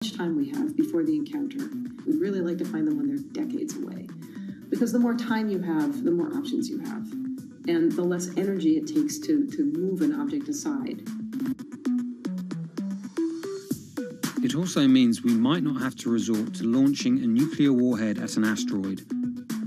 much time we have before the encounter. We'd really like to find them when they're decades away. Because the more time you have, the more options you have. And the less energy it takes to move an object aside. It also means we might not have to resort to launching a nuclear warhead at an asteroid.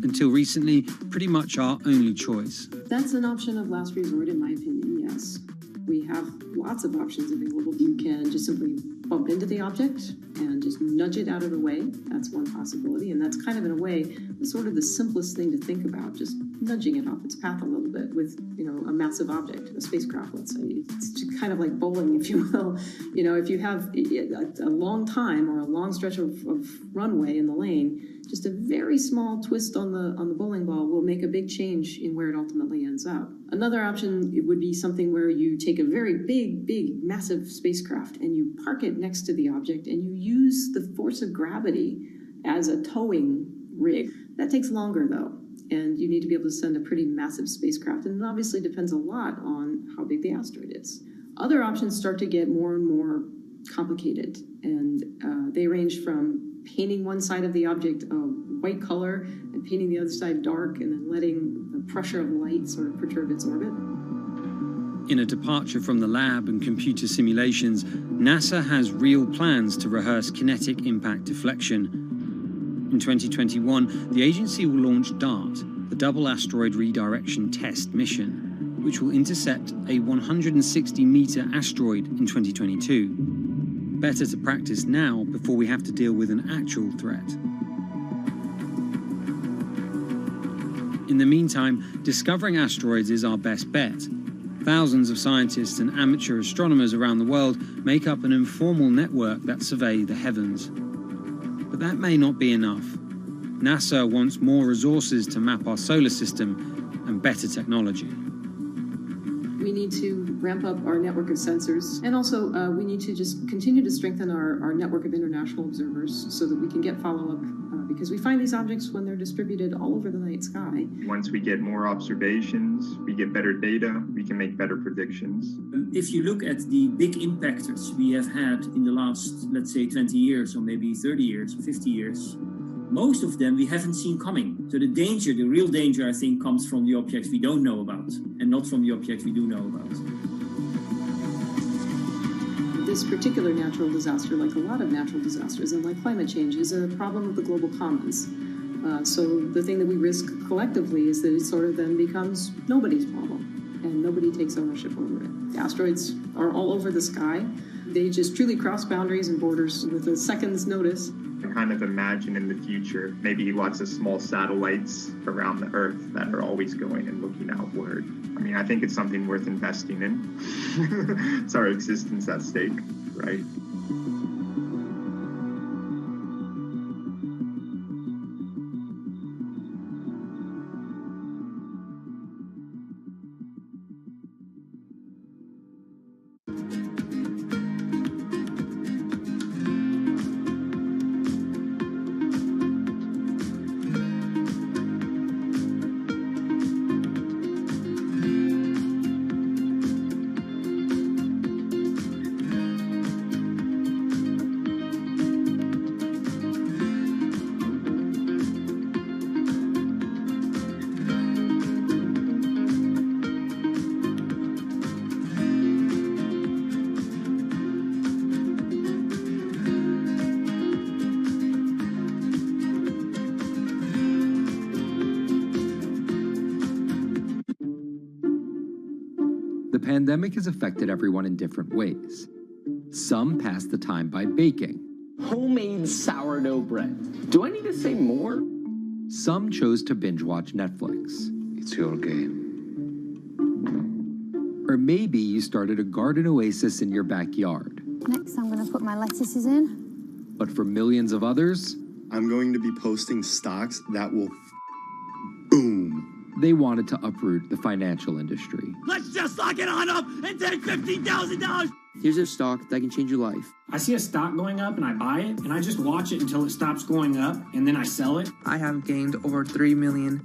Until recently, pretty much our only choice. That's an option of last resort, in my opinion, yes. We have lots of options available. You can just simply bump into the object and just nudge it out of the way. That's one possibility, and that's kind of, in a way, sort of the simplest thing to think about, just nudging it off its path a little bit with, a massive object, a spacecraft, let's say. It's kind of like bowling, if you will. If you have a long time or a long stretch of runway in the lane, just a very small twist on the bowling ball will make a big change in where it ultimately ends up. Another option would be something where you take a very big, massive spacecraft and you park it next to the object and you use the force of gravity as a towing rig. That takes longer, though, and you need to be able to send a pretty massive spacecraft, and it obviously depends a lot on how big the asteroid is. Other options start to get more and more complicated, and they range from painting one side of the object a white color and painting the other side dark and then letting the pressure of light sort of perturb its orbit. In a departure from the lab and computer simulations, NASA has real plans to rehearse kinetic impact deflection. In 2021, the agency will launch DART, the Double Asteroid Redirection Test mission, which will intercept a 160-meter asteroid in 2022. Better to practice now before we have to deal with an actual threat. In the meantime, discovering asteroids is our best bet. Thousands of scientists and amateur astronomers around the world make up an informal network that survey the heavens. But that may not be enough. NASA wants more resources to map our solar system and better technology. We need to ramp up our network of sensors, and also we need to just continue to strengthen our network of international observers so that we can get follow-up, because we find these objects when they're distributed all over the night sky. Once we get more observations, we get better data, we can make better predictions. If you look at the big impactors we have had in the last, let's say, 20 years, or maybe 30 years, 50 years, most of them we haven't seen coming. So the real danger, I think, comes from the objects we don't know about, and not from the objects we do know about. This particular natural disaster, like a lot of natural disasters and like climate change, is a problem of the global commons. So the thing that we risk collectively is that it sort of then becomes nobody's problem, and nobody takes ownership over it. The asteroids are all over the sky. They just truly cross boundaries and borders with a second's notice. I kind of imagine in the future maybe lots of small satellites around the Earth that are always going and looking outward. I mean, I think it's something worth investing in. It's our existence at stake, right? The pandemic has affected everyone in different ways. Some pass the time by baking. Homemade sourdough bread. Do I need to say more? Some chose to binge watch Netflix. It's your game. Or maybe you started a garden oasis in your backyard. Next, I'm going to put my lettuces in. But for millions of others, I'm going to be posting stocks that will boom. They wanted to uproot the financial industry. Let's just lock it on up and take $15,000. Here's a stock that can change your life. I see a stock going up and I buy it, and I just watch it until it stops going up, and then I sell it. I have gained over $3 million.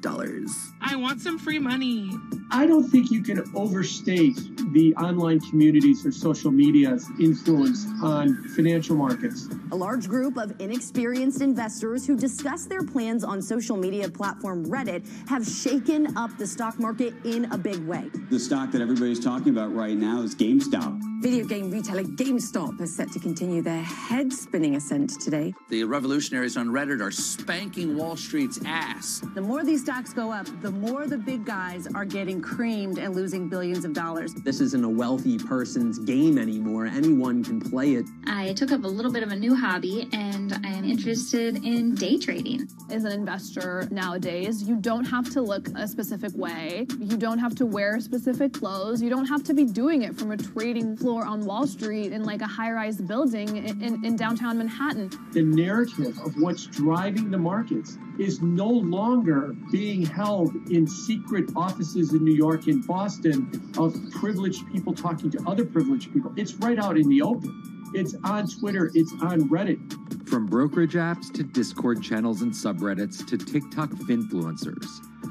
I want some free money. I don't think you can overstate the online communities or social media's influence on financial markets. A large group of inexperienced investors who discuss their plans on social media platform Reddit have shaken up the stock market in a big way. The stock that everybody's talking about right now is GameStop. Video game retailer GameStop is set to continue their head-spinning ascent today. The revolutionaries on Reddit are spanking Wall Street's ass. The more these stocks go up, the more the big guys are getting creamed and losing billions of dollars. This isn't a wealthy person's game anymore. Anyone can play it. I took up a little bit of a new hobby, and I am interested in day trading. As an investor nowadays, you don't have to look a specific way. You don't have to wear specific clothes. You don't have to be doing it from a trading floor on Wall Street in like a high-rise building in downtown Manhattan. The narrative of what's driving the markets is no longer being held in secret offices in New York and Boston of privileged people talking to other privileged people. It's right out in the open. It's on Twitter, it's on Reddit. From brokerage apps to Discord channels and subreddits to TikTok finfluencers,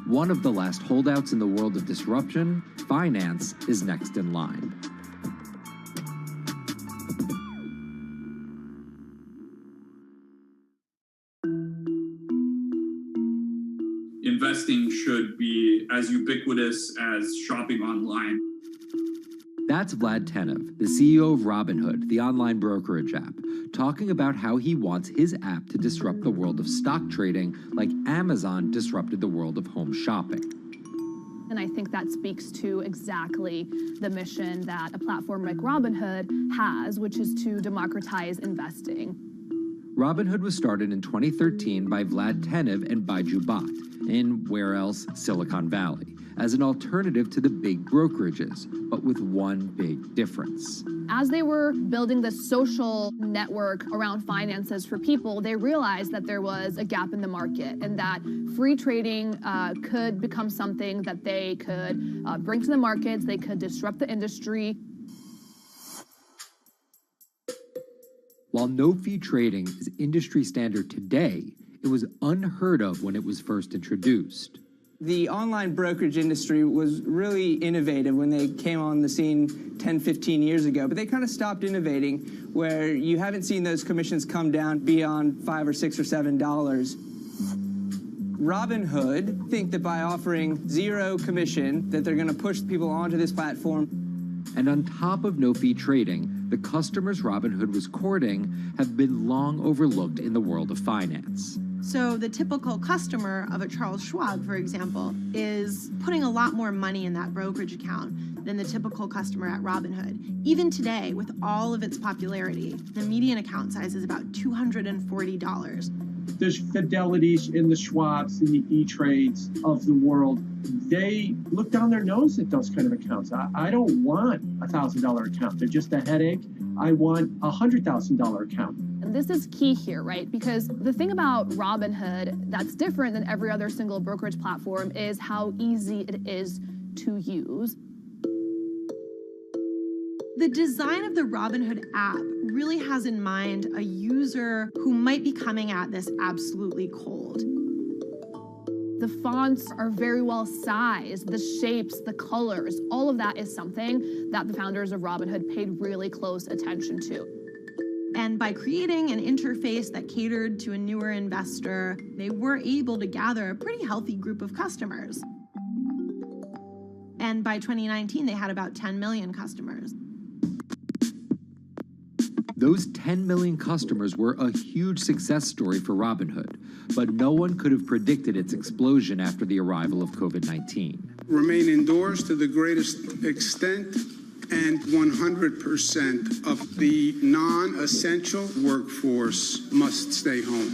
one of the last holdouts in the world of disruption, finance, is next in line. Investing should be as ubiquitous as shopping online. That's Vlad Tenev, the CEO of Robinhood, the online brokerage app, talking about how he wants his app to disrupt the world of stock trading like Amazon disrupted the world of home shopping. And I think that speaks to exactly the mission that a platform like Robinhood has, which is to democratize investing. Robinhood was started in 2013 by Vlad Tenev and Baiju Bhatt in, where else, Silicon Valley, as an alternative to the big brokerages, but with one big difference. As they were building the social network around finances for people, they realized that there was a gap in the market and that free trading could become something that they could bring to the markets, they could disrupt the industry. While no-fee trading is industry standard today, it was unheard of when it was first introduced. The online brokerage industry was really innovative when they came on the scene 10, 15 years ago, but they kind of stopped innovating where you haven't seen those commissions come down beyond $5 or $6 or $7. Robinhood think that by offering zero commission that they're going to push people onto this platform. And on top of no-fee trading, the customers Robinhood was courting have been long overlooked in the world of finance. So the typical customer of a Charles Schwab, for example, is putting a lot more money in that brokerage account than the typical customer at Robinhood. Even today, with all of its popularity, the median account size is about $240. There's Fidelities and the Schwabs and the E-Trades of the world. They look down their nose at those kind of accounts. I don't want a $1,000 account. They're just a headache. I want a $100,000 account. And this is key here, right? Because the thing about Robinhood that's different than every other single brokerage platform is how easy it is to use. The design of the Robinhood app really has in mind a user who might be coming at this absolutely cold. The fonts are very well sized, the shapes, the colors, all of that is something that the founders of Robinhood paid really close attention to. And by creating an interface that catered to a newer investor, they were able to gather a pretty healthy group of customers. And by 2019, they had about 10 million customers. Those 10 million customers were a huge success story for Robinhood, but no one could have predicted its explosion after the arrival of COVID-19. Remain indoors to the greatest extent, and 100% of the non-essential workforce must stay home.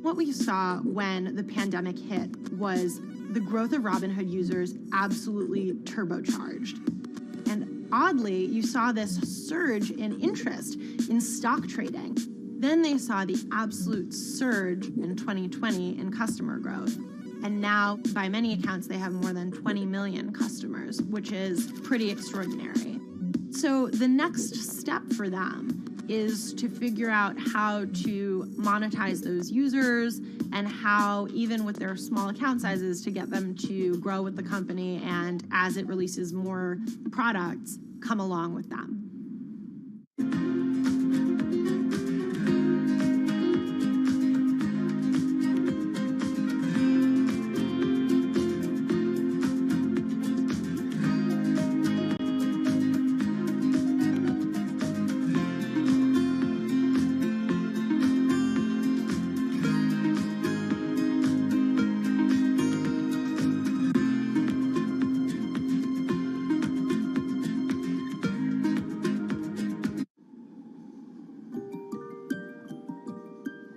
What we saw when the pandemic hit was the growth of Robinhood users absolutely turbocharged. And oddly, you saw this surge in interest in stock trading. Then they saw the absolute surge in 2020 in customer growth. And now, by many accounts, they have more than 20 million customers, which is pretty extraordinary. So the next step for them is to figure out how to monetize those users and how, even with their small account sizes, to get them to grow with the company and, as it releases more products, come along with them.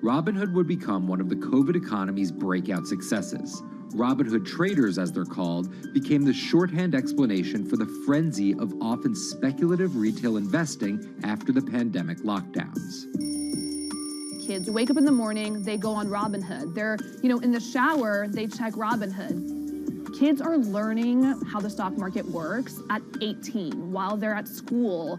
Robinhood would become one of the COVID economy's breakout successes. Robinhood traders, as they're called, became the shorthand explanation for the frenzy of often speculative retail investing after the pandemic lockdowns. Kids wake up in the morning, they go on Robinhood. They're, in the shower, they check Robinhood. Kids are learning how the stock market works at 18 while they're at school,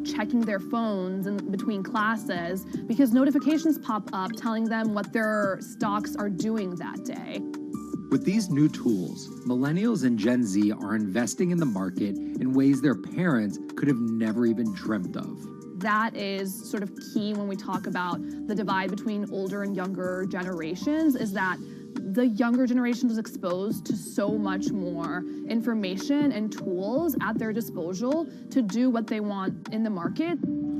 checking their phones in between classes because notifications pop up telling them what their stocks are doing that day. With these new tools, millennials and Gen Z are investing in the market in ways their parents could have never even dreamt of. That is sort of key when we talk about the divide between older and younger generations, is that the younger generation is exposed to so much more information and tools at their disposal to do what they want in the market.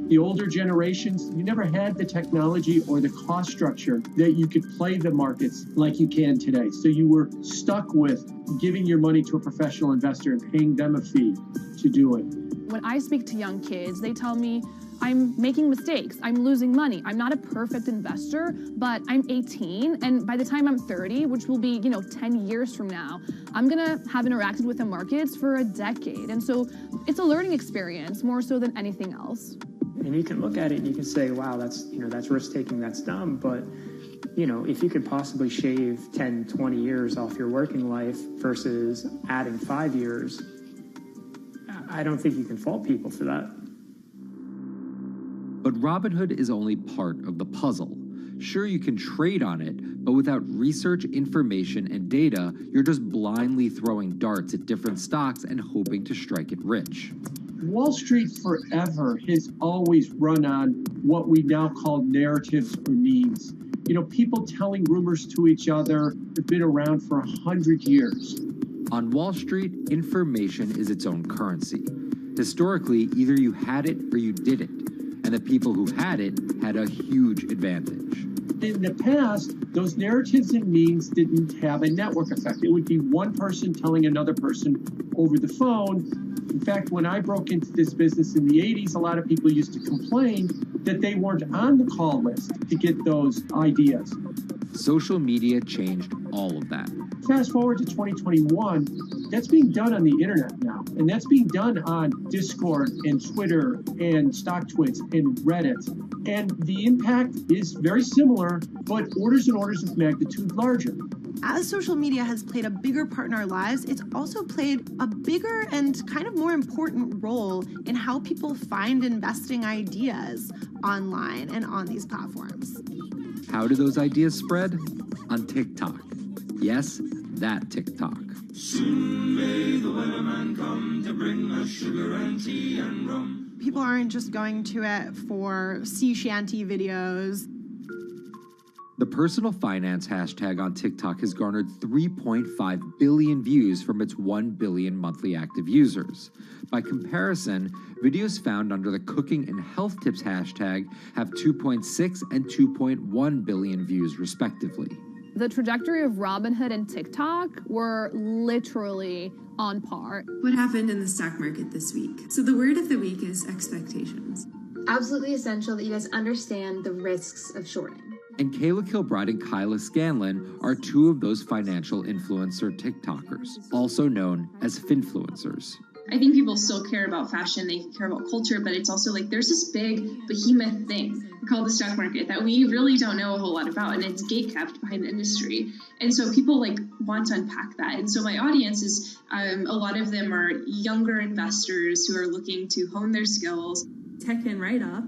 The older generations, you never had the technology or the cost structure that you could play the markets like you can today. So you were stuck with giving your money to a professional investor and paying them a fee to do it. When I speak to young kids, they tell me, I'm making mistakes, I'm losing money. I'm not a perfect investor, but I'm 18, and by the time I'm 30, which will be, 10 years from now, I'm gonna have interacted with the markets for a decade. And so it's a learning experience more so than anything else. And you can look at it and you can say, wow, that's risk-taking, that's dumb, but if you could possibly shave 10, 20 years off your working life versus adding 5 years, I don't think you can fault people for that. But Robinhood is only part of the puzzle. Sure, you can trade on it, but without research, information, and data, you're just blindly throwing darts at different stocks and hoping to strike it rich. Wall Street forever has always run on what we now call narratives or memes. People telling rumors to each other have been around for 100 years. On Wall Street, information is its own currency. Historically, either you had it or you didn't, and the people who had it had a huge advantage. In the past, those narratives and memes didn't have a network effect. It would be one person telling another person over the phone. In fact, when I broke into this business in the 80s, a lot of people used to complain that they weren't on the call list to get those ideas. Social media changed all of that. Fast forward to 2021, that's being done on the internet now. And that's being done on Discord and Twitter and StockTwits and Reddit. And the impact is very similar, but orders and orders of magnitude larger. As social media has played a bigger part in our lives, it's also played a bigger and kind of more important role in how people find investing ideas online and on these platforms. How do those ideas spread? On TikTok. Yes, that TikTok. Soon may the weatherman come to bring us sugar and tea and rum. People aren't just going to it for sea shanty videos. The personal finance hashtag on TikTok has garnered 3.5 billion views from its 1 billion monthly active users. By comparison, videos found under the cooking and health tips hashtag have 2.6 and 2.1 billion views respectively. The trajectory of Robinhood and TikTok were literally on par. What happened in the stock market this week? So the word of the week is expectations. Absolutely essential that you guys understand the risks of shorting. And Kayla Kilbride and Kyla Scanlon are two of those financial influencer TikTokers, also known as finfluencers. I think people still care about fashion, they care about culture, but it's also like there's this big behemoth thing called the stock market that we really don't know a whole lot about, and it's gatekept behind the industry. And so people like want to unpack that. And so my audience is a lot of them are younger investors who are looking to hone their skills. Tech and write up.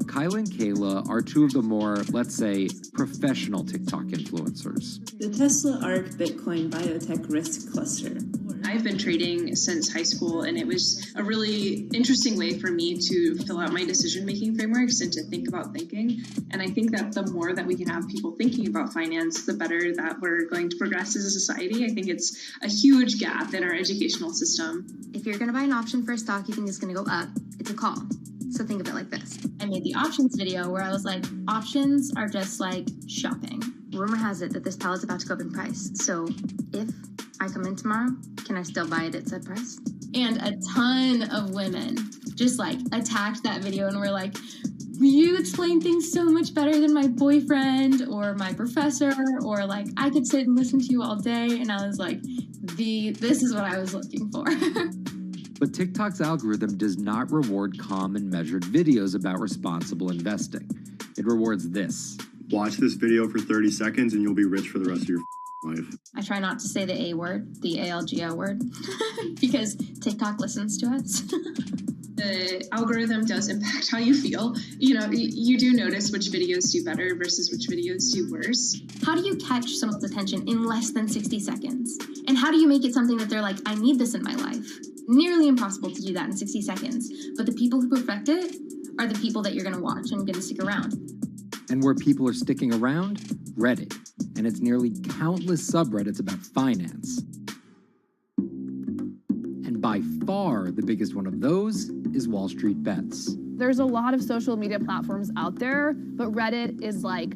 Kyla and Kayla are two of the more, let's say, professional TikTok influencers. The Tesla ARK Bitcoin Biotech Risk Cluster. I've been trading since high school, and it was a really interesting way for me to fill out my decision-making frameworks and to think about thinking. And I think that the more that we can have people thinking about finance, the better that we're going to progress as a society. I think it's a huge gap in our educational system. If you're going to buy an option for a stock you think is going to go up, it's a call. So think of it like this. I made the options video where I was like, options are just like shopping. Rumor has it that this pallet's about to go up in price. So if I come in tomorrow, can I still buy it at said price? And a ton of women just like attacked that video and were like, you explain things so much better than my boyfriend or my professor, or like I could sit and listen to you all day. And I was like, this is what I was looking for. But TikTok's algorithm does not reward calm and measured videos about responsible investing. It rewards this. Watch this video for 30 seconds and you'll be rich for the rest of your life. I try not to say the A word, the ALGO word, because TikTok listens to us. The algorithm does impact how you feel. You know, you do notice which videos do better versus which videos do worse. How do you catch someone's attention in less than 60 seconds? And how do you make it something that they're like, I need this in my life? Nearly impossible to do that in 60 seconds. But the people who perfect it are the people that you're going to watch and going to stick around. And where people are sticking around? Reddit. And its nearly countless subreddits about finance. And by far the biggest one of those is Wall Street Bets. There's a lot of social media platforms out there, but Reddit is like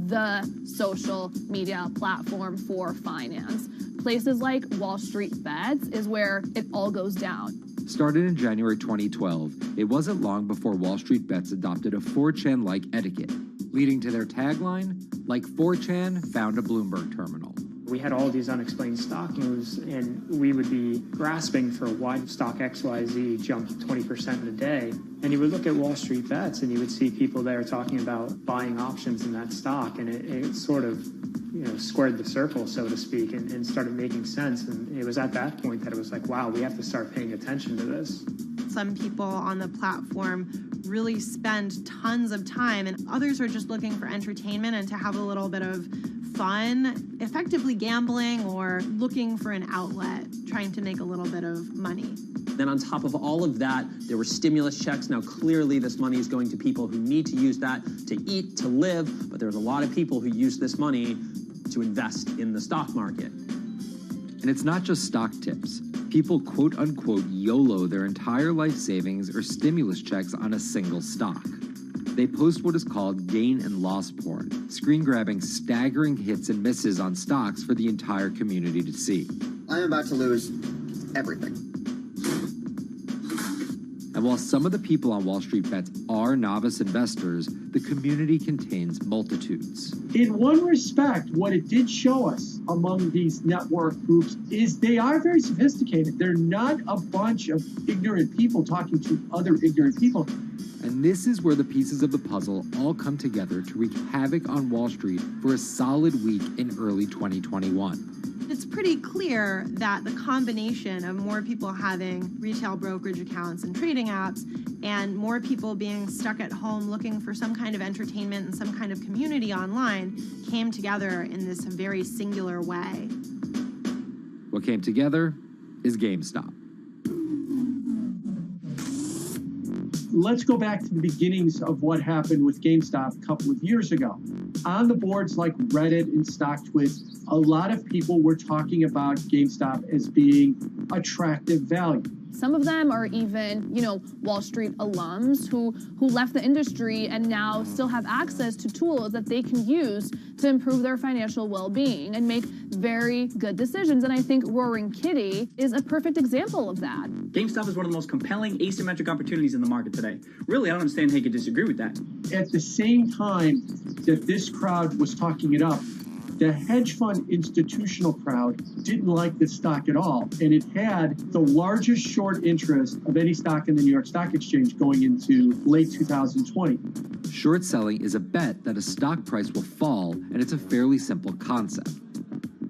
the social media platform for finance. Places like Wall Street Bets is where it all goes down. Started in January 2012, it wasn't long before Wall Street Bets adopted a 4chan-like etiquette, leading to their tagline, like 4chan found a Bloomberg terminal. We had all these unexplained stock news, and we would be grasping for why stock XYZ jumped 20% in a day. And you would look at Wall Street Bets, and you would see people there talking about buying options in that stock, and it sort of, squared the circle, so to speak, and started making sense. And it was at that point that it was like, wow, we have to start paying attention to this. Some people on the platform really spend tons of time, and others are just looking for entertainment and to have a little bit of fun, effectively gambling or looking for an outlet, trying to make a little bit of money. Then on top of all of that, there were stimulus checks. Now, clearly, this money is going to people who need to use that to eat, to live, but there's a lot of people who use this money to invest in the stock market. And it's not just stock tips. People quote-unquote YOLO their entire life savings or stimulus checks on a single stock. They post what is called gain and loss porn, screen-grabbing staggering hits and misses on stocks for the entire community to see. I'm about to lose everything. And while some of the people on Wall Street Bets are novice investors, the community contains multitudes. In one respect, what it did show us among these network groups is they are very sophisticated. They're not a bunch of ignorant people talking to other ignorant people. And this is where the pieces of the puzzle all come together to wreak havoc on Wall Street for a solid week in early 2021. It's pretty clear that the combination of more people having retail brokerage accounts and trading apps and more people being stuck at home looking for some kind of entertainment and some kind of community online came together in this very singular way. What came together is GameStop. Let's go back to the beginnings of what happened with GameStop a couple of years ago. On the boards like Reddit and StockTwit, a lot of people were talking about GameStop as being attractive value. Some of them are even, Wall Street alums who left the industry and now still have access to tools that they can use to improve their financial well-being and make very good decisions. And I think Roaring Kitty is a perfect example of that. GameStop is one of the most compelling asymmetric opportunities in the market today. Really, I don't understand how you could disagree with that. At the same time that this crowd was talking it up, The hedge fund institutional crowd didn't like this stock at all, and it had the largest short interest of any stock in the New York Stock Exchange going into late 2020. Short selling is a bet that a stock price will fall, and it's a fairly simple concept.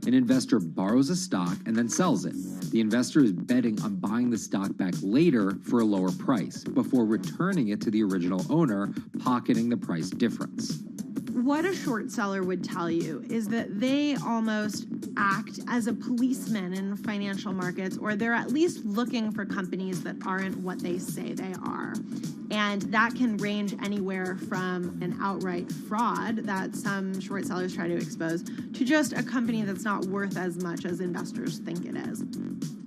An investor borrows a stock and then sells it. The investor is betting on buying the stock back later for a lower price before returning it to the original owner, pocketing the price difference. What a short seller would tell you is that they almost act as a policeman in financial markets, or they're at least looking for companies that aren't what they say they are. And that can range anywhere from an outright fraud that some short sellers try to expose to just a company that's not worth as much as investors think it is.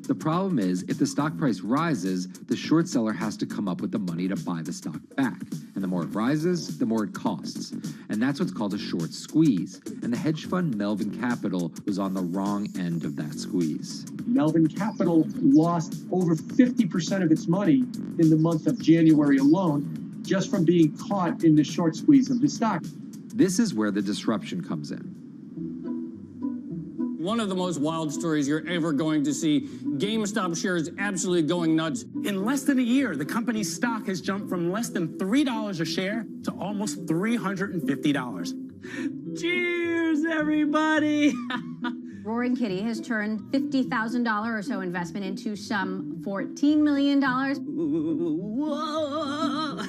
The problem is, if the stock price rises, the short seller has to come up with the money to buy the stock back. And the more it rises, the more it costs. And that's what's called a short squeeze. And the hedge fund Melvin Capital was on the wrong end of that squeeze. Melvin Capital lost over 50% of its money in the month of January alone, just from being caught in the short squeeze of the stock. This is where the disruption comes in. One of the most wild stories you're ever going to see. GameStop shares absolutely going nuts. In less than a year, the company's stock has jumped from less than $3 a share to almost $350. Cheers, everybody! Roaring Kitty has turned $50,000 or so investment into some $14 million. Whoa!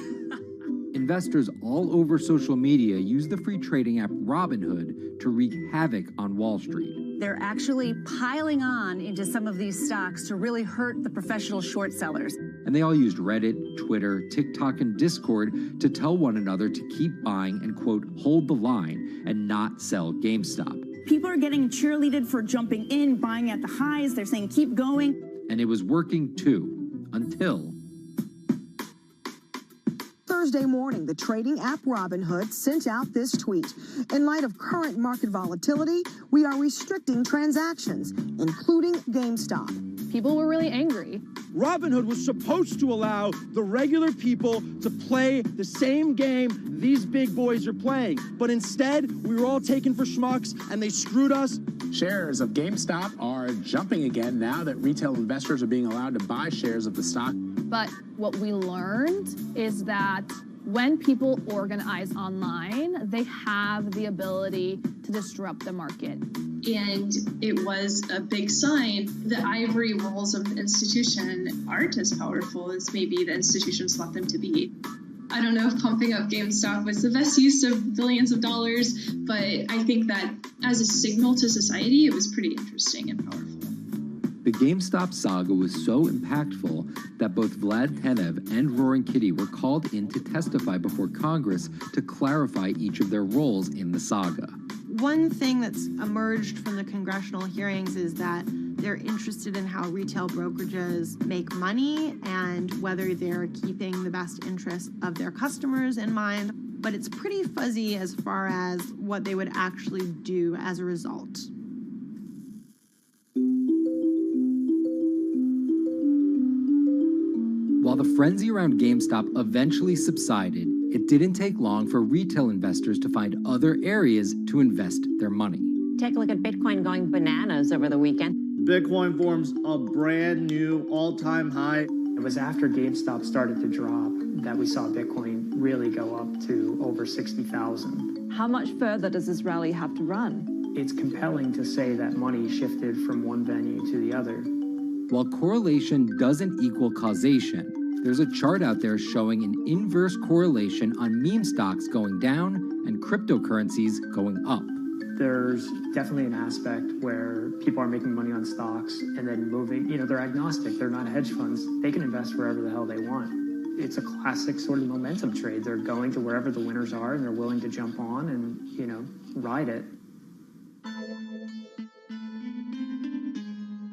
Investors all over social media use the free trading app Robinhood to wreak havoc on Wall Street. They're actually piling on into some of these stocks to really hurt the professional short sellers. And they all used Reddit, Twitter, TikTok, and Discord to tell one another to keep buying and, quote, hold the line and not sell GameStop. People are getting cheerleaded for jumping in, buying at the highs. They're saying, keep going. And it was working too, until Thursday morning, the trading app Robinhood sent out this tweet. In light of current market volatility, we are restricting transactions, including GameStop. People were really angry. Robinhood was supposed to allow the regular people to play the same game these big boys are playing. But instead, we were all taken for schmucks, and they screwed us. Shares of GameStop are jumping again now that retail investors are being allowed to buy shares of the stock. But what we learned is that when people organize online, they have the ability to disrupt the market. And it was a big sign the ivory walls of the institution aren't as powerful as maybe the institutions thought them to be. I don't know if pumping up GameStop was the best use of billions of dollars, but I think that as a signal to society, it was pretty interesting and powerful. The GameStop saga was so impactful that both Vlad Tenev and Roaring Kitty were called in to testify before Congress to clarify each of their roles in the saga. One thing that's emerged from the congressional hearings is that they're interested in how retail brokerages make money and whether they're keeping the best interest of their customers in mind, but it's pretty fuzzy as far as what they would actually do as a result. While the frenzy around GameStop eventually subsided, it didn't take long for retail investors to find other areas to invest their money. Take a look at Bitcoin going bananas over the weekend. Bitcoin forms a brand new all-time high. It was after GameStop started to drop that we saw Bitcoin really go up to over 60,000. How much further does this rally have to run? It's compelling to say that money shifted from one venue to the other. While correlation doesn't equal causation, there's a chart out there showing an inverse correlation on meme stocks going down and cryptocurrencies going up. There's definitely an aspect where people are making money on stocks and then moving, they're agnostic, they're not hedge funds. They can invest wherever the hell they want. It's a classic sort of momentum trade. They're going to wherever the winners are and they're willing to jump on and, ride it.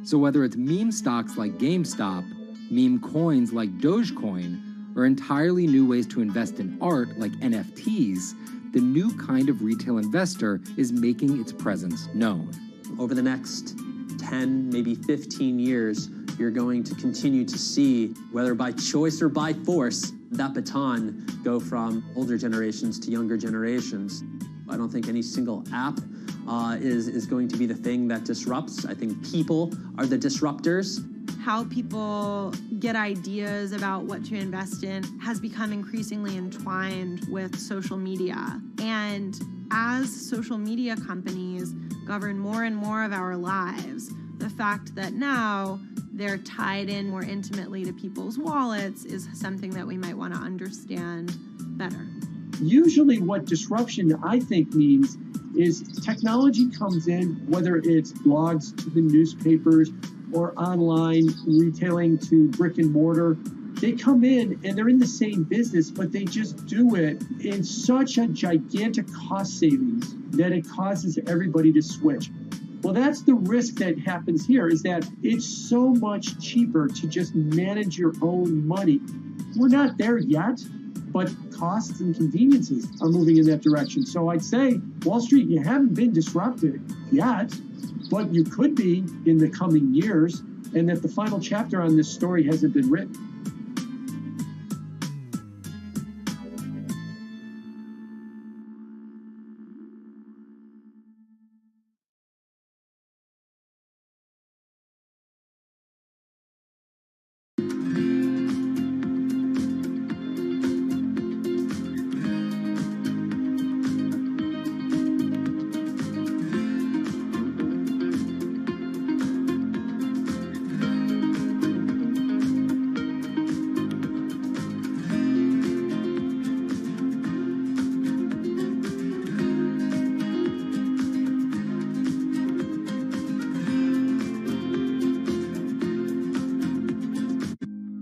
So whether it's meme stocks like GameStop, meme coins like Dogecoin, or entirely new ways to invest in art like NFTs, the new kind of retail investor is making its presence known. Over the next 10, maybe 15 years, you're going to continue to see, whether by choice or by force, that baton go from older generations to younger generations. I don't think any single app is going to be the thing that disrupts. I think people are the disruptors. How people get ideas about what to invest in has become increasingly entwined with social media. And as social media companies govern more and more of our lives, the fact that now they're tied in more intimately to people's wallets is something that we might want to understand better. Usually what disruption, I think, means is technology comes in, whether it's blogs to the newspapers or online retailing to brick and mortar. They come in and they're in the same business, but they just do it in such a gigantic cost savings that it causes everybody to switch. Well, that's the risk that happens here, is that it's so much cheaper to just manage your own money. We're not there yet, but costs and conveniences are moving in that direction. So I'd say, Wall Street, you haven't been disrupted yet, but you could be in the coming years, and that the final chapter on this story hasn't been written.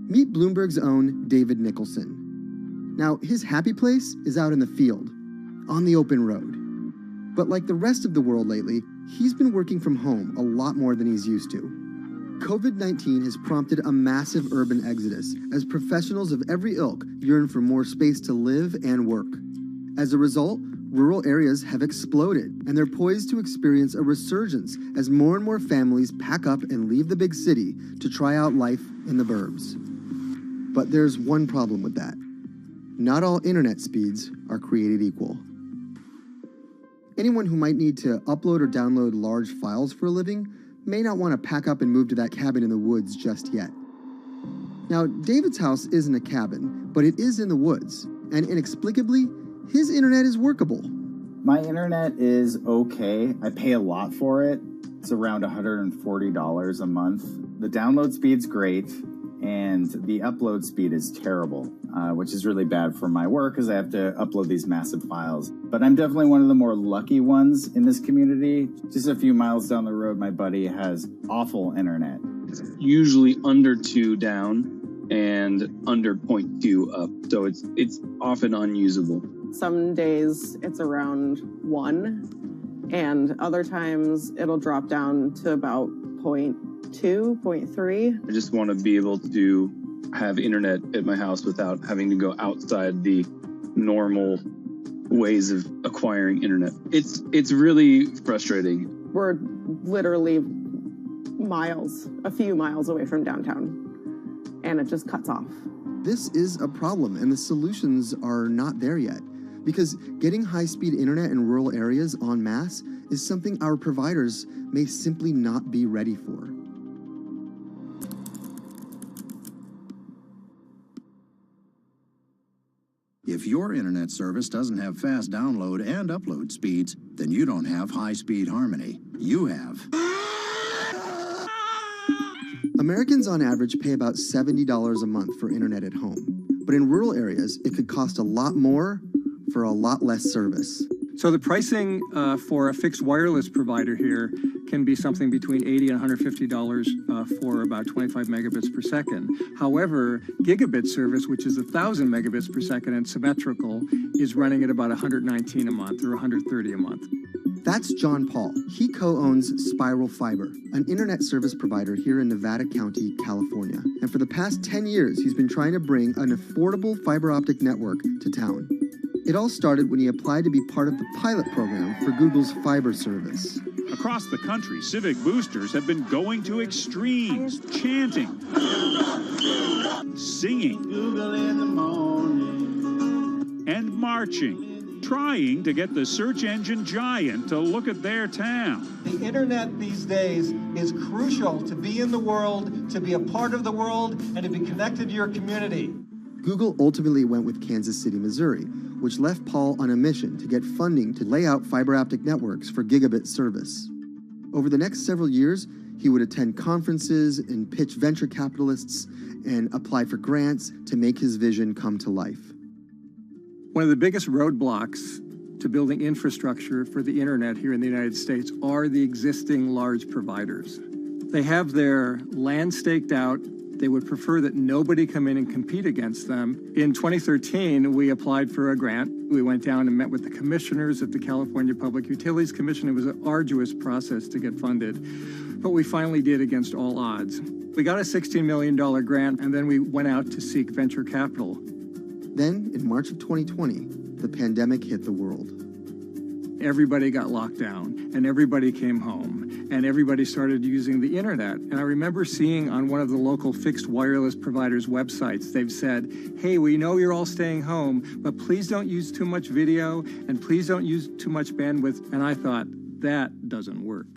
Meet Bloomberg's own David Nicholson. Now, his happy place is out in the field, on the open road. But like the rest of the world lately, he's been working from home a lot more than he's used to. COVID-19 has prompted a massive urban exodus as professionals of every ilk yearn for more space to live and work. As a result, rural areas have exploded, and they're poised to experience a resurgence as more and more families pack up and leave the big city to try out life in the burbs. But there's one problem with that. Not all internet speeds are created equal. Anyone who might need to upload or download large files for a living may not want to pack up and move to that cabin in the woods just yet. Now, David's house isn't a cabin, but it is in the woods, and inexplicably, his internet is workable. My internet is okay. I pay a lot for it. It's around $140 a month. The download speed's great, and the upload speed is terrible, which is really bad for my work because I have to upload these massive files. But I'm definitely one of the more lucky ones in this community. Just a few miles down the road, my buddy has awful internet. It's usually under 2 down and under 0.2 up, so it's often unusable. Some days it's around 1, and other times it'll drop down to about 0.2, 0.3. I just want to be able to have internet at my house without having to go outside the normal ways of acquiring internet. It's really frustrating. We're literally miles, a few miles away from downtown, and it just cuts off. This is a problem, and the solutions are not there yet, because getting high-speed internet in rural areas en masse is something our providers may simply not be ready for. If your internet service doesn't have fast download and upload speeds, then you don't have high-speed harmony. You have. Americans on average pay about $70 a month for internet at home. But in rural areas, it could cost a lot more for a lot less service. So the pricing for a fixed wireless provider here can be something between $80 and $150 for about 25 megabits per second. However, gigabit service, which is 1,000 megabits per second and symmetrical, is running at about $119 a month or $130 a month. That's John Paul. He co-owns Spiral Fiber, an internet service provider here in Nevada County, California. And for the past 10 years, he's been trying to bring an affordable fiber optic network to town. It all started when he applied to be part of the pilot program for Google's fiber service. Across the country, civic boosters have been going to extremes, chanting, singing, and marching trying to get the search engine giant to look at their town. The internet these days is crucial to be in the world, to be a part of the world, and to be connected to your community. Google ultimately went with Kansas City, Missouri, which left Paul on a mission to get funding to lay out fiber optic networks for gigabit service. Over the next several years, he would attend conferences and pitch venture capitalists and apply for grants to make his vision come to life. One of the biggest roadblocks to building infrastructure for the internet here in the United States are the existing large providers. They have their land staked out. They would prefer that nobody come in and compete against them. In 2013, we applied for a grant. We went down and met with the commissioners at the California Public Utilities Commission. It was an arduous process to get funded, but we finally did against all odds. We got a $16 million grant, and then we went out to seek venture capital. Then, in March of 2020, the pandemic hit the world. Everybody got locked down, and everybody came home, and everybody started using the internet. And I remember seeing on one of the local fixed wireless providers' websites, they've said, hey, we know you're all staying home, but please don't use too much video, and please don't use too much bandwidth. And I thought, that doesn't work.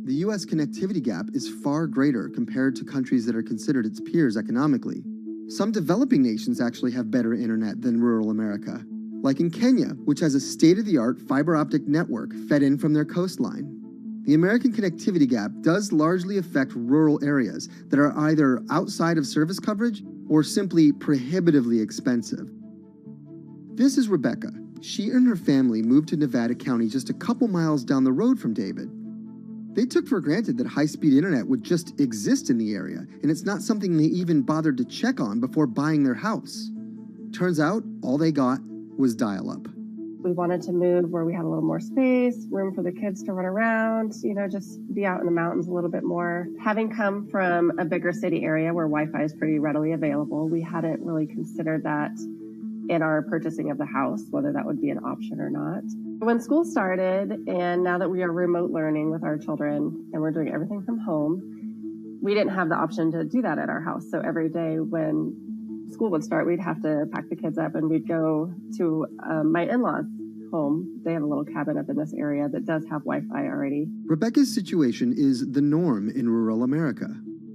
The U.S. connectivity gap is far greater compared to countries that are considered its peers economically. Some developing nations actually have better internet than rural America, like in Kenya, which has a state-of-the-art fiber optic network fed in from their coastline. The American connectivity gap does largely affect rural areas that are either outside of service coverage or simply prohibitively expensive. This is Rebecca. She and her family moved to Nevada County just a couple miles down the road from David. They took for granted that high-speed internet would just exist in the area, and it's not something they even bothered to check on before buying their house. Turns out, all they got was dial-up. We wanted to move where we had a little more space, room for the kids to run around, just be out in the mountains a little bit more. Having come from a bigger city area where Wi-Fi is pretty readily available, we hadn't really considered that in our purchasing of the house, whether that would be an option or not. When school started, and now that we are remote learning with our children and we're doing everything from home, we didn't have the option to do that at our house. So every day when school would start, we'd have to pack the kids up and we'd go to my in-laws' home. They have a little cabin up in this area that does have Wi-Fi already. Rebecca's situation is the norm in rural America.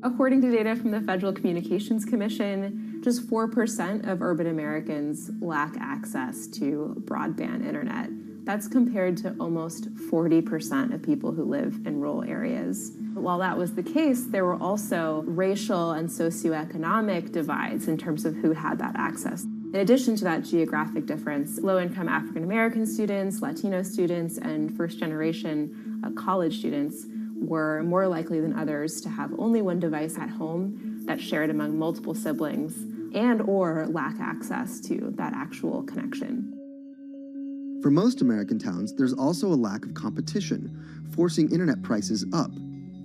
According to data from the Federal Communications Commission, just 4% of urban Americans lack access to broadband internet. That's compared to almost 40% of people who live in rural areas. While that was the case, there were also racial and socioeconomic divides in terms of who had that access. In addition to that geographic difference, low-income African-American students, Latino students, and first-generation college students were more likely than others to have only one device at home that's shared among multiple siblings and or lack access to that actual connection. For most American towns, there's also a lack of competition, forcing internet prices up.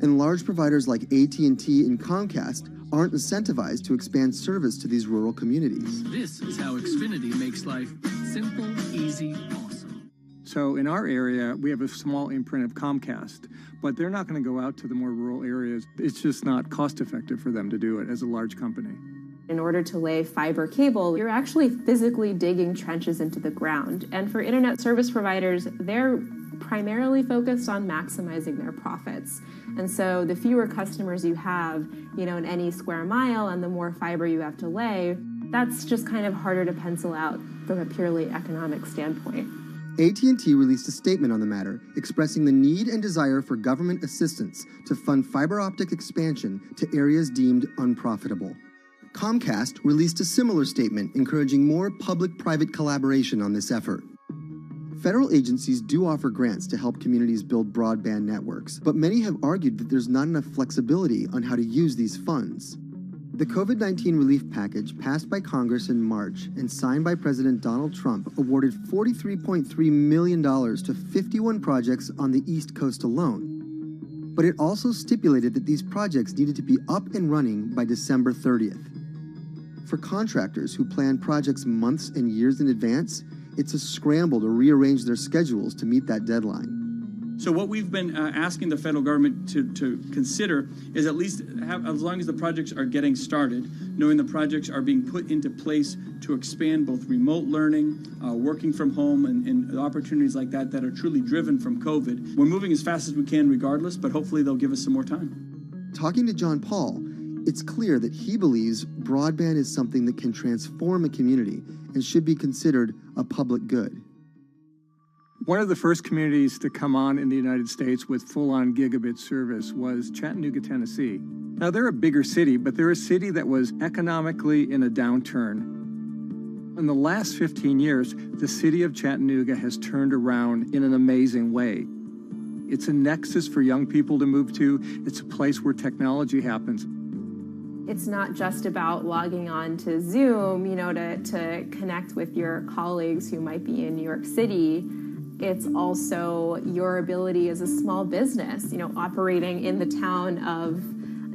And large providers like AT&T and Comcast aren't incentivized to expand service to these rural communities. This is how Xfinity makes life simple, easy, awesome. So in our area, we have a small imprint of Comcast, but they're not going to go out to the more rural areas. It's just not cost effective for them to do it as a large company. In order to lay fiber cable, you're actually physically digging trenches into the ground. And for internet service providers, they're primarily focused on maximizing their profits. And so the fewer customers you have, in any square mile and the more fiber you have to lay, that's just kind of harder to pencil out from a purely economic standpoint. AT&T released a statement on the matter, expressing the need and desire for government assistance to fund fiber optic expansion to areas deemed unprofitable. Comcast released a similar statement encouraging more public-private collaboration on this effort. Federal agencies do offer grants to help communities build broadband networks, but many have argued that there's not enough flexibility on how to use these funds. The COVID-19 relief package passed by Congress in March and signed by President Donald Trump awarded $43.3 million to 51 projects on the East Coast alone. But it also stipulated that these projects needed to be up and running by December 30th. For contractors who plan projects months and years in advance, it's a scramble to rearrange their schedules to meet that deadline. So what we've been asking the federal government to consider is at least have, as long as the projects are getting started, knowing the projects are being put into place to expand both remote learning, working from home, and opportunities like that that are truly driven from COVID. We're moving as fast as we can regardless, but hopefully they'll give us some more time. Talking to John Paul, it's clear that he believes broadband is something that can transform a community and should be considered a public good. One of the first communities to come on in the United States with full-on gigabit service was Chattanooga, Tennessee. Now, they're a bigger city, but they're a city that was economically in a downturn. In the last 15 years, the city of Chattanooga has turned around in an amazing way. It's a nexus for young people to move to. It's a place where technology happens. It's not just about logging on to Zoom, to connect with your colleagues who might be in New York City. It's also your ability as a small business, operating in the town of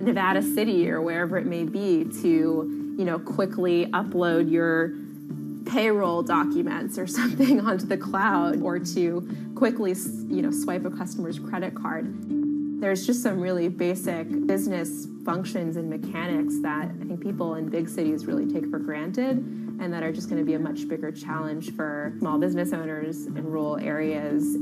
Nevada City or wherever it may be to, quickly upload your payroll documents or something onto the cloud, or to quickly, swipe a customer's credit card. There's just some really basic business functions and mechanics that I think people in big cities really take for granted, and that are just going to be a much bigger challenge for small business owners in rural areas.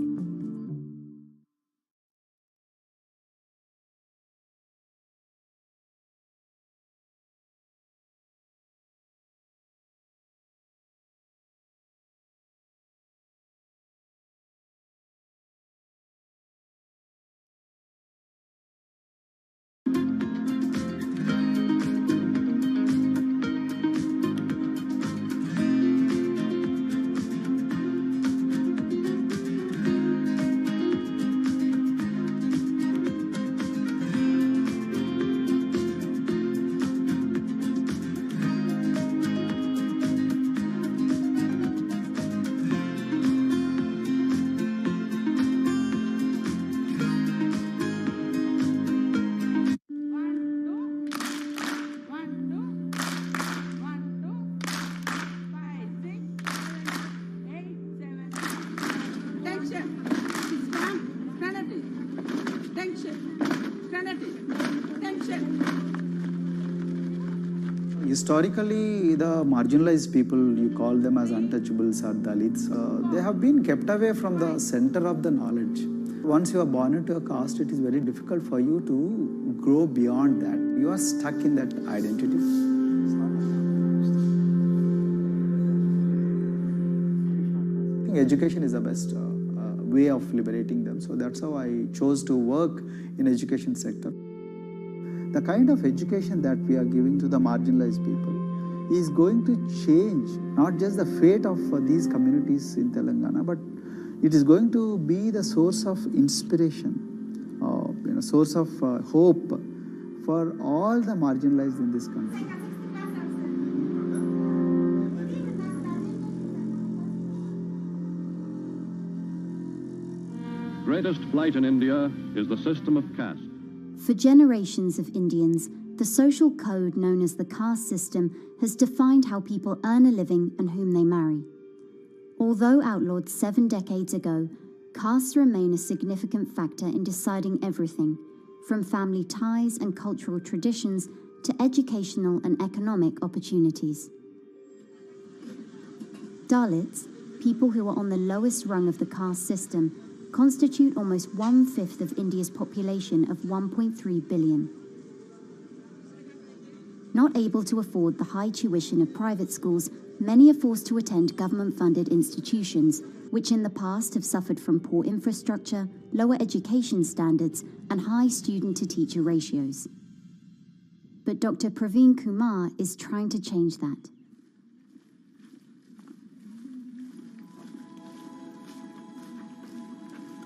Historically, the marginalized people, you call them as untouchables or Dalits, they have been kept away from the center of the knowledge. Once you are born into a caste, it is very difficult for you to grow beyond that. You are stuck in that identity. I think education is the best way of liberating them. So that's how I chose to work in education sector. The kind of education that we are giving to the marginalized people is going to change not just the fate of these communities in Telangana, but it is going to be the source of inspiration, source of hope for all the marginalized in this country. Greatest flight in India is the system of caste. For generations of Indians, the social code known as the caste system has defined how people earn a living and whom they marry. Although outlawed 7 decades ago, castes remain a significant factor in deciding everything, from family ties and cultural traditions to educational and economic opportunities. Dalits, people who are on the lowest rung of the caste system, constitute almost 1/5 of India's population of 1.3 billion. Not able to afford the high tuition of private schools, many are forced to attend government-funded institutions, which in the past have suffered from poor infrastructure, lower education standards, and high student-to-teacher ratios. But Dr. Praveen Kumar is trying to change that.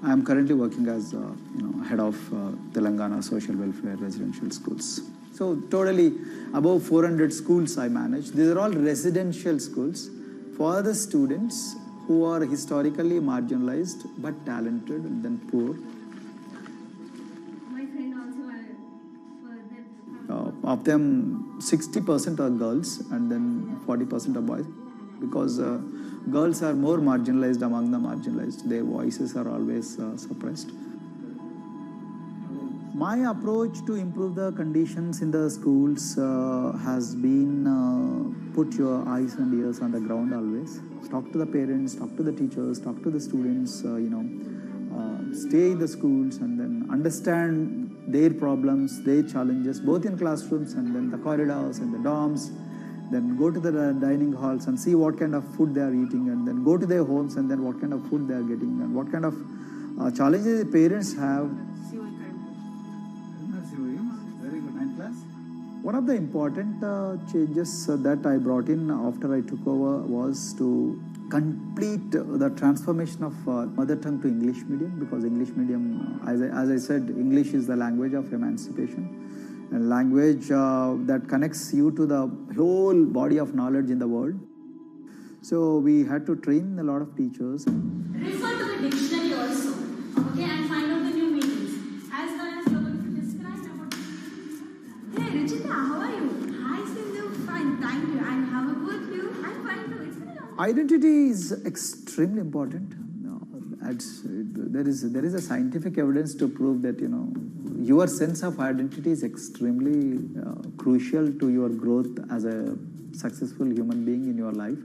I am currently working as head of Telangana Social Welfare Residential Schools. So totally above 400 schools I manage. These are all residential schools for the students who are historically marginalized but talented and then poor. Of them, 60% are girls and then 40% are boys. because girls are more marginalized among the marginalized. Their voices are always suppressed. My approach to improve the conditions in the schools has been put your eyes and ears on the ground always. Talk to the parents, talk to the teachers, talk to the students, stay in the schools and then understand their problems, their challenges, both in classrooms and then the corridors and the dorms. Then go to the dining halls and see what kind of food they are eating, and then go to their homes and then what kind of food they are getting and what kind of challenges the parents have. One of the important changes that I brought in after I took over was to complete the transformation of mother tongue to English medium, because English medium, as I said, English is the language of emancipation, a language that connects you to the whole body of knowledge in the world. So we had to train a lot of teachers. Refer to the dictionary also, okay, and find out the new meanings. As well as you're going to describe about. Hey, Ruchita, how are you? Hi, Sindhu. Fine, thank you. And how about you? I'm fine too. It's been a long. Identity is extremely important. There is a scientific evidence to prove that your sense of identity is extremely crucial to your growth as a successful human being in your life.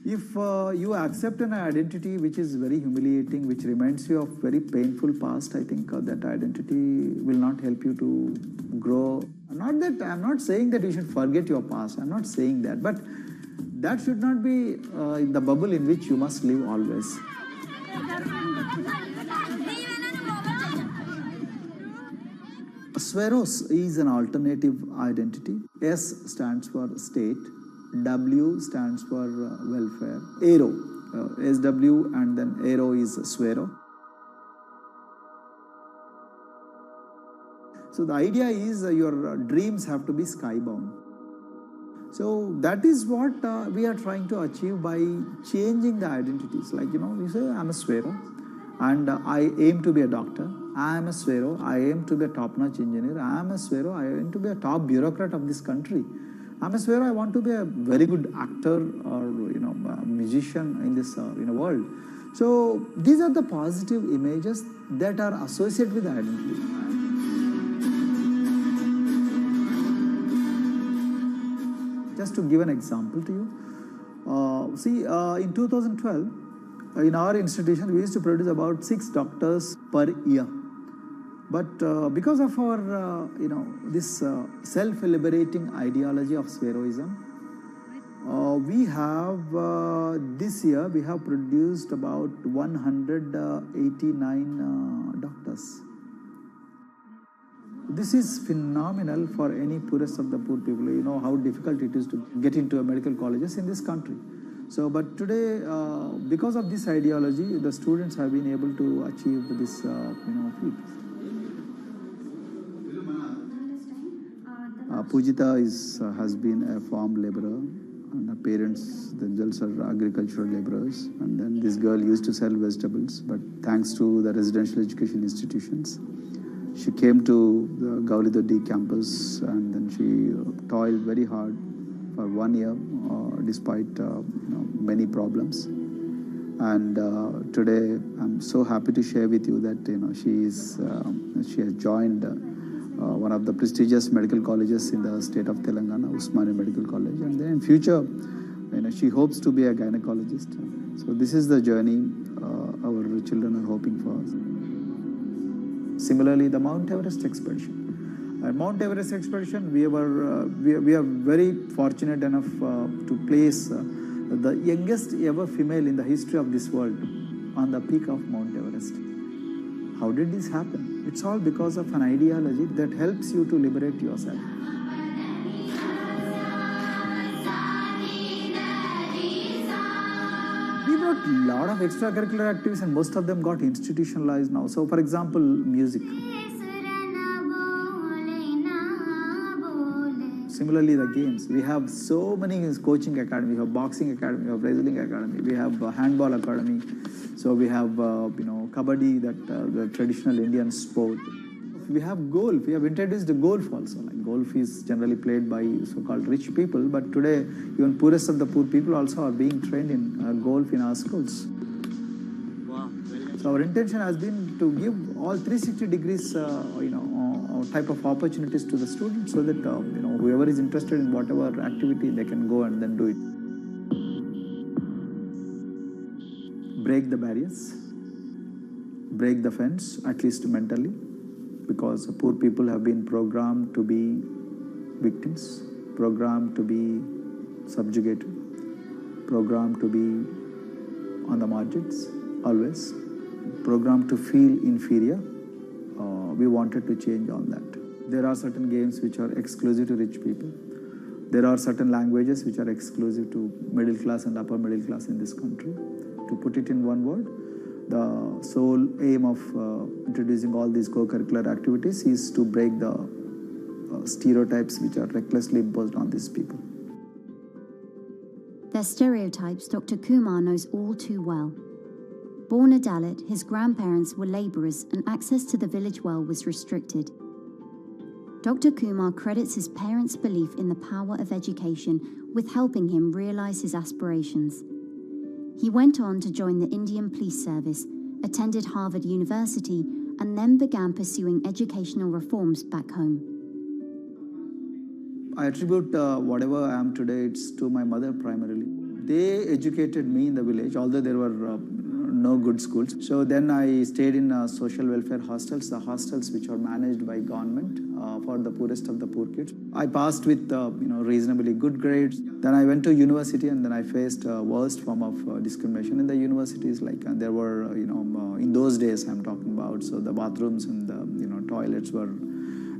If you accept an identity which is very humiliating, which reminds you of very painful past, I think that identity will not help you to grow. I'm not saying that you should forget your past. I'm not saying that, but that should not be the bubble in which you must live always. Sweros is an alternative identity. S stands for state, W stands for welfare, Aero, SW, and then Aero is Swero. So the idea is your dreams have to be skybound. So that is what we are trying to achieve by changing the identities. Like, you say, I'm a Swero and I aim to be a doctor. I am a Swero, I aim to be a top-notch engineer. I am a Swero, I aim to be a top bureaucrat of this country. I'm a Swero, I want to be a very good actor or, a musician in this world. So these are the positive images that are associated with the identity. Just to give an example to you, in 2012, in our institution, we used to produce about 6 doctors per year. But because of our, this self-liberating ideology of Sveroism, we have, this year, we have produced about 189 doctors. This is phenomenal for any poorest of the poor people. You know how difficult it is to get into medical colleges in this country. So, but today, because of this ideology, the students have been able to achieve this, feat. Pujita has been a farm laborer, and her parents themselves are agricultural laborers. And then this girl used to sell vegetables, but thanks to the residential education institutions, she came to the Gaulidoddi campus, and then she toiled very hard for 1 year, despite many problems. And today, I'm so happy to share with you that she has joined one of the prestigious medical colleges in the state of Telangana, Usmania Medical College, and then in future, she hopes to be a gynecologist. So this is the journey our children are hoping for. Similarly, the Mount Everest expedition. At Mount Everest expedition, we are very fortunate enough to place the youngest ever female in the history of this world on the peak of Mount Everest. How did this happen? It's all because of an ideology that helps you to liberate yourself. We brought a lot of extracurricular activities and most of them got institutionalized now. So, for example, music. Similarly, the games. We have so many coaching academy. We have boxing academy, we have wrestling academy, we have handball academy. So we have, kabaddi, that the traditional Indian sport. We have golf. We have introduced golf also. Like golf is generally played by so-called rich people, but today even poorest of the poor people also are being trained in golf in our schools. So our intention has been to give all 360 degrees, type of opportunities to the students, so that whoever is interested in whatever activity, they can go and then do it. Break the barriers, break the fence, at least mentally, because poor people have been programmed to be victims, programmed to be subjugated, programmed to be on the margins, always, programmed to feel inferior. We wanted to change all that. There are certain games which are exclusive to rich people. There are certain languages which are exclusive to middle class and upper middle class in this country. To put it in one word, the sole aim of introducing all these co-curricular activities is to break the stereotypes which are recklessly imposed on these people. Their stereotypes Dr. Kumar knows all too well. Born a Dalit, his grandparents were labourers and access to the village well was restricted. Dr. Kumar credits his parents' belief in the power of education with helping him realise his aspirations. He went on to join the Indian Police Service, attended Harvard University, and then began pursuing educational reforms back home. I attribute whatever I am today, it's to my mother primarily. They educated me in the village, although there were no good schools. So then I stayed in social welfare hostels, the hostels which are managed by government for the poorest of the poor kids. I passed with reasonably good grades. Then I went to university, and then I faced worst form of discrimination in the universities. Like there were in those days I'm talking about. So the bathrooms and the toilets were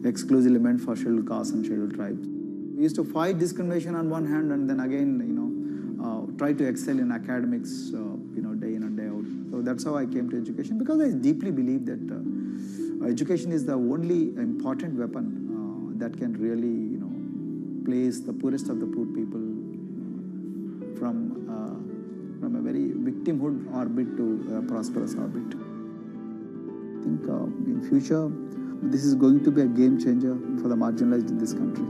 exclusively meant for scheduled castes and scheduled tribes. We used to fight discrimination on one hand, and then again try to excel in academics day in and day out. So that's how I came to education, because I deeply believe that education is the only important weapon that can really place the poorest of the poor people from a very victimhood orbit to a prosperous orbit. I think in future this is going to be a game changer for the marginalized in this country.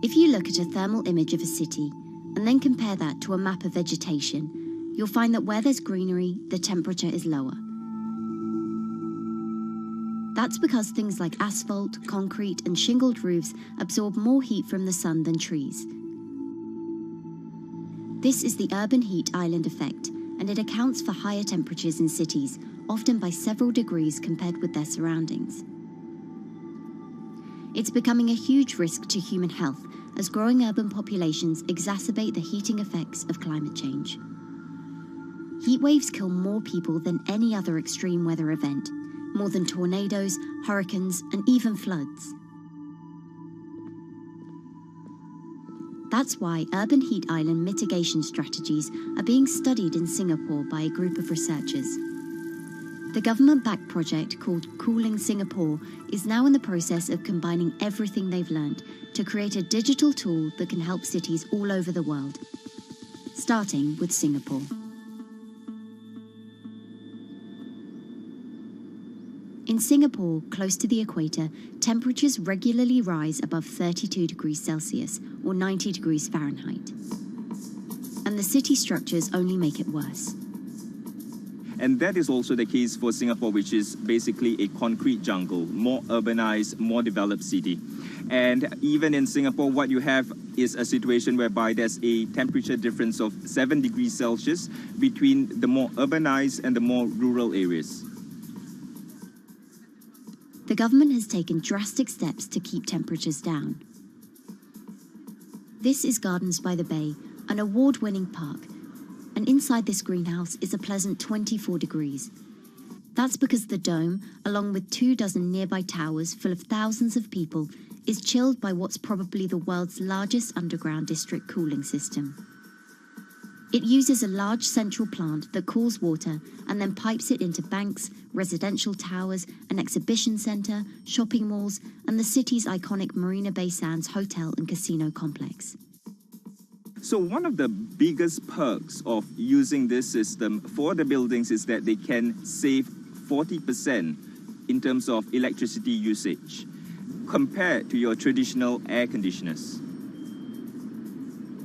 If you look at a thermal image of a city and then compare that to a map of vegetation, you'll find that where there's greenery, the temperature is lower. That's because things like asphalt, concrete, and shingled roofs absorb more heat from the sun than trees. This is the urban heat island effect, and it accounts for higher temperatures in cities, often by several degrees compared with their surroundings. It's becoming a huge risk to human health as growing urban populations exacerbate the heating effects of climate change. Heat waves kill more people than any other extreme weather event, more than tornadoes, hurricanes, and even floods. That's why urban heat island mitigation strategies are being studied in Singapore by a group of researchers. The government-backed project called Cooling Singapore is now in the process of combining everything they've learned to create a digital tool that can help cities all over the world, starting with Singapore. In Singapore, close to the equator, temperatures regularly rise above 32 degrees Celsius or 90 degrees Fahrenheit. And and the city structures only make it worse. And that is also the case for Singapore, which is basically a concrete jungle, more urbanized, more developed city. And even in Singapore, what you have is a situation whereby there's a temperature difference of 7 degrees Celsius between the more urbanized and the more rural areas. The government has taken drastic steps to keep temperatures down. This is Gardens by the Bay, an award-winning park, and inside this greenhouse is a pleasant 24 degrees. That's because the dome, along with 24 nearby towers full of thousands of people, is chilled by what's probably the world's largest underground district cooling system. It uses a large central plant that cools water and then pipes it into banks, residential towers, an exhibition centre, shopping malls, and the city's iconic Marina Bay Sands hotel and casino complex. So one of the biggest perks of using this system for the buildings is that they can save 40% in terms of electricity usage compared to your traditional air conditioners.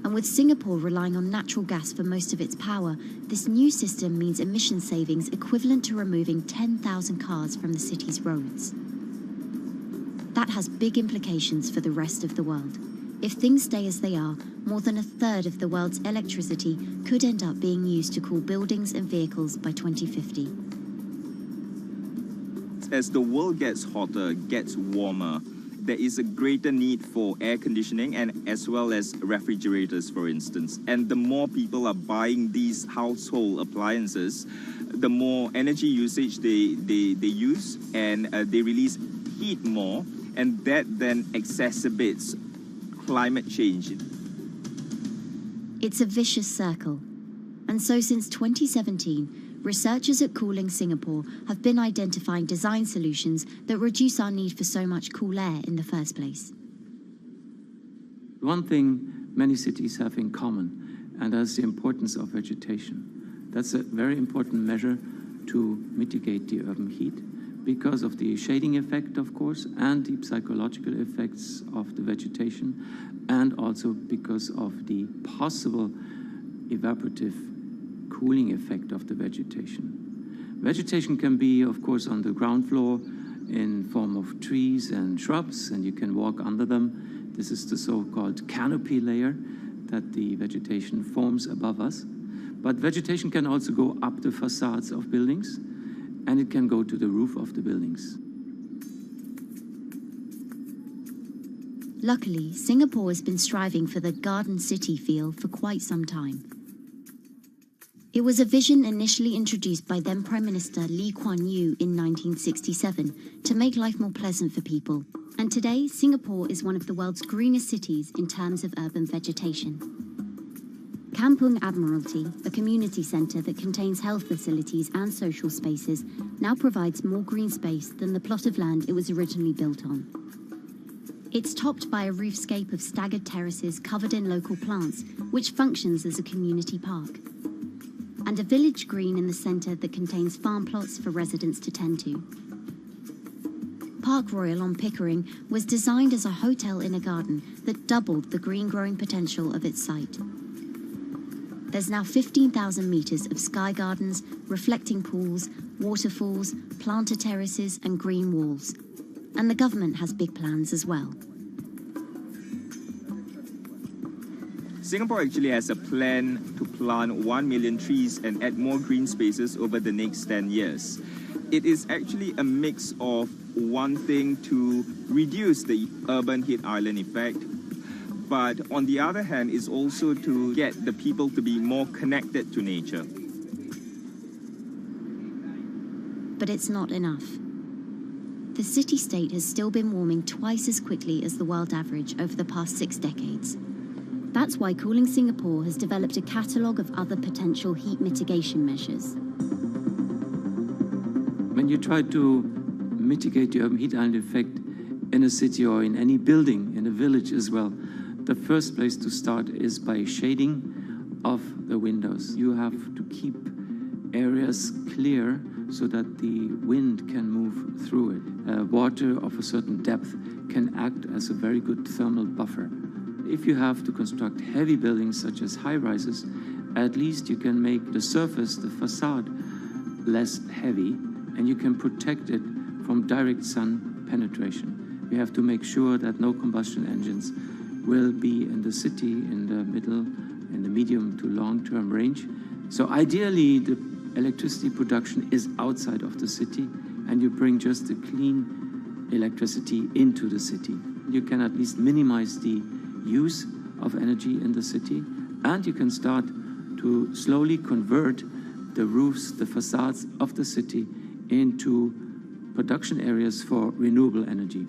And with Singapore relying on natural gas for most of its power, this new system means emission savings equivalent to removing 10,000 cars from the city's roads. That has big implications for the rest of the world. If things stay as they are, more than a third of the world's electricity could end up being used to cool buildings and vehicles by 2050. As the world gets hotter, gets warmer, there is a greater need for air conditioning and as well as refrigerators, for instance. And the more people are buying these household appliances, the more energy usage they use, and they release heat more, and that then exacerbates climate change. It's a vicious circle. And so since 2017, researchers at Cooling Singapore have been identifying design solutions that reduce our need for so much cool air in the first place. One thing many cities have in common, and that's the importance of vegetation. That's a very important measure to mitigate the urban heat because of the shading effect, of course, and the psychological effects of the vegetation, and also because of the possible evaporative cooling effect of the vegetation. Vegetation can be, of course, on the ground floor in form of trees and shrubs, and you can walk under them. This is the so-called canopy layer that the vegetation forms above us. But vegetation can also go up the facades of buildings, and it can go to the roof of the buildings. Luckily, Singapore has been striving for the garden city feel for quite some time. It was a vision initially introduced by then Prime Minister Lee Kuan Yew in 1967 to make life more pleasant for people. And today, Singapore is one of the world's greenest cities in terms of urban vegetation. Kampung Admiralty, a community centre that contains health facilities and social spaces, now provides more green space than the plot of land it was originally built on. It's topped by a roofscape of staggered terraces covered in local plants, which functions as a community park, and a village green in the centre that contains farm plots for residents to tend to. Park Royal on Pickering was designed as a hotel in a garden that doubled the green growing potential of its site. There's now 15,000 metres of sky gardens, reflecting pools, waterfalls, planter terraces and green walls. And the government has big plans as well. Singapore actually has a plan to plant 1 million trees and add more green spaces over the next 10 years. It is actually a mix of wanting to reduce the urban heat island effect, but on the other hand is also to get the people to be more connected to nature. But it's not enough. The city-state has still been warming twice as quickly as the world average over the past 6 decades. That's why Cooling Singapore has developed a catalogue of other potential heat mitigation measures. When you try to mitigate the urban heat island effect in a city or in any building, in a village as well, the first place to start is by shading of the windows. You have to keep areas clear so that the wind can move through it. Water of a certain depth can act as a very good thermal buffer. If you have to construct heavy buildings such as high-rises, at least you can make the surface, the facade, less heavy, and you can protect it from direct sun penetration. We have to make sure that no combustion engines will be in the city in the middle, in the medium to long-term range. So ideally, the electricity production is outside of the city, and you bring just the clean electricity into the city. You can at least minimize the use of energy in the city, and you can start to slowly convert the roofs, the facades of the city into production areas for renewable energy.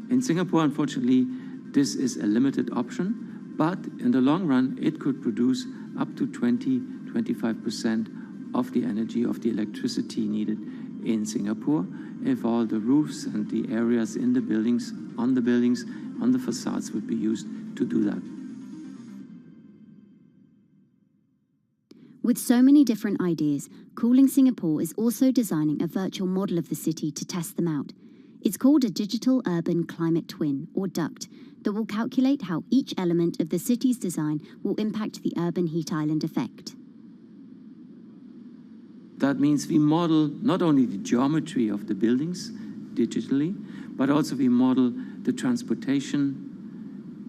In Singapore, unfortunately, this is a limited option, but in the long run, it could produce up to 20-25% of the energy, of the electricity needed in Singapore, if all the roofs and the areas in the buildings, on the facades would be used to do that. With so many different ideas, Cooling Singapore is also designing a virtual model of the city to test them out. It's called a Digital Urban Climate Twin, or DUCT, that will calculate how each element of the city's design will impact the urban heat island effect. That means we model not only the geometry of the buildings digitally, but also we model the transportation,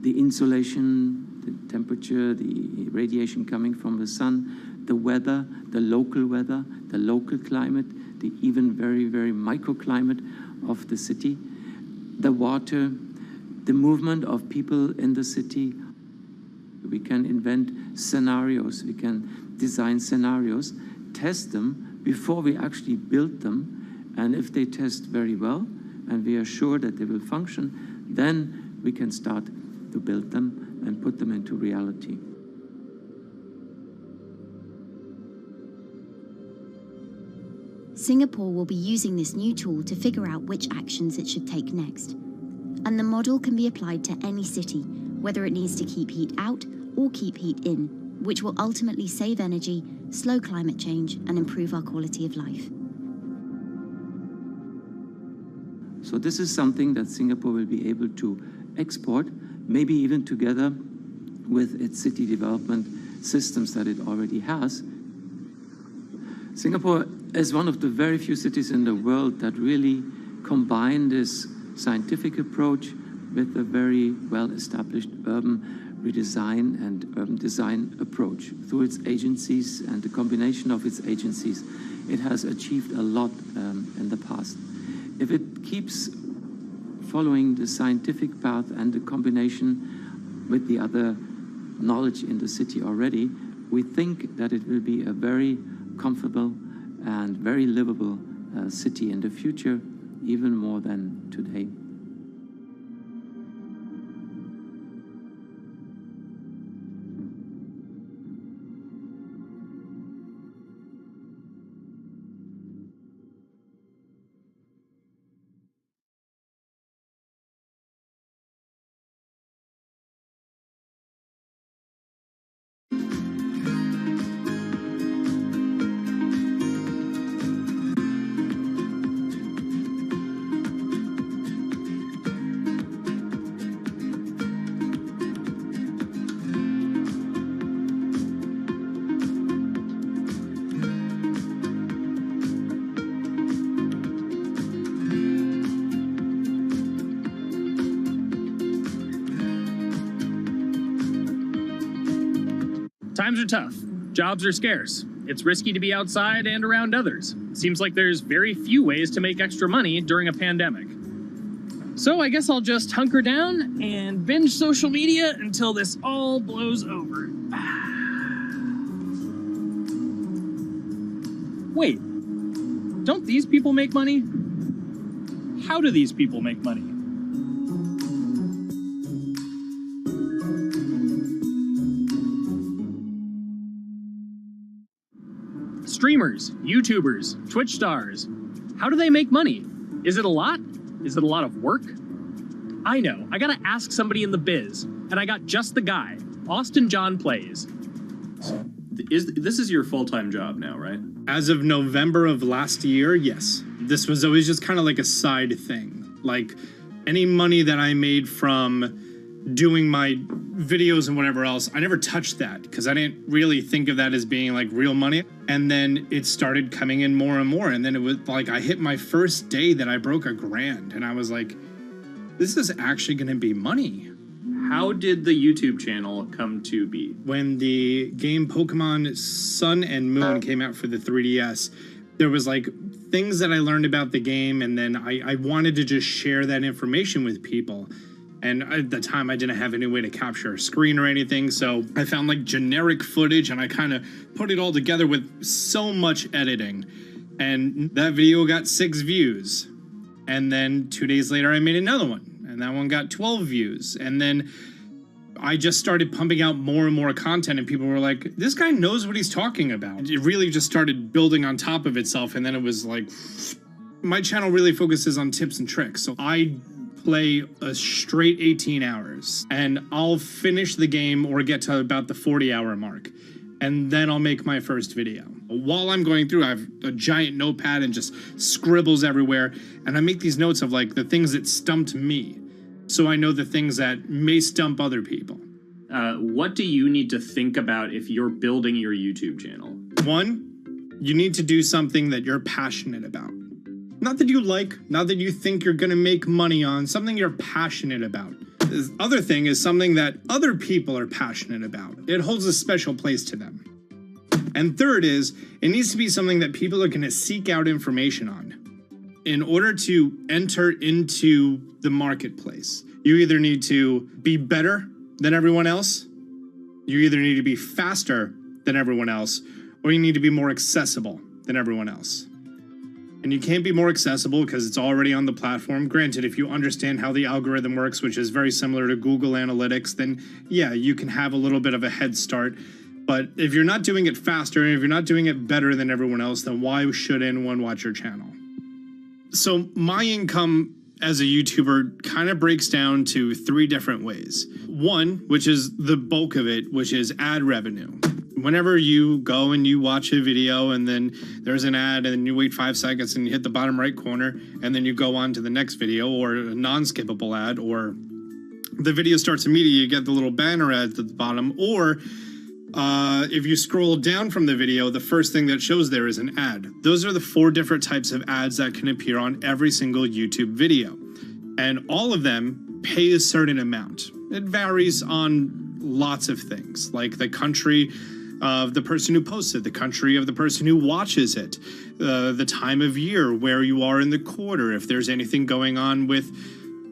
the insulation, the temperature, the radiation coming from the sun, the weather, the local climate, the even very, very microclimate of the city, the water, the movement of people in the city. We can invent scenarios, we can design scenarios, test them before we actually build them, and if they test very well and we are sure that they will function, then we can start to build them and put them into reality. Singapore will be using this new tool to figure out which actions it should take next. And the model can be applied to any city, whether it needs to keep heat out or keep heat in, which will ultimately save energy, slow climate change, and improve our quality of life. So this is something that Singapore will be able to export, maybe even together with its city development systems that it already has. Singapore is one of the very few cities in the world that really combine this scientific approach with a very well-established urban redesign and urban design approach. Through its agencies and the combination of its agencies, it has achieved a lot in the past. If it keeps following the scientific path and the combination with the other knowledge in the city already, we think that it will be a very comfortable and very livable city in the future, even more than today. Times are tough. Jobs are scarce. It's risky to be outside and around others. Seems like there's very few ways to make extra money during a pandemic. So I guess I'll just hunker down and binge social media until this all blows over. Wait, don't these people make money? How do these people make money? Streamers, YouTubers, Twitch stars. How do they make money? Is it a lot? Is it a lot of work? I know, I gotta ask somebody in the biz, and I got just the guy, Austin John Plays. This is your full-time job now, right? As of November of last year, yes. This was always just kind of like a side thing. Like any money that I made from doing my videos and whatever else, I never touched that because I didn't really think of that as being like real money. And then it started coming in more and more. And then it was like I hit my first day that I broke $1,000 and I was like, this is actually going to be money. How did the YouTube channel come to be? When the game Pokemon Sun and Moon came out for the 3DS, there was like things that I learned about the game, and then I wanted to just share that information with people. And at the time, I didn't have any way to capture a screen or anything, so I found like generic footage, and I kind of put it all together with so much editing. And that video got 6 views. And then 2 days later, I made another one. And that one got 12 views. And then I just started pumping out more and more content, and people were like, this guy knows what he's talking about. It really just started building on top of itself, and then it was like, my channel really focuses on tips and tricks. So I play a straight 18 hours, and I'll finish the game or get to about the 40-hour mark, and then I'll make my first video. While I'm going through, I have a giant notepad and just scribbles everywhere, and I make these notes of like the things that stumped me, so I know the things that may stump other people. What do you need to think about if you're building your YouTube channel? 1, you need to do something that you're passionate about. Not that you like, not that you think you're gonna make money on, something you're passionate about. The other thing is something that other people are passionate about. It holds a special place to them. And third is, it needs to be something that people are gonna seek out information on. In order to enter into the marketplace, you either need to be better than everyone else, you either need to be faster than everyone else, or you need to be more accessible than everyone else. And you can't be more accessible because it's already on the platform. Granted, if you understand how the algorithm works, which is very similar to Google Analytics, then yeah, you can have a little bit of a head start. But if you're not doing it faster, and if you're not doing it better than everyone else, then why should anyone watch your channel? So my income as a YouTuber kind of breaks down to 3 different ways. 1, which is the bulk of it, which is ad revenue. Whenever you go and you watch a video and then there's an ad and then you wait 5 seconds and you hit the bottom right corner and then you go on to the next video, or a non-skippable ad, or the video starts immediately, you get the little banner ads at the bottom, or if you scroll down from the video, the first thing that shows there is an ad. Those are the 4 different types of ads that can appear on every single YouTube video. And all of them pay a certain amount. It varies on lots of things, like the country of the person who posts it, the country of the person who watches it, the time of year, where you are in the quarter, if there's anything going on with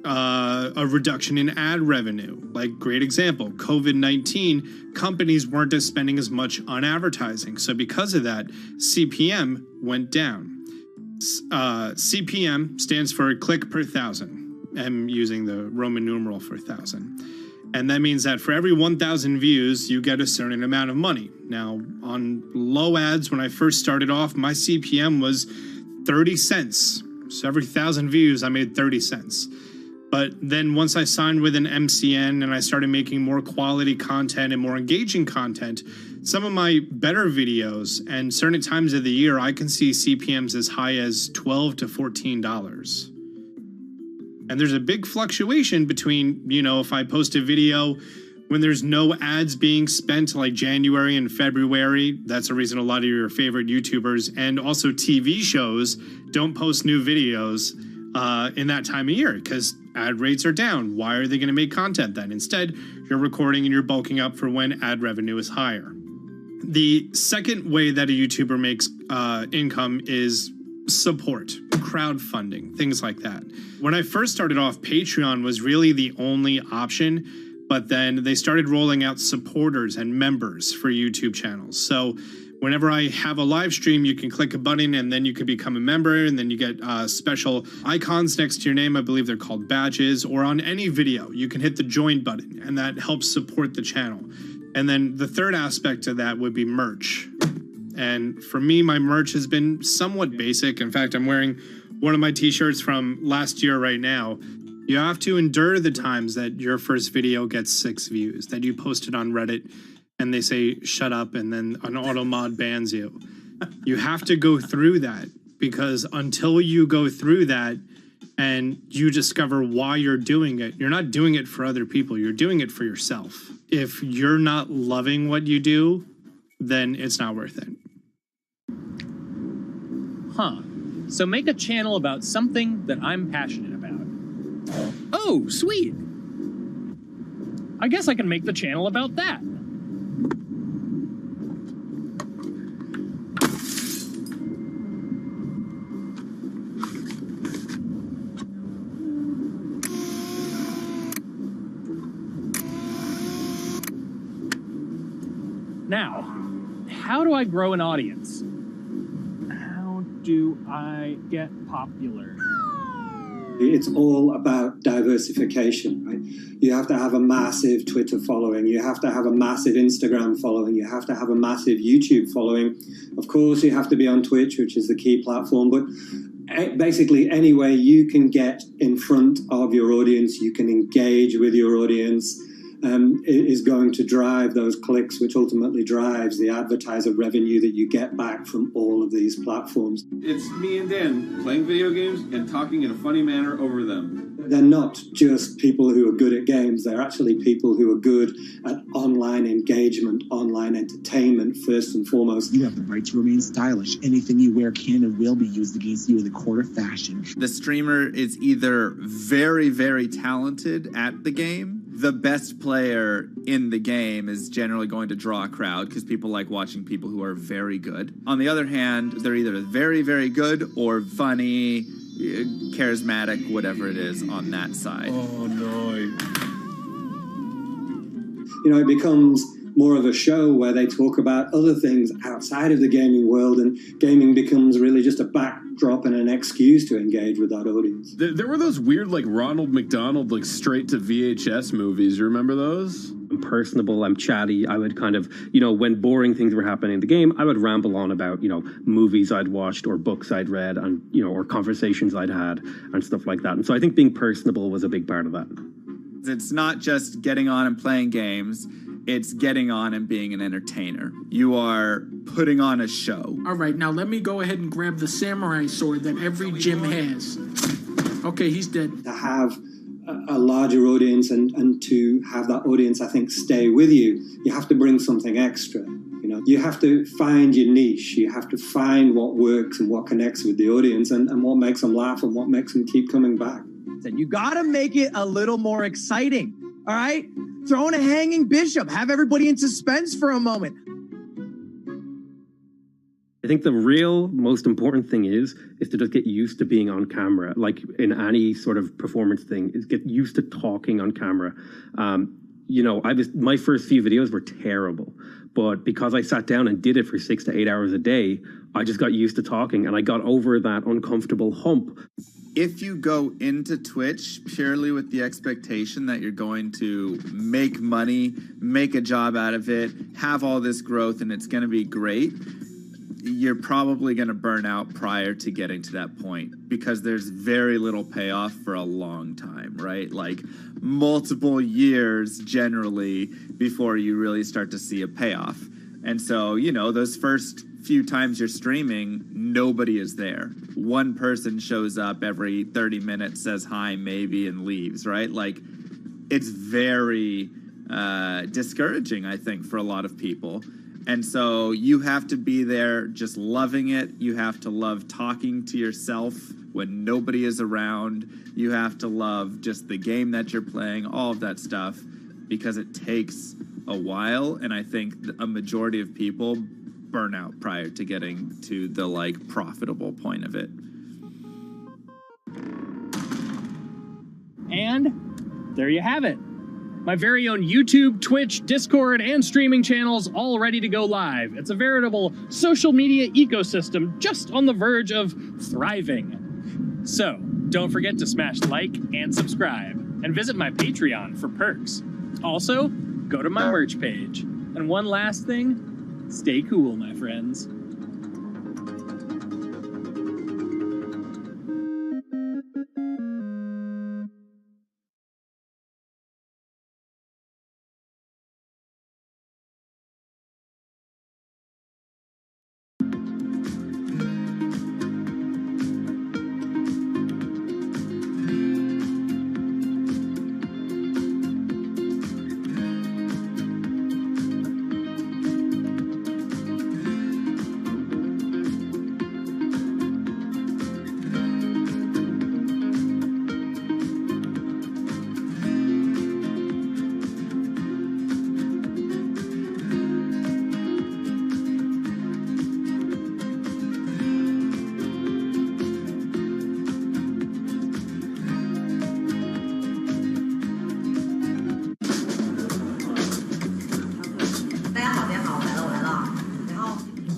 a reduction in ad revenue. Like, great example, COVID-19, companies weren't spending as much on advertising. So because of that, CPM went down. CPM stands for click per thousand. I'm using the Roman numeral for 1,000. And that means that for every 1,000 views, you get a certain amount of money. Now, on low ads, when I first started off, my CPM was 30 cents. So every 1,000 views, I made 30 cents. But then once I signed with an MCN and I started making more quality content and more engaging content, some of my better videos and certain times of the year, I can see CPMs as high as $12 to $14. And there's a big fluctuation between, you know, if I post a video when there's no ads being spent, like January and February, that's the reason a lot of your favorite YouTubers and also TV shows don't post new videos in that time of year because ad rates are down. Why are they going to make content then? Instead, you're recording and you're bulking up for when ad revenue is higher. The second way that a YouTuber makes income is support, crowdfunding, things like that. When I first started off, Patreon was really the only option, but then they started rolling out supporters and members for YouTube channels. So whenever I have a live stream, you can click a button and then you can become a member, and then you get special icons next to your name. I believe they're called badges. Or on any video, you can hit the join button, and that helps support the channel. And then the third aspect of that would be merch. And for me, my merch has been somewhat basic. In fact, I'm wearing one of my t-shirts from last year right now. You have to endure the times that your first video gets 6 views, that you posted on Reddit and they say, shut up, and then an auto mod bans you. You have to go through that, because until you go through that and you discover why you're doing it, you're not doing it for other people, you're doing it for yourself. If you're not loving what you do, then it's not worth it. Huh. So make a channel about something that I'm passionate about. Oh, sweet. I guess I can make the channel about that. Now, how do I grow an audience? How do I get popular? It's all about diversification, right? You have to have a massive Twitter following. You have to have a massive Instagram following. You have to have a massive YouTube following. Of course, you have to be on Twitch, which is the key platform. But basically, any way you can get in front of your audience, you can engage with your audience, is going to drive those clicks, which ultimately drives the advertiser revenue that you get back from all of these platforms. It's me and Dan playing video games and talking in a funny manner over them. They're not just people who are good at games, they're actually people who are good at online engagement, online entertainment, first and foremost. You have the right to remain stylish. Anything you wear can and will be used against you in the court of fashion. The streamer is either very, very talented at the game. The best player in the game is generally going to draw a crowd because people like watching people who are very good. On the other hand, they're either very, very good or funny, charismatic, whatever it is on that side. Oh, no. You know, it becomes more of a show where they talk about other things outside of the gaming world, and gaming becomes really just a backdrop and an excuse to engage with that audience. There were those weird, like, Ronald McDonald, like, straight to VHS movies. You remember those? I'm personable, I'm chatty. I would kind of, when boring things were happening in the game, I would ramble on about, movies I'd watched or books I'd read and, or conversations I'd had and stuff like that. And so I think being personable was a big part of that. It's not just getting on and playing games. It's getting on and being an entertainer. You are putting on a show. All right, now let me go ahead and grab the samurai sword that every gym has. Okay, he's dead. To have a larger audience and to have that audience, I think, stay with you, you have to bring something extra. You have to find your niche. You have to find what works and what connects with the audience and what makes them laugh and what makes them keep coming back. You got to make it a little more exciting, all right? Throw in a hanging bishop. Have everybody in suspense for a moment. I think the real most important thing is to just get used to being on camera. Like in any sort of performance thing, is get used to talking on camera. My first few videos were terrible, but because I sat down and did it for 6 to 8 hours a day, I just got used to talking and I got over that uncomfortable hump. If you go into Twitch purely with the expectation that you're going to make money, make a job out of it, have all this growth, and it's going to be great, you're probably going to burn out prior to getting to that point because there's very little payoff for a long time, right? Like multiple years generally before you really start to see a payoff. And so, those first few times you're streaming, nobody is there. One person shows up every 30 minutes, says hi, maybe, and leaves, right? Like, it's very discouraging, I think, for a lot of people. And so you have to be there just loving it. You have to love talking to yourself when nobody is around. You have to love just the game that you're playing, all of that stuff, because it takes a while. And I think a majority of people burn out prior to getting to the profitable point of it. And there you have it. My very own YouTube, Twitch, Discord, and streaming channels all ready to go live. It's a veritable social media ecosystem just on the verge of thriving. So, don't forget to smash like and subscribe, and visit my Patreon for perks. Also, go to my merch page. And one last thing, stay cool, my friends.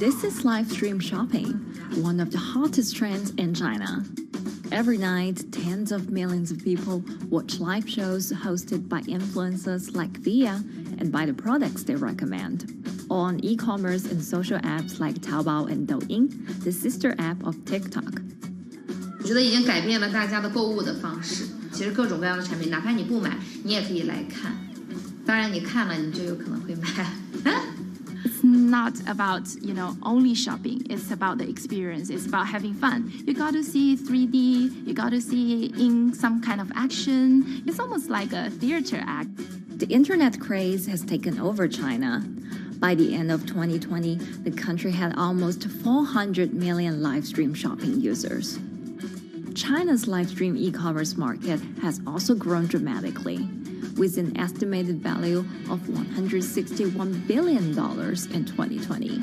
This is live stream shopping, one of the hottest trends in China. Every night, tens of millions of people watch live shows hosted by influencers like Via and buy the products they recommend. On e-commerce and social apps like Taobao and Douyin, the sister app of TikTok. 我觉得已经改变了大家的购物的方式。其实各种各样的产品，哪怕你不买，你也可以来看。当然，你看了，你就有可能会买。It's not about, only shopping. It's about the experience. It's about having fun. You got to see 3D. You got to see in some kind of action. It's almost like a theater act. The internet craze has taken over China. By the end of 2020, the country had almost 400 million live stream shopping users. China's live stream e-commerce market has also grown dramatically, with an estimated value of $161 billion in 2020.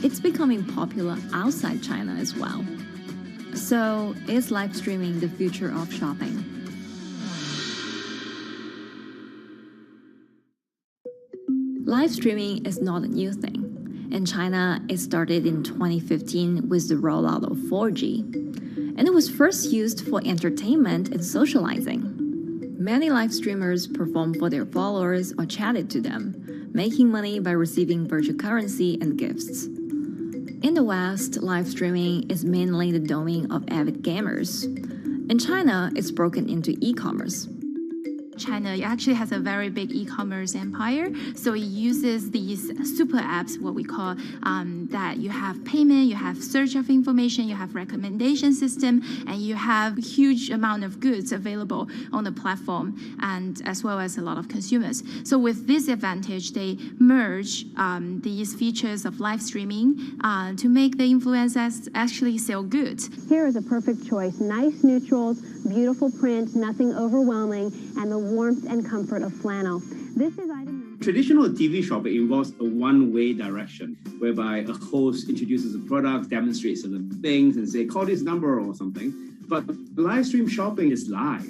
It's becoming popular outside China as well. So, is live streaming the future of shopping? Live streaming is not a new thing. In China, it started in 2015 with the rollout of 4G. And it was first used for entertainment and socializing. Many live streamers performed for their followers or chatted to them, making money by receiving virtual currency and gifts. In the West, live streaming is mainly the domain of avid gamers. In China, it's broken into e-commerce. China actually has a very big e-commerce empire, so it uses these super apps, what we call that you have payment, you have search of information, you have recommendation system, and you have huge amount of goods available on the platform, and as well as a lot of consumers. So with this advantage, they merge these features of live streaming to make the influencers actually sell goods. Here is a perfect choice: nice neutrals, beautiful print, nothing overwhelming, and the warmth and comfort of flannel. This is item. Traditional TV shopping involves a one-way direction, whereby a host introduces a product, demonstrates certain things, and say, call this number or something. But live stream shopping is live.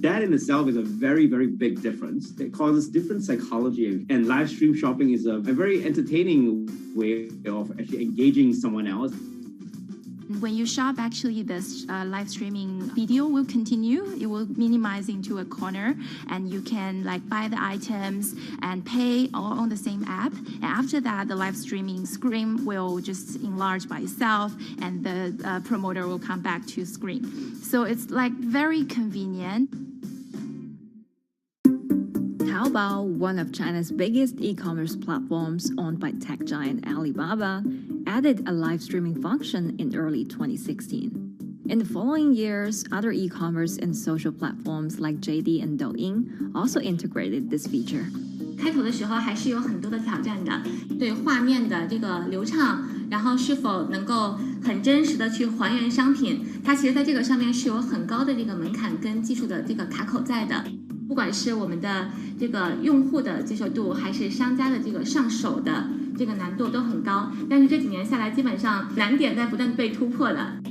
That in itself is a very, very big difference. It causes different psychology, and live stream shopping is a very entertaining way of actually engaging someone else. When you shop, actually, this live streaming video will continue. It will minimize into a corner, and you can buy the items and pay all on the same app. And after that, the live streaming screen will just enlarge by itself, and the promoter will come back to screen. So it's very convenient. Taobao, one of China's biggest e-commerce platforms owned by tech giant Alibaba, added a live streaming function in early 2016. In the following years, other e-commerce and social platforms like JD and Douyin also integrated this feature. 开头的时候还是有很多的挑战的，对画面的这个流畅，然后是否能够很真实的去还原商品，它其实在这个上面是有很高的这个门槛跟技术的这个卡口在的。不管是我们的这个用户的接受度，还是商家的这个上手的这个难度都很高。但是这几年下来，基本上难点在不断被突破的。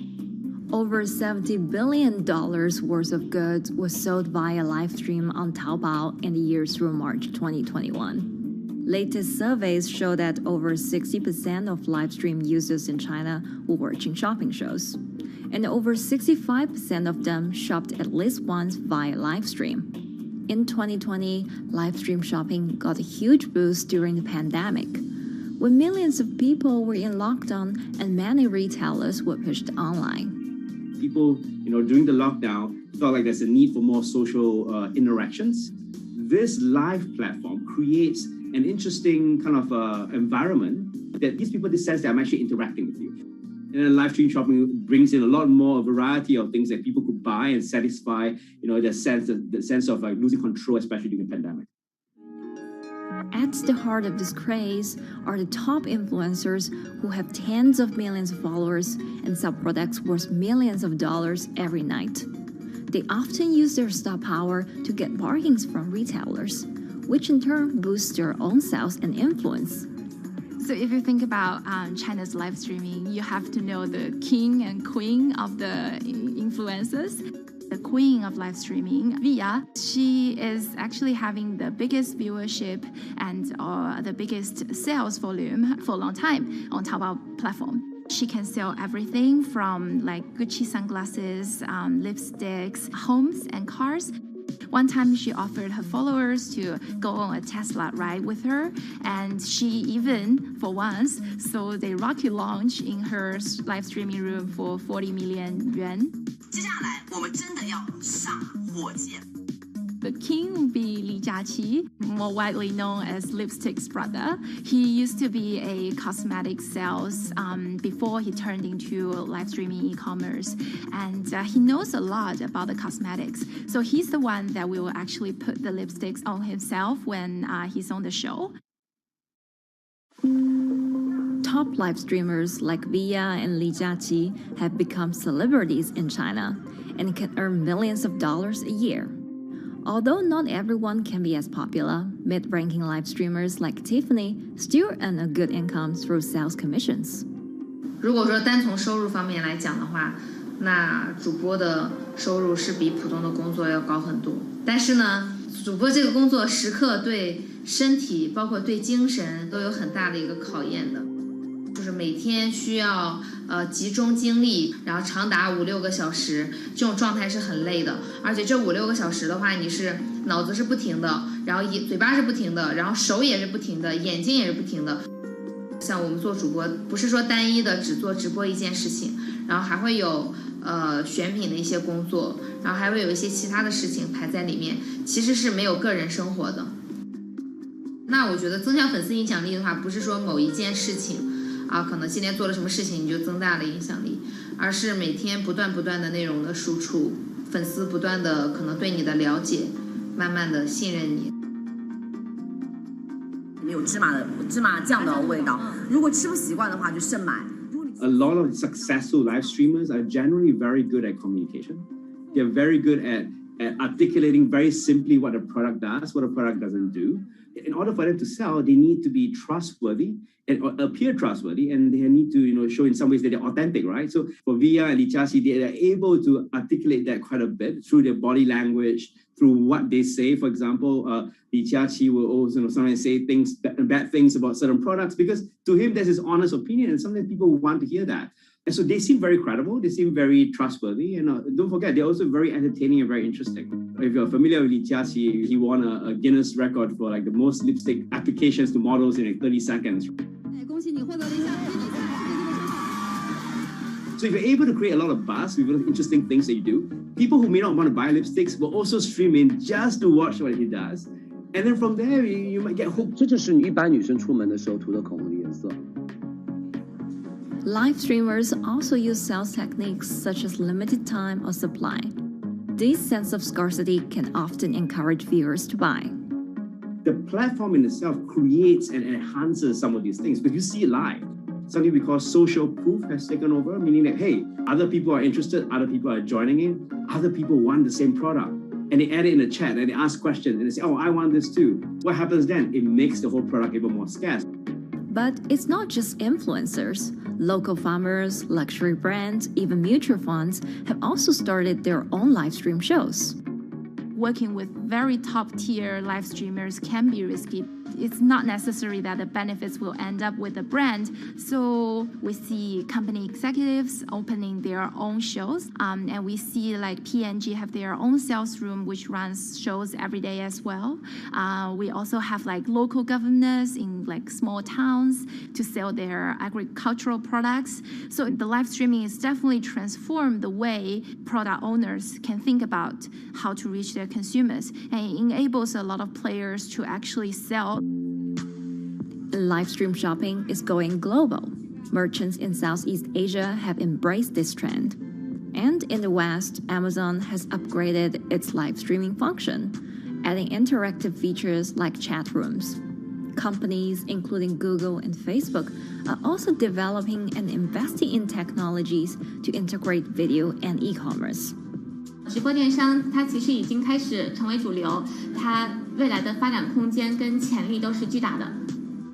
Over $70 billion worth of goods was sold via live stream on Taobao in the year through March 2021. Latest surveys show that over 60% of live stream users in China were watching shopping shows, and over 65% of them shopped at least once via live stream. In 2020, live stream shopping got a huge boost during the pandemic, when millions of people were in lockdown and many retailers were pushed online. People, during the lockdown, felt like there's a need for more social interactions. This live platform creates an interesting kind of environment that gives people the sense that I'm actually interacting with you. And then live stream shopping brings in a lot more variety of things that people could buy and satisfy, the sense of losing control, especially during the pandemic. At the heart of this craze are the top influencers who have tens of millions of followers and sell products worth millions of dollars every night. They often use their star power to get bargains from retailers, which in turn boosts their own sales and influence. So if you think about China's live streaming, you have to know the king and queen of the influencers. The queen of live streaming, Via, she is actually having the biggest viewership and the biggest sales volume for a long time on Taobao platform. She can sell everything from like Gucci sunglasses, lipsticks, homes and cars. One time she offered her followers to go on a Tesla ride with her, and she even, for once, sold a rocket launch in her live streaming room for 40 million yuan. 接下来我们真的要上火箭。 The king would be Li Jiaqi, more widely known as Lipstick's brother. He used to be a cosmetic sales before he turned into live streaming e-commerce, and he knows a lot about the cosmetics. So he's the one that will actually put the lipsticks on himself when he's on the show. Top live streamers like Via and Li Jiaqi have become celebrities in China and can earn millions of dollars a year. Although not everyone can be as popular, mid-ranking live streamers like Tiffany still earn a good income through sales commissions. 如果说单从收入方面来讲的话，那主播的收入是比普通的工作要高很多。但是呢，主播这个工作时刻对身体，包括对精神都有很大的一个考验的。 就是每天需要集中精力，然后长达5-6个小时，这种状态是很累的。而且这5-6个小时的话，你是脑子是不停的，然后嘴巴是不停的，然后手也是不停的，眼睛也是不停的。像我们做主播，不是说单一的只做直播一件事情，然后还会有选品的一些工作，然后还会有一些其他的事情排在里面，其实是没有个人生活的。那我觉得增强粉丝影响力的话，不是说某一件事情。 可能今天做了什么事情你就增大了影响力，而是每天不断的内容的输出，粉丝不断的可能对你的了解，慢慢的信任你。没有芝麻酱的味道，如果吃不习惯的话就慎买。A lot of successful live streamers are generally very good at communication. They're very good at articulating very simply what a product does, what a product doesn't do. In order for them to sell, they need to be trustworthy and appear trustworthy, and they need to, show in some ways that they're authentic, right? So for Via and Li Jiaqi, they are able to articulate that quite a bit through their body language, through what they say. For example, Li Jiaqi will also sometimes say bad things about certain products because to him there's his honest opinion, and sometimes people want to hear that. And so they seem very credible, they seem very trustworthy, and don't forget, they're also very entertaining and very interesting. If you're familiar with Li Jiaqi, he won a Guinness record for like the most lipstick applications to models in like 30 seconds. So if you're able to create a lot of buzz with interesting things that you do, people who may not want to buy lipsticks will also stream in just to watch what he does. And then from there, you might get hooked. 这就是一般女生出门的时候涂的口红的颜色。 Live streamers also use sales techniques such as limited time or supply. This sense of scarcity can often encourage viewers to buy. The platform in itself creates and enhances some of these things because you see it live. Something we call social proof has taken over, meaning that, hey, other people are interested, other people are joining in, other people want the same product. And they add it in the chat and they ask questions and they say, oh, I want this too. What happens then? It makes the whole product even more scarce. But it's not just influencers. Local farmers, luxury brands, even mutual funds have also started their own live stream shows. Working with very top-tier live streamers can be risky. It's not necessary that the benefits will end up with the brand. So we see company executives opening their own shows. And we see like P&G have their own sales room, which runs shows every day as well. We also have like local governors in like small towns to sell their agricultural products. So the live streaming is definitely transformed the way product owners can think about how to reach their consumers. And it enables a lot of players to actually sell. Live stream shopping is going global. Merchants in Southeast Asia have embraced this trend. And in the West, Amazon has upgraded its live streaming function, adding interactive features like chat rooms. Companies, including Google and Facebook, are also developing and investing in technologies to integrate video and e-commerce. 直播电商它其实已经开始成为主流，它未来的发展空间跟潜力都是巨大的。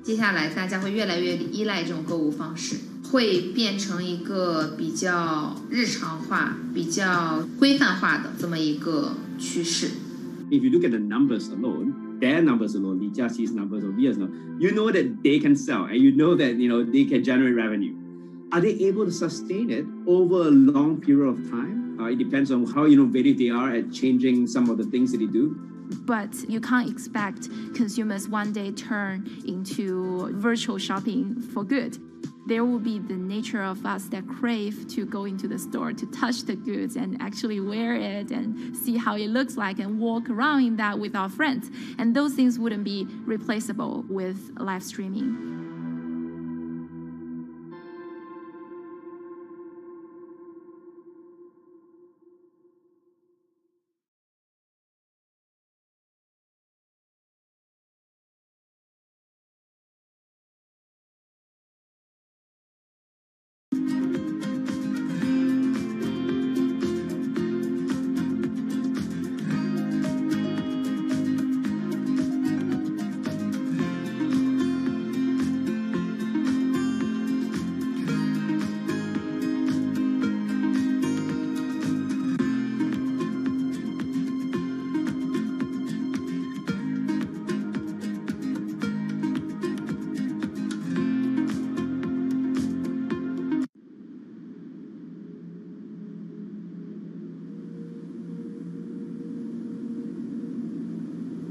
接下来大家会越来越依赖这种购物方式，会变成一个比较日常化、比较规范化的这么一个趋势。If you look at the numbers alone, their numbers alone, Li Jiaxi's numbers or Via's numbers, you know that they can sell and you know that they can generate revenue. Are they able to sustain it over a long period of time? It depends on how innovative they are at changing some of the things that they do. But you can't expect consumers one day turn into virtual shopping for good. There will be the nature of us that crave to go into the store, to touch the goods and actually wear it and see how it looks like and walk around in that with our friends. And those things wouldn't be replaceable with live streaming.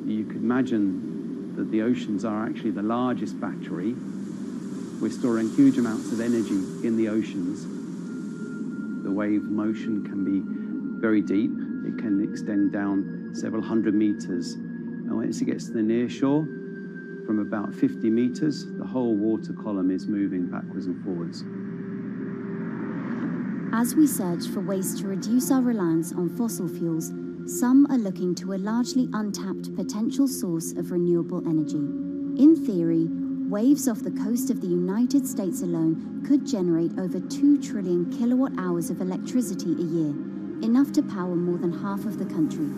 You could imagine that the oceans are actually the largest battery. We're storing huge amounts of energy in the oceans. The wave motion can be very deep. It can extend down several hundred meters. And once it gets to the near shore, from about 50 meters, the whole water column is moving backwards and forwards. As we search for ways to reduce our reliance on fossil fuels, some are looking to a largely untapped potential source of renewable energy. In theory, waves off the coast of the United States alone could generate over 2 trillion kilowatt-hours of electricity a year, enough to power more than half of the country.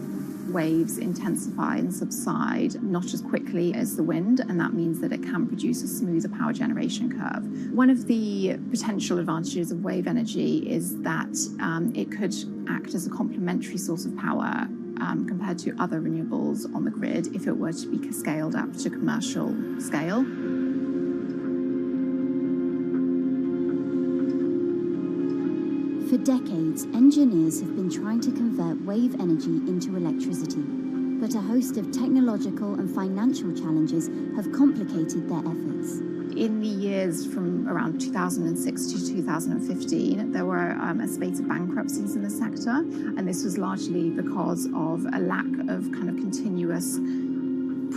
Waves intensify and subside not as quickly as the wind, and that means that it can produce a smoother power generation curve. One of the potential advantages of wave energy is that it could act as a complementary source of power compared to other renewables on the grid if it were to be scaled up to commercial scale. For decades, engineers have been trying to convert wave energy into electricity, but a host of technological and financial challenges have complicated their efforts. In the years from around 2006 to 2015, there were a spate of bankruptcies in the sector, and this was largely because of a lack of kind of continuous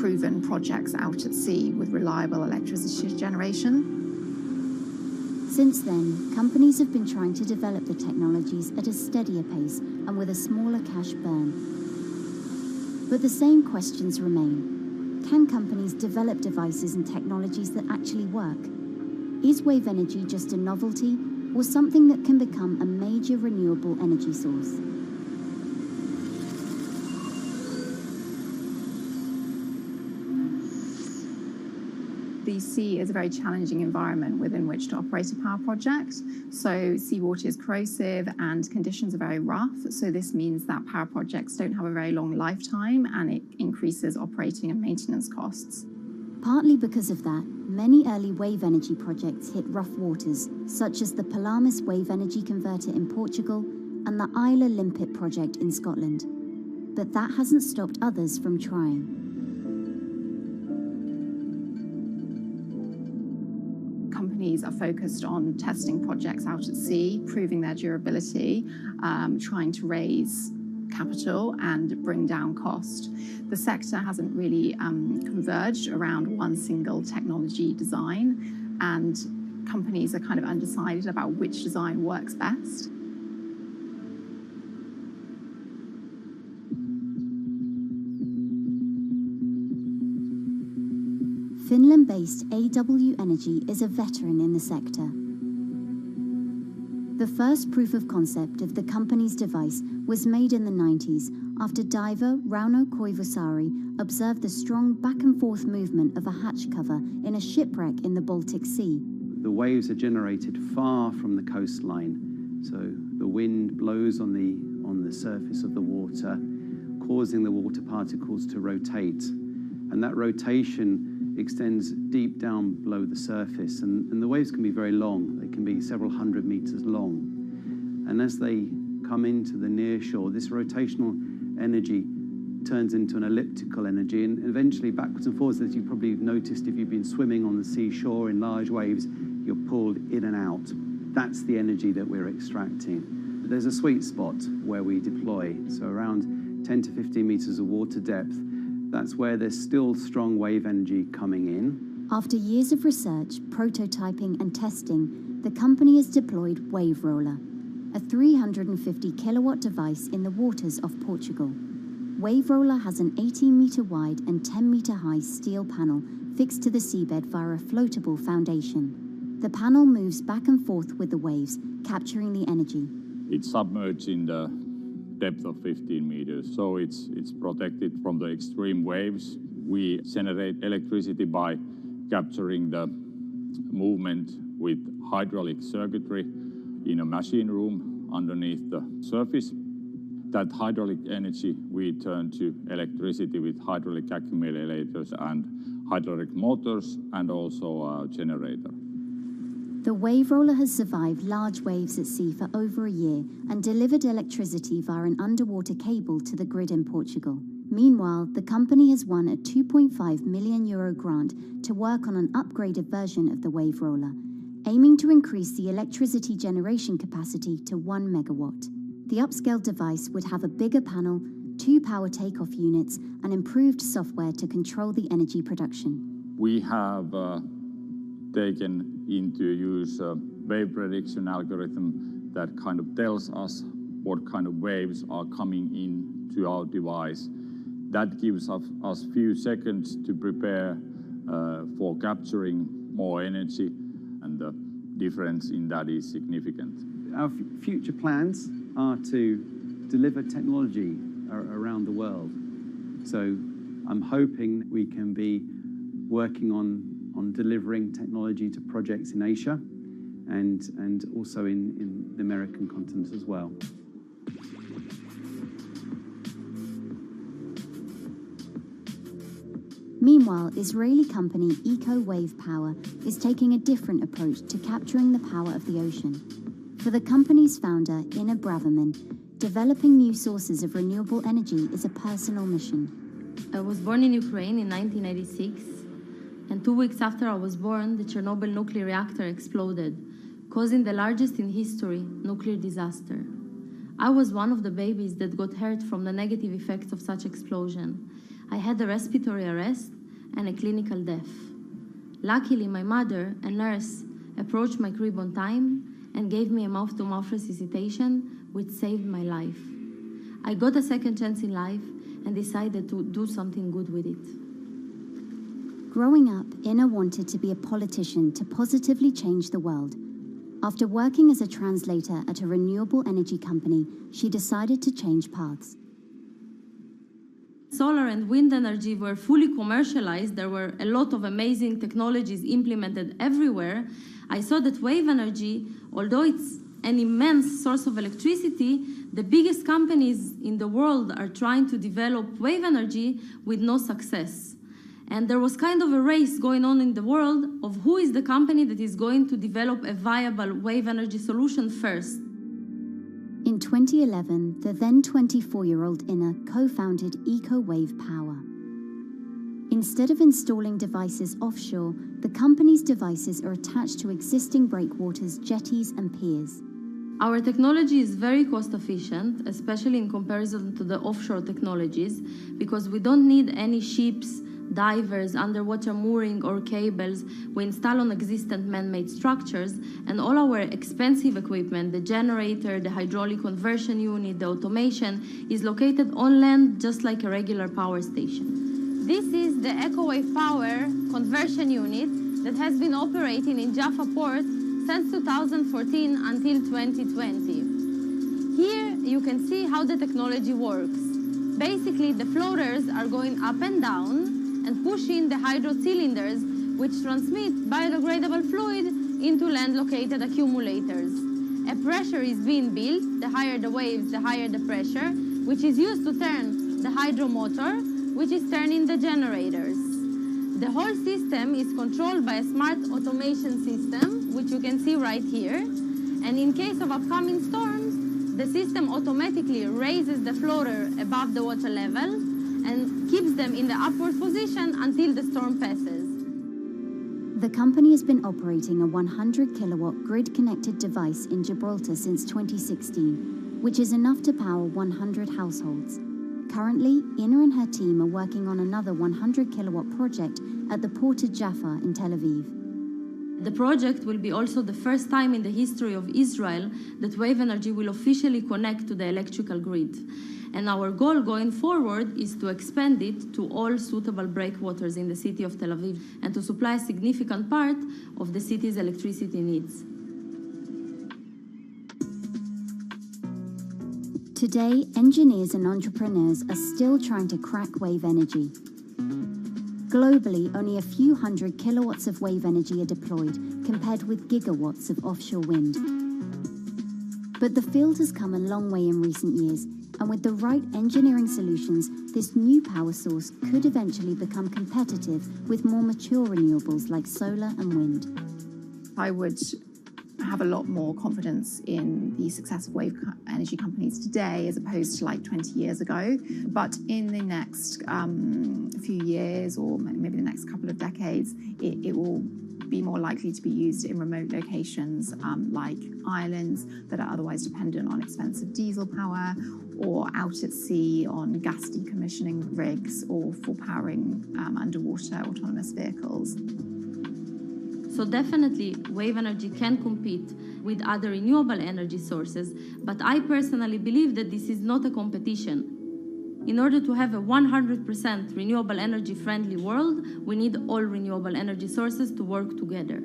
proven projects out at sea with reliable electricity generation. Since then, companies have been trying to develop the technologies at a steadier pace and with a smaller cash burn. But the same questions remain. Can companies develop devices and technologies that actually work? Is wave energy just a novelty or something that can become a major renewable energy source? The sea is a very challenging environment within which to operate a power project. So seawater is corrosive and conditions are very rough. So this means that power projects don't have a very long lifetime, and it increases operating and maintenance costs. Partly because of that, many early wave energy projects hit rough waters, such as the Palamas Wave Energy Converter in Portugal and the Isla Limpet project in Scotland. But that hasn't stopped others from trying. Companies are focused on testing projects out at sea, proving their durability, trying to raise capital and bring down cost. The sector hasn't really converged around one single technology design, and companies are kind of undecided about which design works best. Finland-based AW Energy is a veteran in the sector. The first proof of concept of the company's device was made in the 90s after diver Rauno Koivusaari observed the strong back-and-forth movement of a hatch cover in a shipwreck in the Baltic Sea. The waves are generated far from the coastline, so the wind blows on the surface of the water, causing the water particles to rotate, and that rotation extends deep down below the surface, and the waves can be very long. They can be several hundred meters long, and as they come into the near shore, this rotational energy turns into an elliptical energy, and eventually backwards and forwards, as you probably noticed if you've been swimming on the seashore in large waves, you're pulled in and out. That's the energy that we're extracting. There's a sweet spot where we deploy, so around 10 to 15 meters of water depth. That's where there's still strong wave energy coming in. After years of research, prototyping and testing, the company has deployed Wave Roller, a 350 kilowatt device in the waters of Portugal. Wave Roller has an 18-meter wide and 10-meter high steel panel fixed to the seabed via a floatable foundation. The panel moves back and forth with the waves, capturing the energy. It's submerged in the depth of 15 meters, so it's protected from the extreme waves. We generate electricity by capturing the movement with hydraulic circuitry in a machine room underneath the surface. That hydraulic energy we turn to electricity with hydraulic accumulators and hydraulic motors, and also a generator. The Wave Roller has survived large waves at sea for over a year and delivered electricity via an underwater cable to the grid in Portugal. Meanwhile, the company has won a €2.5 million grant to work on an upgraded version of the Wave Roller, aiming to increase the electricity generation capacity to 1 megawatt. The upscale device would have a bigger panel, 2 power takeoff units, and improved software to control the energy production. We have taken into use a wave prediction algorithm that kind of tells us what kind of waves are coming in to our device. That gives us few seconds to prepare for capturing more energy, and the difference in that is significant. Our future plans are to deliver technology around the world. So I'm hoping we can be working on delivering technology to projects in Asia and also in the American continent as well. Meanwhile, Israeli company Eco Wave Power is taking a different approach to capturing the power of the ocean. For the company's founder, Inna Braverman, developing new sources of renewable energy is a personal mission. I was born in Ukraine in 1986, and 2 weeks after I was born, the Chernobyl nuclear reactor exploded, causing the largest in history nuclear disaster. I was one of the babies that got hurt from the negative effects of such explosion. I had a respiratory arrest and a clinical death. Luckily, my mother, a nurse, approached my crib on time and gave me a mouth-to-mouth resuscitation, which saved my life. I got a second chance in life and decided to do something good with it. Growing up, Inna wanted to be a politician to positively change the world. After working as a translator at a renewable energy company, she decided to change paths. Solar and wind energy were fully commercialized. There were a lot of amazing technologies implemented everywhere. I saw that wave energy, although it's an immense source of electricity, the biggest companies in the world are trying to develop wave energy with no success. And there was kind of a race going on in the world of who is the company that is going to develop a viable wave energy solution first. In 2011, the then 24-year-old Inna co-founded Eco Wave Power. Instead of installing devices offshore, the company's devices are attached to existing breakwaters, jetties, and piers. Our technology is very cost efficient, especially in comparison to the offshore technologies, because we don't need any ships, divers, underwater mooring or cables. We install on existing man-made structures, and all our expensive equipment, the generator, the hydraulic conversion unit, the automation, is located on land just like a regular power station. This is the EcoWave Power conversion unit that has been operating in Jaffa Port since 2014 until 2020. Here you can see how the technology works. Basically, the floaters are going up and down and pushing the hydro cylinders, which transmit biodegradable fluid into land-located accumulators. A pressure is being built, the higher the waves, the higher the pressure, which is used to turn the hydromotor, which is turning the generators. The whole system is controlled by a smart automation system, which you can see right here. And in case of upcoming storms, the system automatically raises the floater above the water level and keeps them in the upward position until the storm passes. The company has been operating a 100 kilowatt grid-connected device in Gibraltar since 2016, which is enough to power 100 households. Currently, Ina and her team are working on another 100 kilowatt project at the Port of Jaffa in Tel Aviv. The project will be also the first time in the history of Israel that wave energy will officially connect to the electrical grid. And our goal going forward is to expand it to all suitable breakwaters in the city of Tel Aviv and to supply a significant part of the city's electricity needs. Today, engineers and entrepreneurs are still trying to crack wave energy. Globally, only a few hundred kilowatts of wave energy are deployed, compared with gigawatts of offshore wind. But the field has come a long way in recent years, and with the right engineering solutions, this new power source could eventually become competitive with more mature renewables like solar and wind. I would have a lot more confidence in the success of wave energy companies today as opposed to like 20 years ago. But in the next few years, or maybe the next couple of decades, it will be more likely to be used in remote locations like islands that are otherwise dependent on expensive diesel power, or out at sea on gas decommissioning rigs, or for powering underwater autonomous vehicles. So definitely, wave energy can compete with other renewable energy sources, but I personally believe that this is not a competition. In order to have a 100% renewable energy friendly world, we need all renewable energy sources to work together.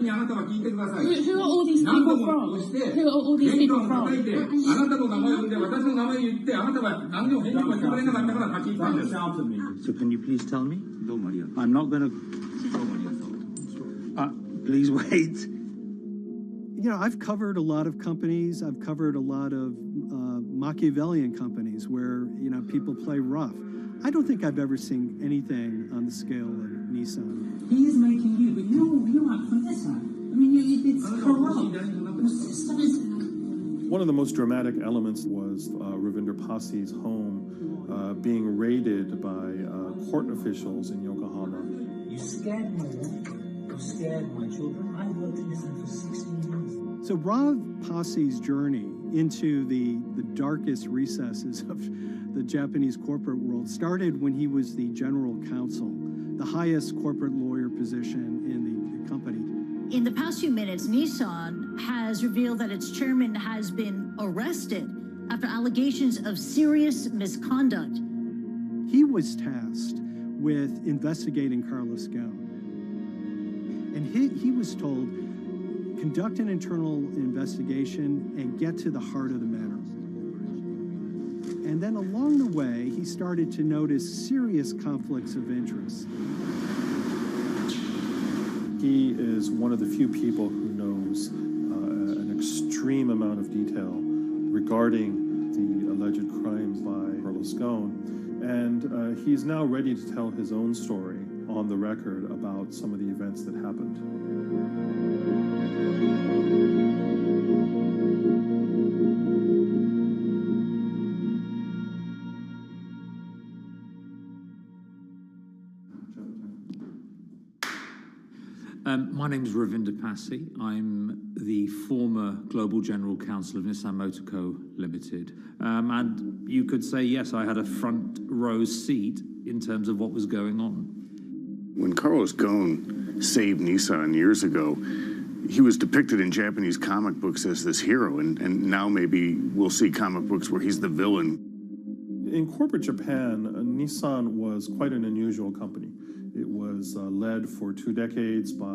Who are all these people from? Who are all these people from? So can you please tell me? I'm not going to... please wait. You know, I've covered a lot of companies. I've covered a lot of Machiavellian companies where, you know, people play rough. I don't think I've ever seen anything on the scale of Nissan. He is making you, but you act from this side. I mean, it's corrupt. The system is... One of the most dramatic elements was Ravinder Pasi's home being raided by court officials in Yokohama. You scared me. You scared my children. I worked in this for 16 years. So Rav Pasi's journey into the darkest recesses of the Japanese corporate world started when he was the general counsel, the highest corporate lawyer position in the company. In the past few minutes, Nissan has revealed that its chairman has been arrested after allegations of serious misconduct. He was tasked with investigating Carlos Ghosn. And he was told, conduct an internal investigation and get to the heart of the matter. And then along the way, he started to notice serious conflicts of interest. He is one of the few people who knows an extreme amount of detail regarding the alleged crimes by Carlos Ghosn. And he's now ready to tell his own story on the record about some of the events that happened. My name is Ravinder Passy. I'm the former Global General Counsel of Nissan Motor Co. Limited. And you could say, yes, I had a front row seat in terms of what was going on. When Carlos Ghosn saved Nissan years ago, he was depicted in Japanese comic books as this hero, and now maybe we'll see comic books where he's the villain. In corporate Japan, Nissan was quite an unusual company. It was led for 2 decades by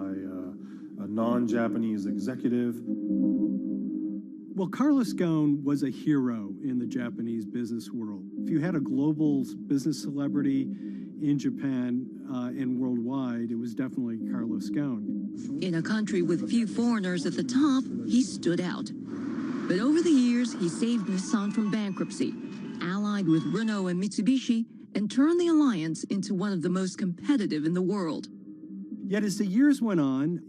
a non-Japanese executive. Well, Carlos Ghosn was a hero in the Japanese business world. If you had a global business celebrity in Japan and worldwide, it was definitely Carlos Ghosn. In a country with few foreigners at the top, he stood out. But over the years, he saved Nissan from bankruptcy, allied with Renault and Mitsubishi, and turned the alliance into one of the most competitive in the world. Yet as the years went on,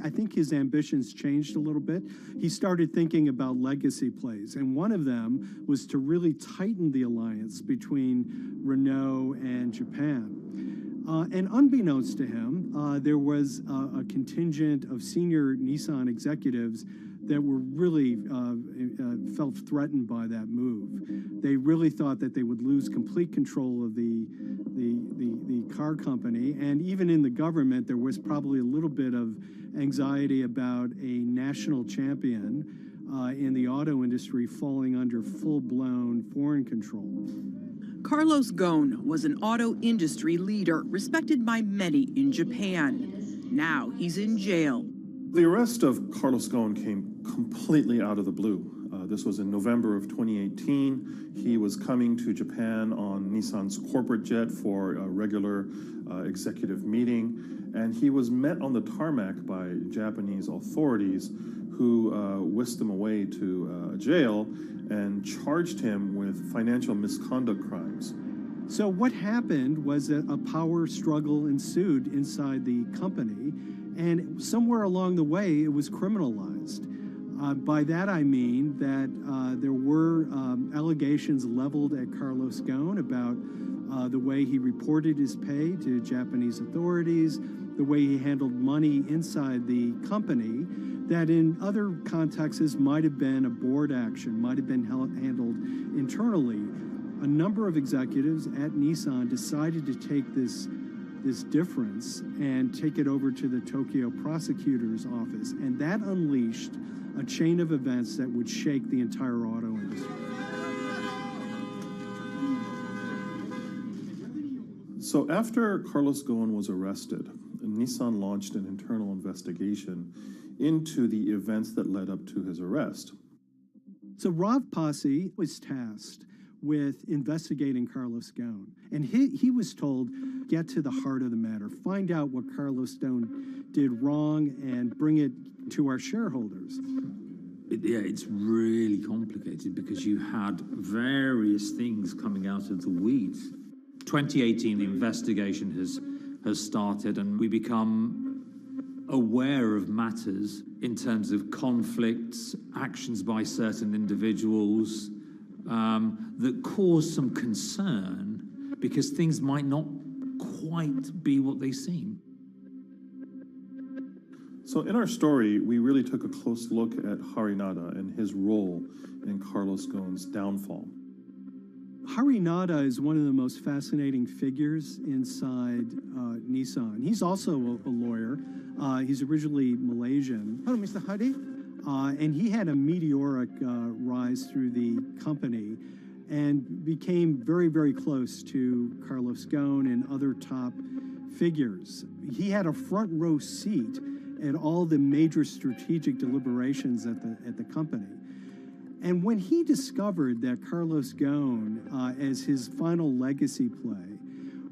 I think his ambitions changed a little bit. He started thinking about legacy plays, and one of them was to really tighten the alliance between Renault and Japan. And unbeknownst to him, there was a contingent of senior Nissan executives that were really felt threatened by that move. They really thought that they would lose complete control of the car company, and even in the government, there was probably a little bit of anxiety about a national champion in the auto industry falling under full-blown foreign control. Carlos Ghosn was an auto industry leader, respected by many in Japan. Now he's in jail. The arrest of Carlos Ghosn came completely out of the blue. This was in November of 2018. He was coming to Japan on Nissan's corporate jet for a regular executive meeting, and he was met on the tarmac by Japanese authorities who whisked him away to jail and charged him with financial misconduct crimes. So what happened was that a power struggle ensued inside the company, and somewhere along the way, it was criminalized. By that I mean that there were allegations leveled at Carlos Ghosn about the way he reported his pay to Japanese authorities, the way he handled money inside the company, that in other contexts might have been a board action, might have been handled internally. A number of executives at Nissan decided to take this difference and take it over to the Tokyo prosecutor's office, and that unleashed a chain of events that would shake the entire auto industry. So after Carlos Ghosn was arrested, Nissan launched an internal investigation into the events that led up to his arrest. So Rav Passy was tasked with investigating Carlos Ghosn, and he was told, get to the heart of the matter, find out what Carlos Ghosn did wrong and bring it to our shareholders. It's really complicated because you had various things coming out of the weeds. 2018, the investigation has started, and we become aware of matters in terms of conflicts, actions by certain individuals that cause some concern because things might not quite be what they seem. So in our story, we really took a close look at Harinada and his role in Carlos Ghosn's downfall. Harinada is one of the most fascinating figures inside Nissan. He's also a lawyer. He's originally Malaysian. Hello, Mr. Hari. And he had a meteoric rise through the company and became very, very close to Carlos Ghosn and other top figures. He had a front row seat at all the major strategic deliberations at the company. And when he discovered that Carlos Ghosn, as his final legacy play,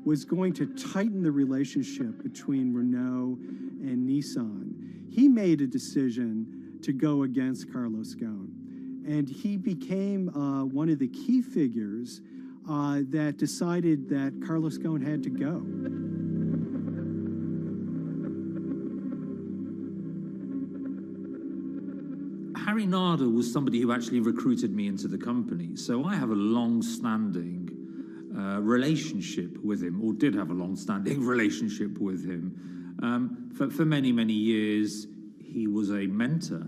was going to tighten the relationship between Renault and Nissan, he made a decision to go against Carlos Ghosn. And he became one of the key figures that decided that Carlos Ghosn had to go. Harinada was somebody who actually recruited me into the company. So I have a long-standing relationship with him, or did have a long-standing relationship with him. For many, many years, he was a mentor.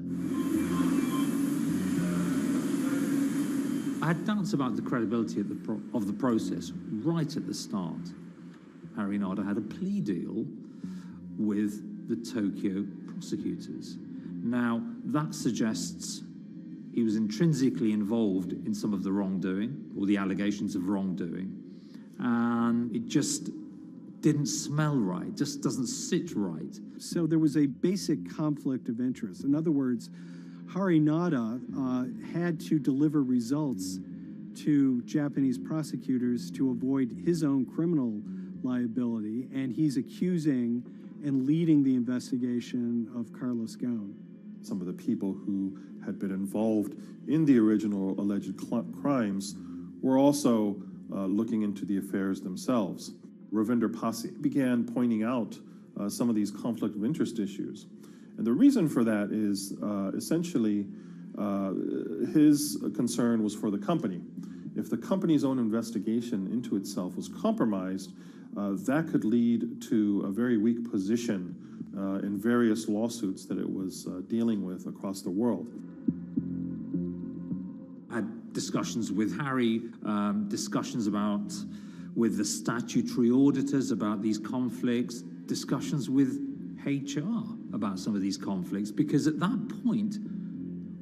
I had doubts about the credibility of the process right at the start. Harinada had a plea deal with the Tokyo prosecutors. Now, that suggests he was intrinsically involved in some of the wrongdoing, or the allegations of wrongdoing, and it just didn't smell right, just doesn't sit right. So there was a basic conflict of interest. In other words, Harinada had to deliver results to Japanese prosecutors to avoid his own criminal liability, and he's accusing and leading the investigation of Carlos Ghosn. Some of the people who had been involved in the original alleged crimes were also looking into the affairs themselves. Ravinder Pasi began pointing out some of these conflict of interest issues. And the reason for that is essentially his concern was for the company. If the company's own investigation into itself was compromised, that could lead to a very weak position in various lawsuits that it was dealing with across the world. I had discussions with Harry, discussions with the statutory auditors about these conflicts, discussions with HR about some of these conflicts, because at that point,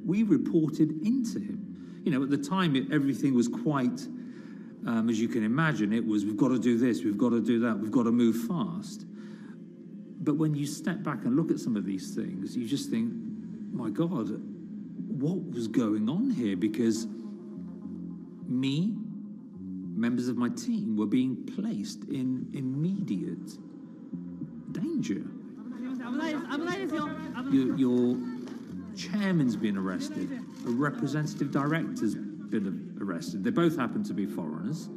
we reported into him. You know, at the time, everything was quite, as you can imagine, it was, we've got to do this, we've got to do that, we've got to move fast. But when you step back and look at some of these things, you just think, my God, what was going on here? Because me, members of my team, were being placed in immediate danger. Your chairman's been arrested, a representative director's been arrested. They both happen to be foreigners.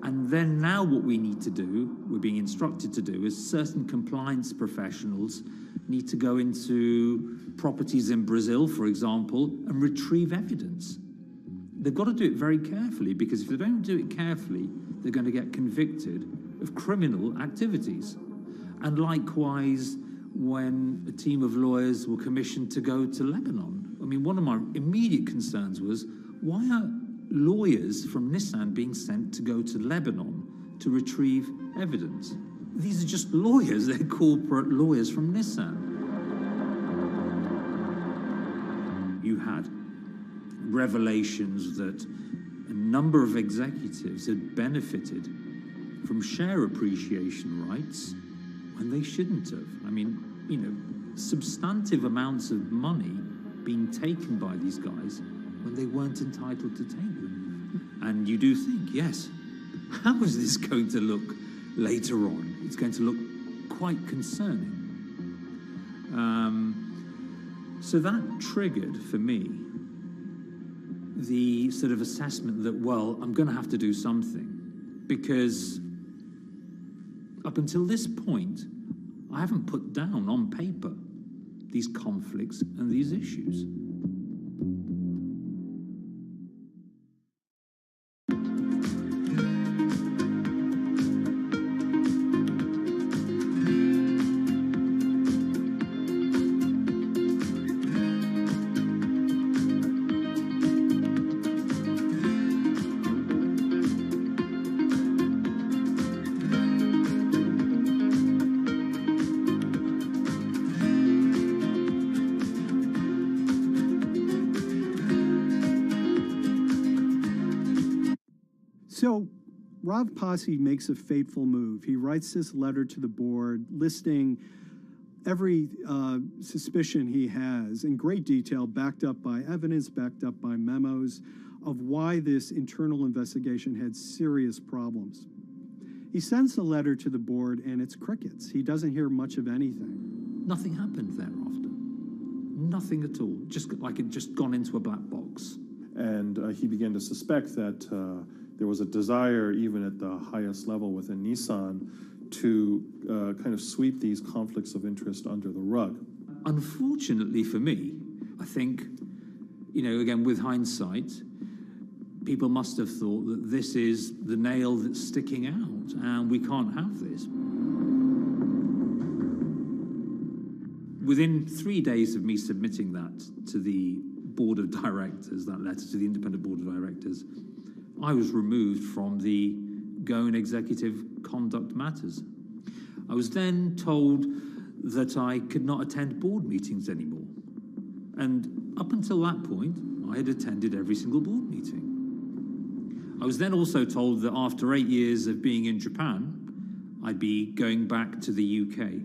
And then now what we need to do, we're being instructed to do, is certain compliance professionals need to go into properties in Brazil, for example, and retrieve evidence. They've got to do it very carefully, because if they don't do it carefully, they're going to get convicted of criminal activities. And likewise, when a team of lawyers were commissioned to go to Lebanon. I mean, one of my immediate concerns was, why are lawyers from Nissan being sent to go to Lebanon to retrieve evidence? These are just lawyers, they're corporate lawyers from Nissan. You had revelations that a number of executives had benefited from share appreciation rights when they shouldn't have. I mean, you know, substantive amounts of money being taken by these guys when they weren't entitled to take them. And you do think, yes, how is this going to look later on? It's going to look quite concerning. So that triggered, for me, the sort of assessment that, well, I'm going to have to do something, because up until this point, I haven't put down on paper these conflicts and these issues. So Rav Pasi makes a fateful move. He writes this letter to the board listing every suspicion he has in great detail, backed up by evidence, backed up by memos, of why this internal investigation had serious problems. He sends the letter to the board and it's crickets. He doesn't hear much of anything. Nothing happened thereafter. Nothing at all. Just like it just gone into a black box. And he began to suspect that there was a desire, even at the highest level within Nissan, to kind of sweep these conflicts of interest under the rug. Unfortunately for me, I think, again, with hindsight, people must have thought that this is the nail that's sticking out, and we can't have this. Within 3 days of me submitting that to the board of directors, that letter to the independent board of directors, I was removed from the Goan Executive Conduct Matters. I was then told that I could not attend board meetings anymore. And up until that point, I had attended every single board meeting. I was then also told that after 8 years of being in Japan, I'd be going back to the UK.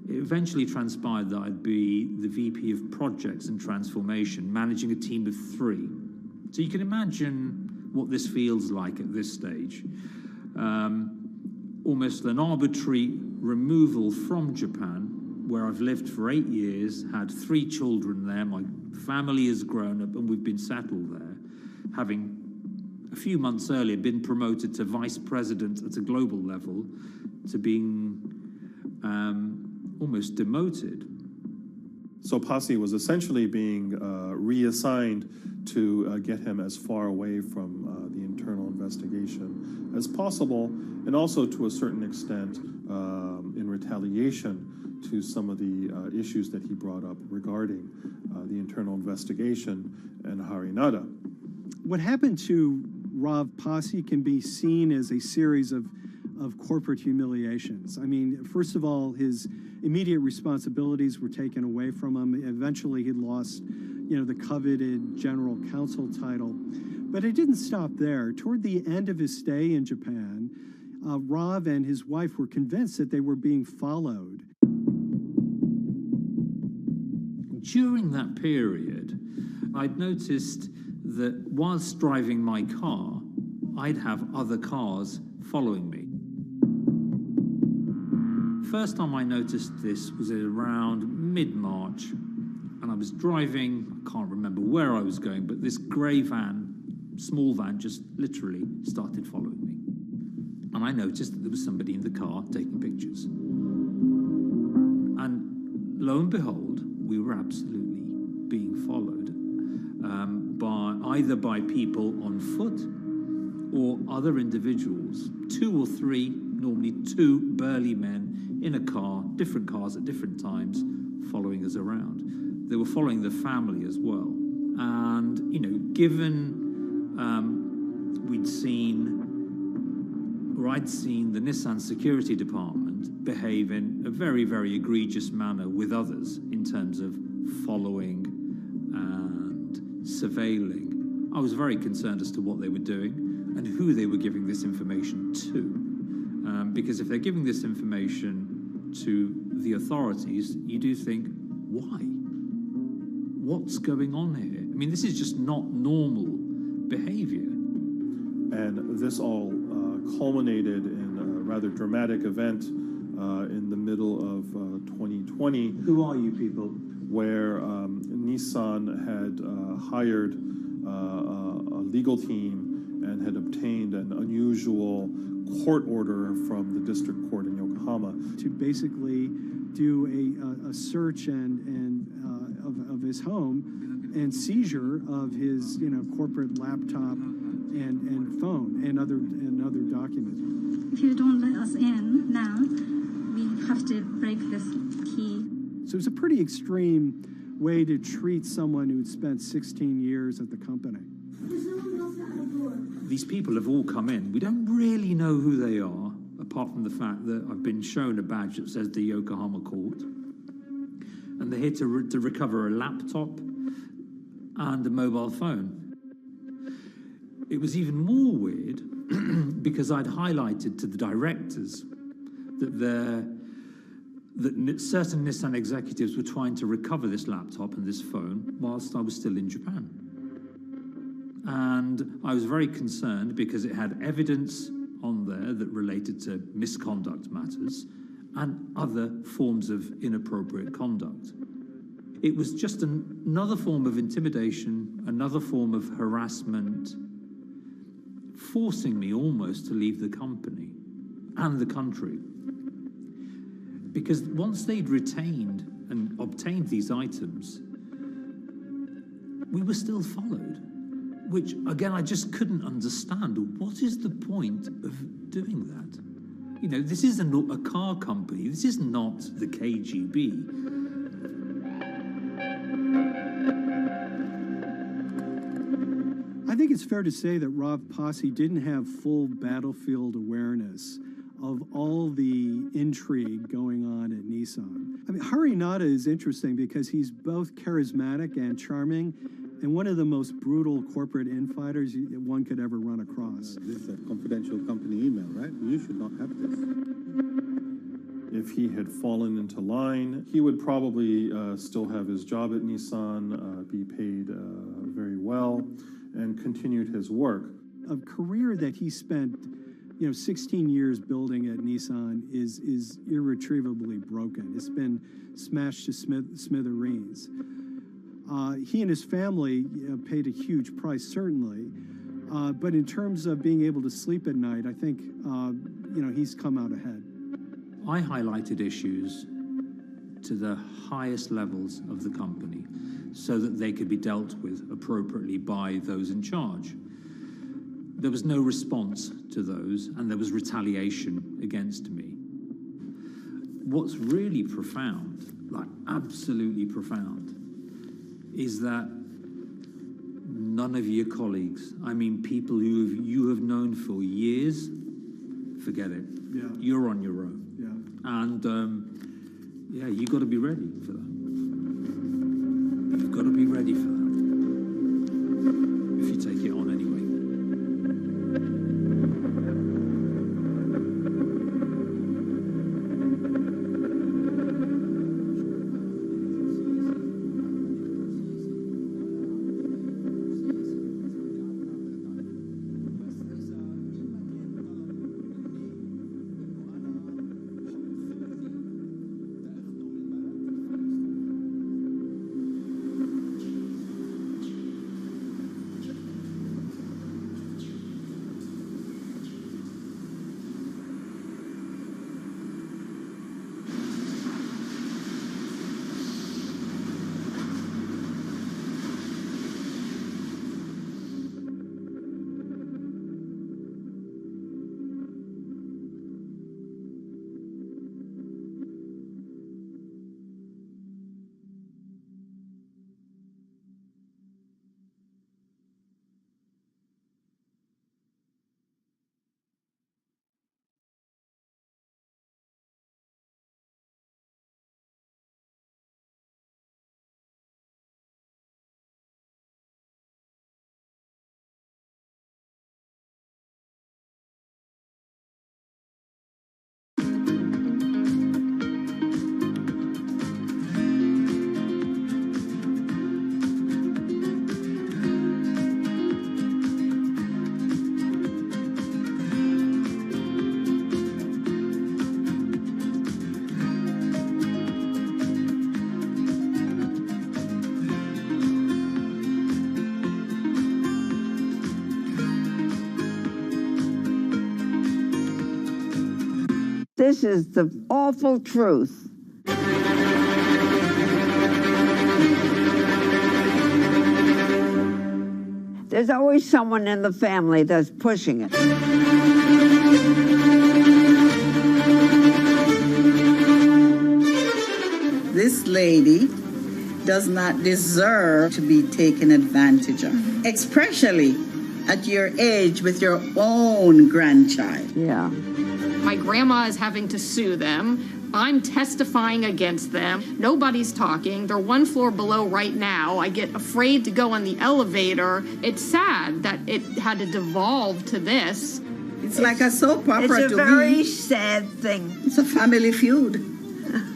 It eventually transpired that I'd be the VP of Projects and Transformation, managing a team of 3. So you can imagine what this feels like at this stage. Almost an arbitrary removal from Japan, where I've lived for 8 years, had 3 children there, my family has grown up, and we've been settled there, having a few months earlier been promoted to vice president at a global level, to being almost demoted. So Pasi was essentially being reassigned to get him as far away from the internal investigation as possible, and also to a certain extent in retaliation to some of the issues that he brought up regarding the internal investigation and Harinada. What happened to Rav Pasi can be seen as a series of corporate humiliations. I mean, first of all, his immediate responsibilities were taken away from him. Eventually, he lost, the coveted general counsel title. But it didn't stop there. Toward the end of his stay in Japan, Rav and his wife were convinced that they were being followed. During that period, I'd noticed that whilst driving my car, I'd have other cars following me. First time I noticed this was around mid-March, and I was driving, I can't remember where I was going, but this grey van, small van, just literally started following me. And I noticed that there was somebody in the car taking pictures. And lo and behold, we were absolutely being followed either by people on foot or other individuals, 2 or 3, normally 2 burly men in a car, different cars at different times, following us around. They were following the family as well. And, given I'd seen the Nissan security department behave in a very, very egregious manner with others in terms of following and surveilling, I was very concerned as to what they were doing and who they were giving this information to. Because if they're giving this information to the authorities, you do think, why? What's going on here? I mean, this is just not normal behavior. And this all culminated in a rather dramatic event in the middle of 2020. Who are you people? Where Nissan had hired a legal team and had obtained an unusual court order from the district court in Yokohama to basically do a search of his home and seizure of his corporate laptop and phone and other documents. If you don't let us in now, we have to break this key. So it was a pretty extreme way to treat someone who'd spent 16 years at the company. These people have all come in. We don't really know who they are, apart from the fact that I've been shown a badge that says the Yokohama court. And they're here to recover a laptop and a mobile phone. It was even more weird because I'd highlighted to the directors that certain Nissan executives were trying to recover this laptop and this phone whilst I was still in Japan. And I was very concerned because it had evidence on there that related to misconduct matters and other forms of inappropriate conduct. It was just another form of intimidation, another form of harassment, forcing me almost to leave the company and the country. Because once they'd retained and obtained these items, we were still followed, which, again, I just couldn't understand. What is the point of doing that? You know, this isn't a car company. This is not the KGB. I think it's fair to say that Rob Posse didn't have full battlefield awareness of all the intrigue going on at Nissan. I mean, Hari Nada is interesting because he's both charismatic and charming, and one of the most brutal corporate infighters one could ever run across. This is a confidential company email, right? You should not have this. If he had fallen into line, he would probably still have his job at Nissan, be paid very well, and continued his work. A career that he spent 16 years building at Nissan is irretrievably broken. It's been smashed to smithereens. He and his family paid a huge price, certainly. But in terms of being able to sleep at night, I think, he's come out ahead. I highlighted issues to the highest levels of the company so that they could be dealt with appropriately by those in charge. There was no response to those, and there was retaliation against me. What's really profound, like absolutely profound, is that none of your colleagues, I mean people who you have known for years, forget it. Yeah. You're on your own. Yeah. And you got to be ready for that. You've got to be ready for that. If you take it on anyway. This is the awful truth. There's always someone in the family that's pushing it. This lady does not deserve to be taken advantage of, especially at your age with your own grandchild. Yeah. My grandma is having to sue them I'm testifying against them. Nobody's talking. They're one floor below right now. I get afraid to go on the elevator. It's sad that it had to devolve to this. It's like a soap opera It's a to very me. sad thing. It's a family feud.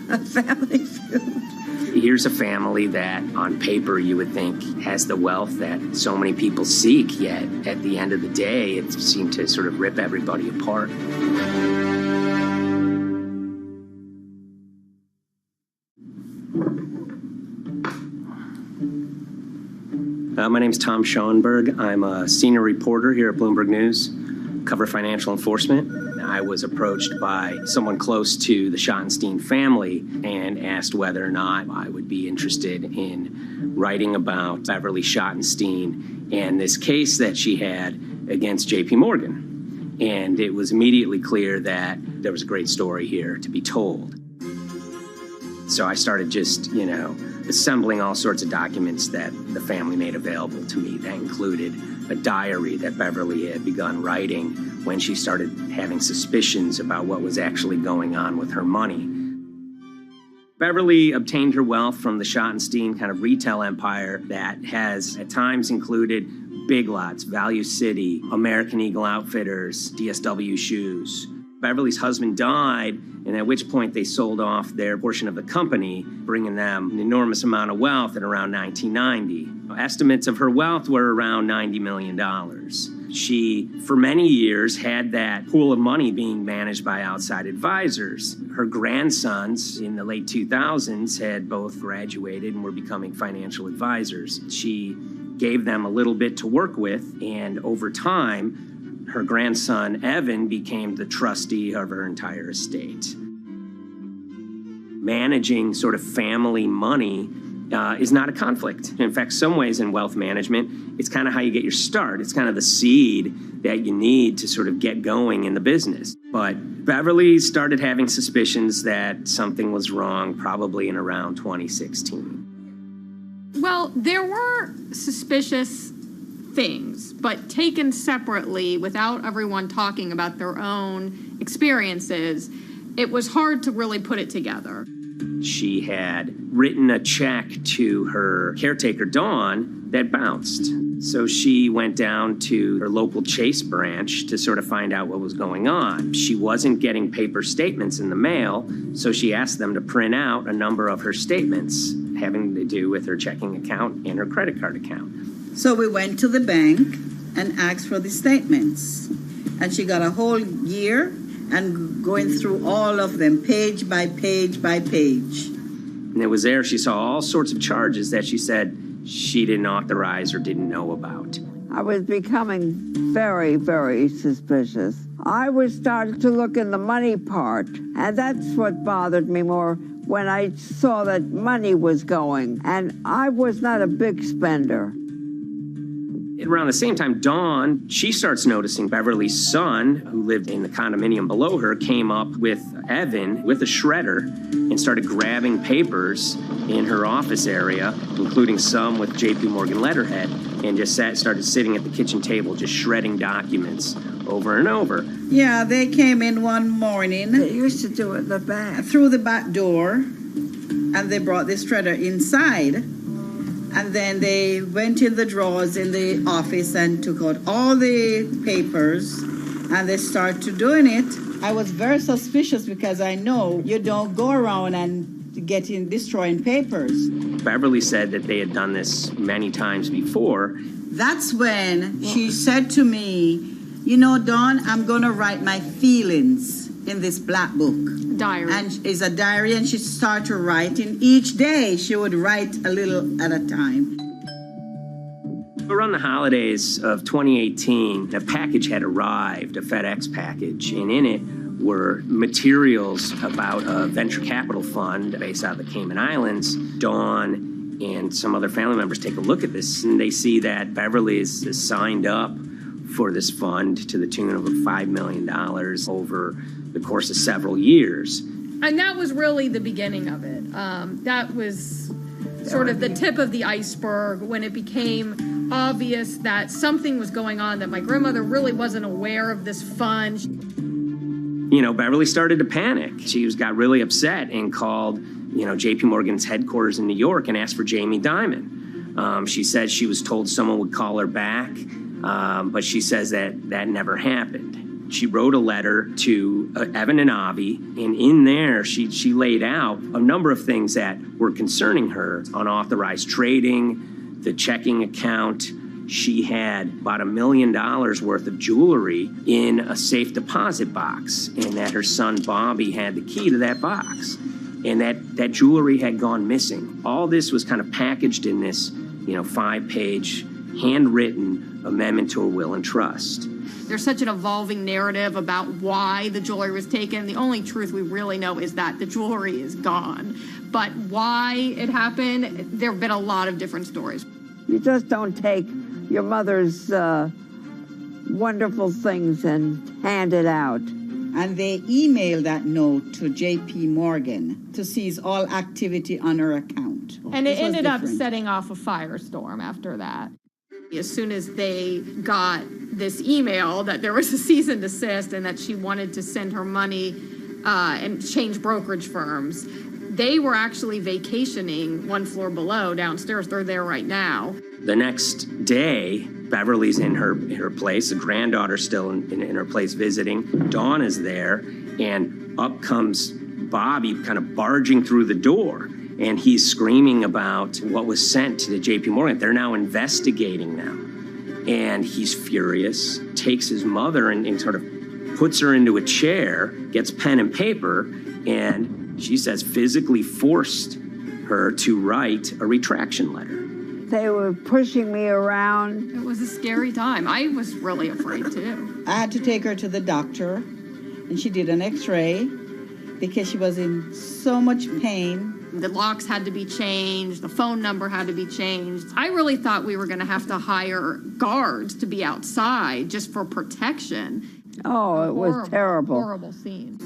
A family feud. Here's a family that, on paper, you would think has the wealth that so many people seek, yet at the end of the day, it seemed to sort of rip everybody apart. My name's Tom Schoenberg. I'm a senior reporter here at Bloomberg News, cover financial enforcement. I was approached by someone close to the Schottenstein family and asked whether or not I would be interested in writing about Beverly Schottenstein and this case that she had against JP Morgan. And it was immediately clear that there was a great story here to be told. So I started just, assembling all sorts of documents that the family made available to me. That included a diary that Beverly had begun writing when she started having suspicions about what was actually going on with her money. Beverly obtained her wealth from the Schottenstein kind of retail empire that has at times included Big Lots, Value City, American Eagle Outfitters, DSW Shoes. Beverly's husband died, and at which point they sold off their portion of the company, bringing them an enormous amount of wealth at around 1990. Estimates of her wealth were around $90 million. She, for many years, had that pool of money being managed by outside advisors. Her grandsons in the late 2000s had both graduated and were becoming financial advisors. She gave them a little bit to work with, and over time, her grandson, Evan, became the trustee of her entire estate. Managing sort of family money is not a conflict. In fact, some ways in wealth management, it's kind of how you get your start. It's kind of the seed that you need to sort of get going in the business. But Beverly started having suspicions that something was wrong probably in around 2016. Well, there were suspicious things, but taken separately without everyone talking about their own experiences, it was hard to really put it together. She had written a check to her caretaker, Dawn, that bounced. So she went down to her local Chase branch to sort of find out what was going on. She wasn't getting paper statements in the mail, so she asked them to print out a number of her statements having to do with her checking account and her credit card account. So we went to the bank and asked for the statements. And she got a whole year and going through all of them, page by page by page. And it was there she saw all sorts of charges that she said she didn't authorize or didn't know about. I was becoming very, very suspicious. I was starting to look in the money part, and that's what bothered me more when I saw that money was going. And I was not a big spender. Around the same time, Dawn, she starts noticing Beverly's son, who lived in the condominium below her, came up with Evan with a shredder and started grabbing papers in her office area, including some with JP Morgan letterhead, and just started sitting at the kitchen table just shredding documents over and over. Yeah, they came in one morning. They used to do it in the back. Through the back door, and they brought the shredder inside. And then they went in the drawers in the office and took out all the papers, and they started doing it. I was very suspicious because I know you don't go around and destroying papers. Beverly said that they had done this many times before. That's when she said to me, Dawn, I'm going to write my feelings in this black book. Diary. And it's a diary, and she started writing. Each day she would write a little at a time. Around the holidays of 2018, a package had arrived, a FedEx package, and in it were materials about a venture capital fund based out of the Cayman Islands. Dawn and some other family members take a look at this, and they see that Beverly is signed up for this fund to the tune of $5 million over the course of several years. And that was really the beginning of it. That was sort of the tip of the iceberg when it became obvious that something was going on, that my grandmother really wasn't aware of this fund. Beverly started to panic. She got really upset and called, JP Morgan's headquarters in New York and asked for Jamie Dimon. She said she was told someone would call her back, but she says that never happened. She wrote a letter to Evan and Avi, and in there she laid out a number of things that were concerning her: unauthorized trading, the checking account. She had about $1 million worth of jewelry in a safe deposit box, and that her son Bobby had the key to that box, and that jewelry had gone missing. All this was kind of packaged in this, 5-page handwritten amendment to a will and trust. There's such an evolving narrative about why the jewelry was taken. The only truth we really know is that the jewelry is gone. But why it happened, there have been a lot of different stories. You just don't take your mother's wonderful things and hand it out. And they emailed that note to JP Morgan to seize all activity on her account. And it ended up setting off a firestorm after that. As soon as they got this email that there was a cease and desist and that she wanted to send her money and change brokerage firms, they were actually vacationing one floor below downstairs. They're there right now. The next day, Beverly's in her place. The granddaughter's still in her place visiting. Dawn is there, and up comes Bobby kind of barging through the door. And he's screaming about what was sent to the JP Morgan. They're now investigating them. And he's furious, takes his mother and sort of puts her into a chair, gets pen and paper, and she says physically forced her to write a retraction letter. They were pushing me around. It was a scary time. I was really afraid too. I had to take her to the doctor, and she did an x-ray because she was in so much pain. The locks had to be changed. The phone number had to be changed. I really thought we were going to have to hire guards to be outside just for protection. Oh, it was terrible. Horrible scene.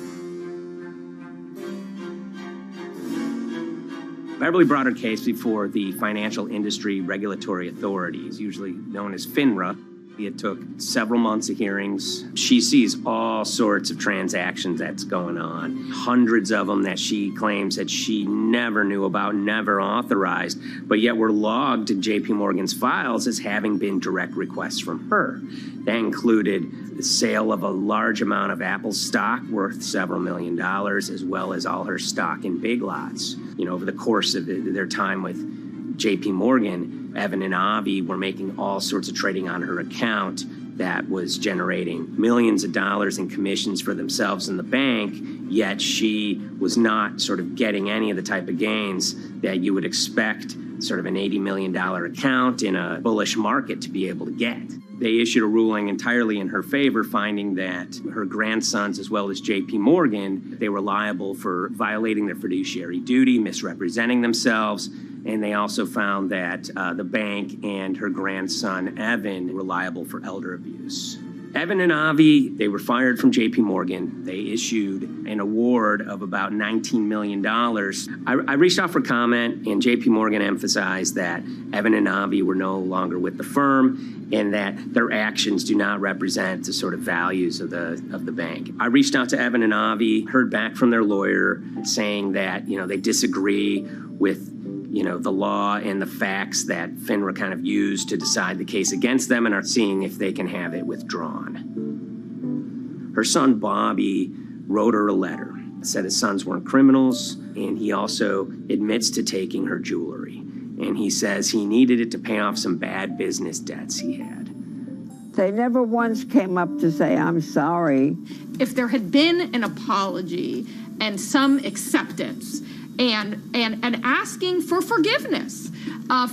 Beverly brought her case before the Financial Industry Regulatory Authorities, usually known as FINRA. It took several months of hearings. She sees all sorts of transactions that's going on, hundreds of them that she claims that she never knew about, never authorized, but yet were logged in JP Morgan's files as having been direct requests from her. That included the sale of a large amount of Apple stock worth several $1 million, as well as all her stock in Big Lots. Over the course of their time with JP Morgan, Evan and Avi were making all sorts of trading on her account that was generating millions of dollars in commissions for themselves and the bank, yet she was not sort of getting any of the type of gains that you would expect sort of an $80 million account in a bullish market to be able to get. They issued a ruling entirely in her favor, finding that her grandsons, as well as JP Morgan, they were liable for violating their fiduciary duty, misrepresenting themselves, and they also found that the bank and her grandson, Evan, were liable for elder abuse. Evan and Avi, they were fired from JP Morgan. They issued an award of about $19 million. I reached out for comment, and JP Morgan emphasized that Evan and Avi were no longer with the firm and that their actions do not represent the sort of values of the bank. I reached out to Evan and Avi, heard back from their lawyer saying that, they disagree with the law and the facts that FINRA kind of used to decide the case against them and are seeing if they can have it withdrawn. Her son, Bobby, wrote her a letter, said his sons weren't criminals, and he also admits to taking her jewelry. And he says he needed it to pay off some bad business debts he had. They never once came up to say, I'm sorry. If there had been an apology and some acceptance, and asking for forgiveness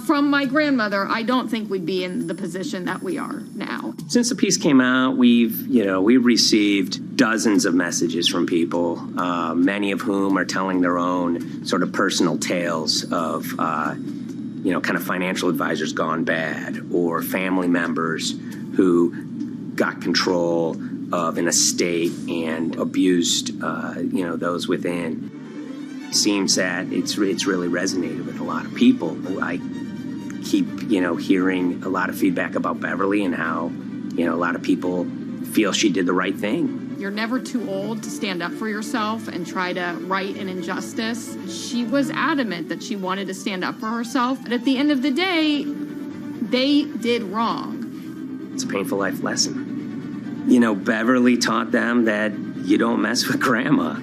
from my grandmother, I don't think we'd be in the position that we are now. Since the piece came out, we've received dozens of messages from people, many of whom are telling their own sort of personal tales of, kind of financial advisors gone bad, or family members who got control of an estate and abused, those within. Seems that it's really resonated with a lot of people. I keep, hearing a lot of feedback about Beverly and how, a lot of people feel she did the right thing. You're never too old to stand up for yourself and try to right an injustice. She was adamant that she wanted to stand up for herself. But at the end of the day, they did wrong. It's a painful life lesson. You know, Beverly taught them that you don't mess with grandma.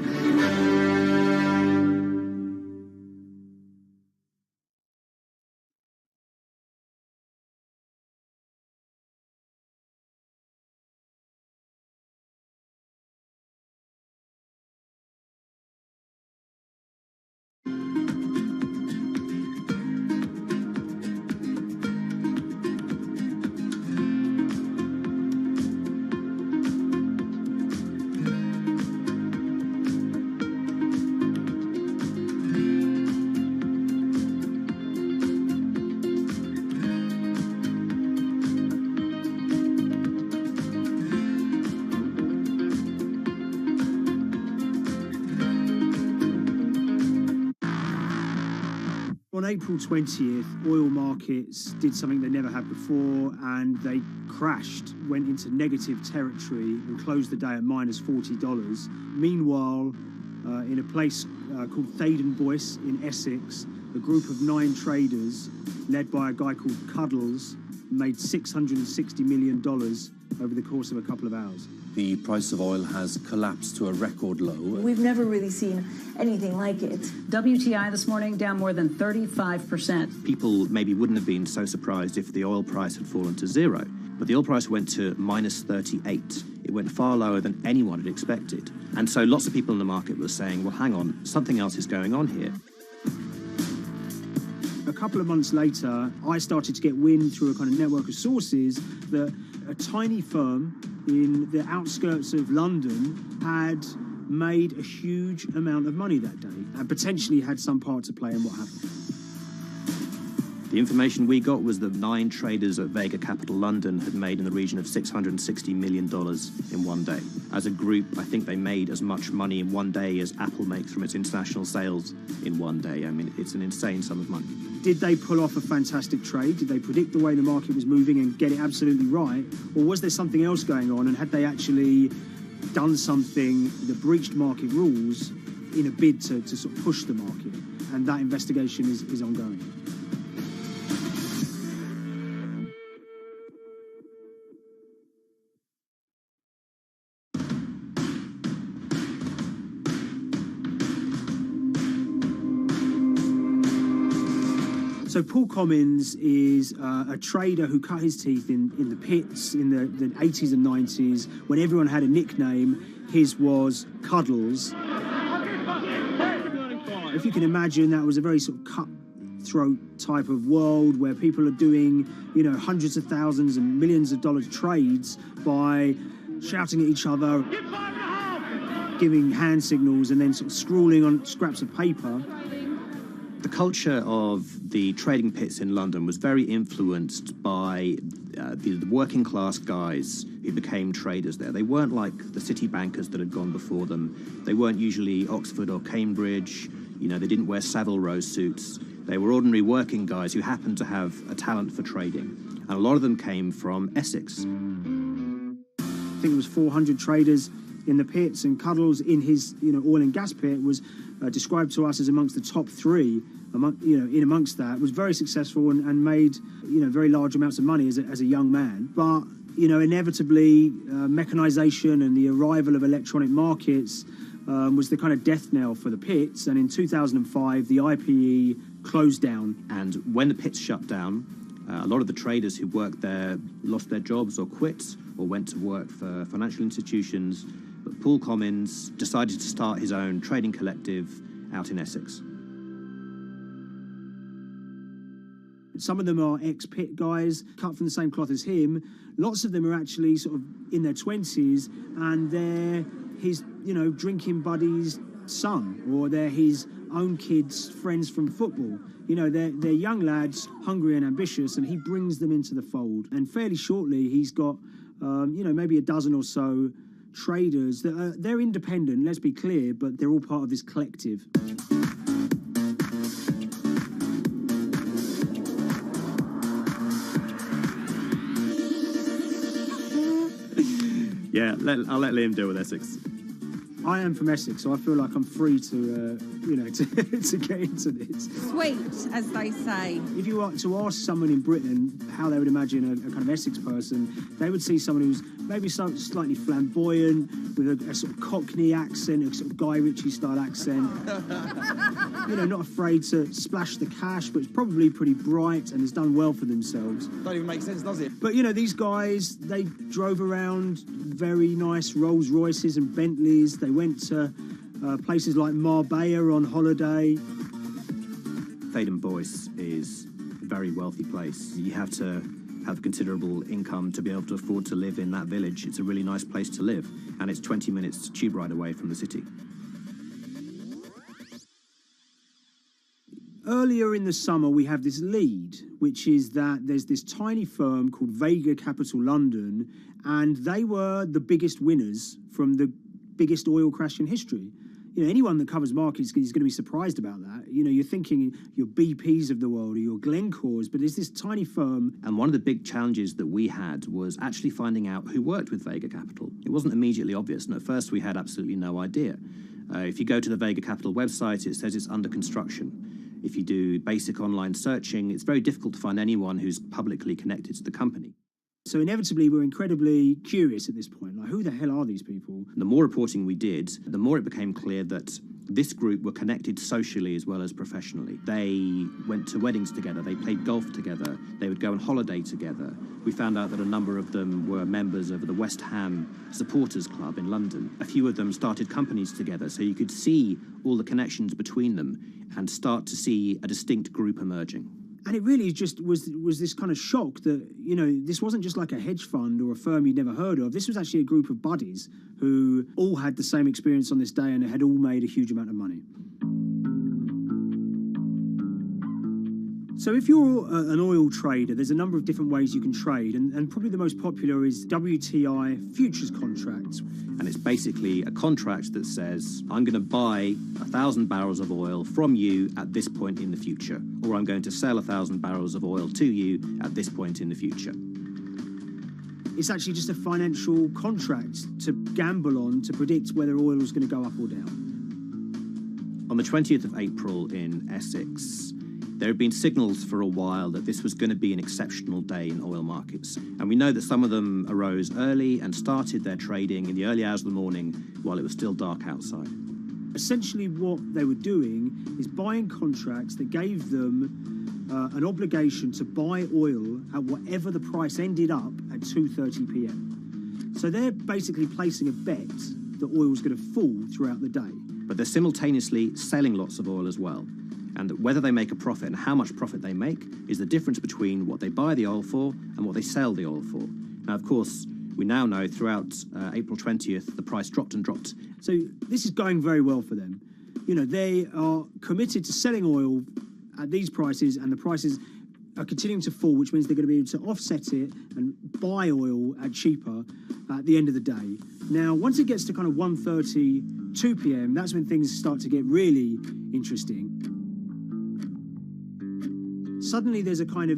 On April 20th, oil markets did something they never had before, and they crashed, went into negative territory and closed the day at minus $40. Meanwhile, in a place called Thaden Boyce in Essex, a group of 9 traders, led by a guy called Cuddles, made $660 million over the course of a couple of hours. The price of oil has collapsed to a record low. We've never really seen anything like it. WTI this morning down more than 35%. People maybe wouldn't have been so surprised if the oil price had fallen to zero, but the oil price went to minus 38. It went far lower than anyone had expected. And so lots of people in the market were saying, well, hang on, something else is going on here. A couple of months later, I started to get wind through a kind of network of sources that a tiny firm in the outskirts of London had made a huge amount of money that day and potentially had some part to play in what happened. The information we got was that 9 traders at Vega Capital London had made in the region of $660 million in one day. As a group, I think they made as much money in one day as Apple makes from its international sales in one day. I mean, it's an insane sum of money. Did they pull off a fantastic trade? Did they predict the way the market was moving and get it absolutely right? Or was there something else going on, and had they actually done something that breached market rules in a bid to sort of push the market? And that investigation is ongoing. So Paul Commins is a trader who cut his teeth in the pits in the 80s and 90s when everyone had a nickname. His was Cuddles. If you can imagine, that was a very sort of cutthroat type of world where people are doing, you know, hundreds of thousands and millions of dollar trades by shouting at each other, giving hand signals, and then sort of scrawling on scraps of paper. The culture of the trading pits in London was very influenced by the working class guys who became traders there. They weren't like the city bankers that had gone before them. They weren't usually Oxford or Cambridge. You know, they didn't wear Savile Row suits. They were ordinary working guys who happened to have a talent for trading. And a lot of them came from Essex. I think it was 400 traders in the pits, and Cuddles in his, you know, oil and gas pit was described to us as amongst the top 3. Amongst that, was very successful and made, you know, very large amounts of money as a young man. But, you know, inevitably, mechanization and the arrival of electronic markets was the kind of death knell for the pits. And in 2005, the IPE closed down. And when the pits shut down, a lot of the traders who worked there lost their jobs or quit or went to work for financial institutions. But Paul Commins decided to start his own trading collective out in Essex. Some of them are ex-pit guys, cut from the same cloth as him. Lots of them are actually sort of in their 20s, and they're his, you know, drinking buddy's son, or they're his own kids' friends from football. You know, they're young lads, hungry and ambitious, and he brings them into the fold. And fairly shortly, he's got, you know, maybe a dozen or so traders that they're independent, let's be clear, but they're all part of this collective. Yeah, I'll let Liam deal with Essex. I am from Essex, so I feel like I'm free to, to get into this. Sweet, as they say. If you were to ask someone in Britain how they would imagine a kind of Essex person, they would see someone who's maybe slightly flamboyant, with a sort of Cockney accent, a sort of Guy Ritchie-style accent. Not afraid to splash the cash, but it's probably pretty bright and has done well for themselves. Don't even make sense, does it? But, these guys, they drove around very nice Rolls Royces and Bentleys. They went to places like Marbella on holiday. Thaden Boyce is a very wealthy place. You have to have considerable income to be able to afford to live in that village. It's a really nice place to live, and it's 20 minutes tube ride away from the city. Earlier in the summer, we have this lead, which is that there's this tiny firm called Vega Capital London, and they were the biggest winners from the biggest oil crash in history. Anyone that covers markets is going to be surprised about that. You're thinking your BPs of the world or your Glencores, but there's this tiny firm. And one of the big challenges that we had was actually finding out who worked with Vega Capital. It wasn't immediately obvious, and at first we had absolutely no idea. If you go to the Vega Capital website, it says it's under construction. If you do basic online searching, it's very difficult to find anyone who's publicly connected to the company. So inevitably, we're incredibly curious at this point. Like, who the hell are these people? The more reporting we did, the more it became clear that this group were connected socially as well as professionally. They went to weddings together, they played golf together, they would go on holiday together. We found out that a number of them were members of the West Ham Supporters Club in London. A few of them started companies together, so you could see all the connections between them and start to see a distinct group emerging. And it really just was this kind of shock that, this wasn't just like a hedge fund or a firm you'd never heard of. This was actually a group of buddies who all had the same experience on this day and had all made a huge amount of money. So if you're an oil trader, there's a number of different ways you can trade, and probably the most popular is Wti Futures Contract. And it's basically a contract that says, I'm going to buy 1,000 barrels of oil from you at this point in the future, or I'm going to sell 1,000 barrels of oil to you at this point in the future. It's actually just a financial contract to gamble on to predict whether oil is going to go up or down. On the 20th of April in Essex, there had been signals for a while that this was going to be an exceptional day in oil markets. And we know that some of them arose early and started their trading in the early hours of the morning while it was still dark outside. Essentially what they were doing is buying contracts that gave them an obligation to buy oil at whatever the price ended up at 2:30 p.m. So they're basically placing a bet that oil was going to fall throughout the day. But they're simultaneously selling lots of oil as well. And whether they make a profit and how much profit they make is the difference between what they buy the oil for and what they sell the oil for. Now, of course, we now know throughout April 20th, the price dropped and dropped. So this is going very well for them. They are committed to selling oil at these prices, and the prices are continuing to fall, which means they're going to be able to offset it and buy oil at cheaper at the end of the day. Now, once it gets to kind of 1:30, 2 p.m., that's when things start to get really interesting. Suddenly there's a kind of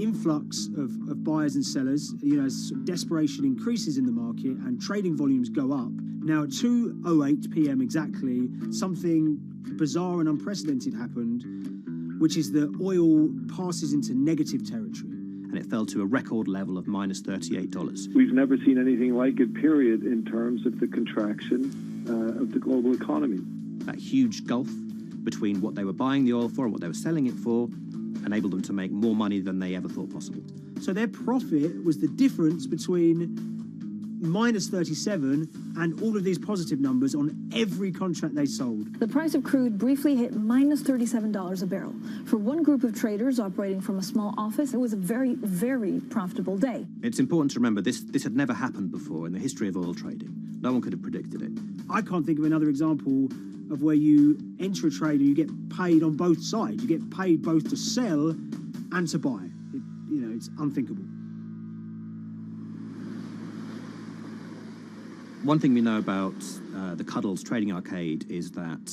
influx of buyers and sellers, as desperation increases in the market and trading volumes go up. Now at 2:08 p.m. exactly, something bizarre and unprecedented happened, which is that oil passes into negative territory. And it fell to a record level of minus $38. We've never seen anything like it, period, in terms of the contraction of the global economy. That huge gulf between what they were buying the oil for and what they were selling it for enabled them to make more money than they ever thought possible. So their profit was the difference between minus 37 and all of these positive numbers on every contract they sold. The price of crude briefly hit minus $37 a barrel. For one group of traders operating from a small office, it was a very, very profitable day. It's important to remember this had never happened before in the history of oil trading. No one could have predicted it. I can't think of another example of where you enter a trade and you get paid on both sides. You get paid both to sell and to buy. It's unthinkable. One thing we know about the Cuddles Trading Arcade is that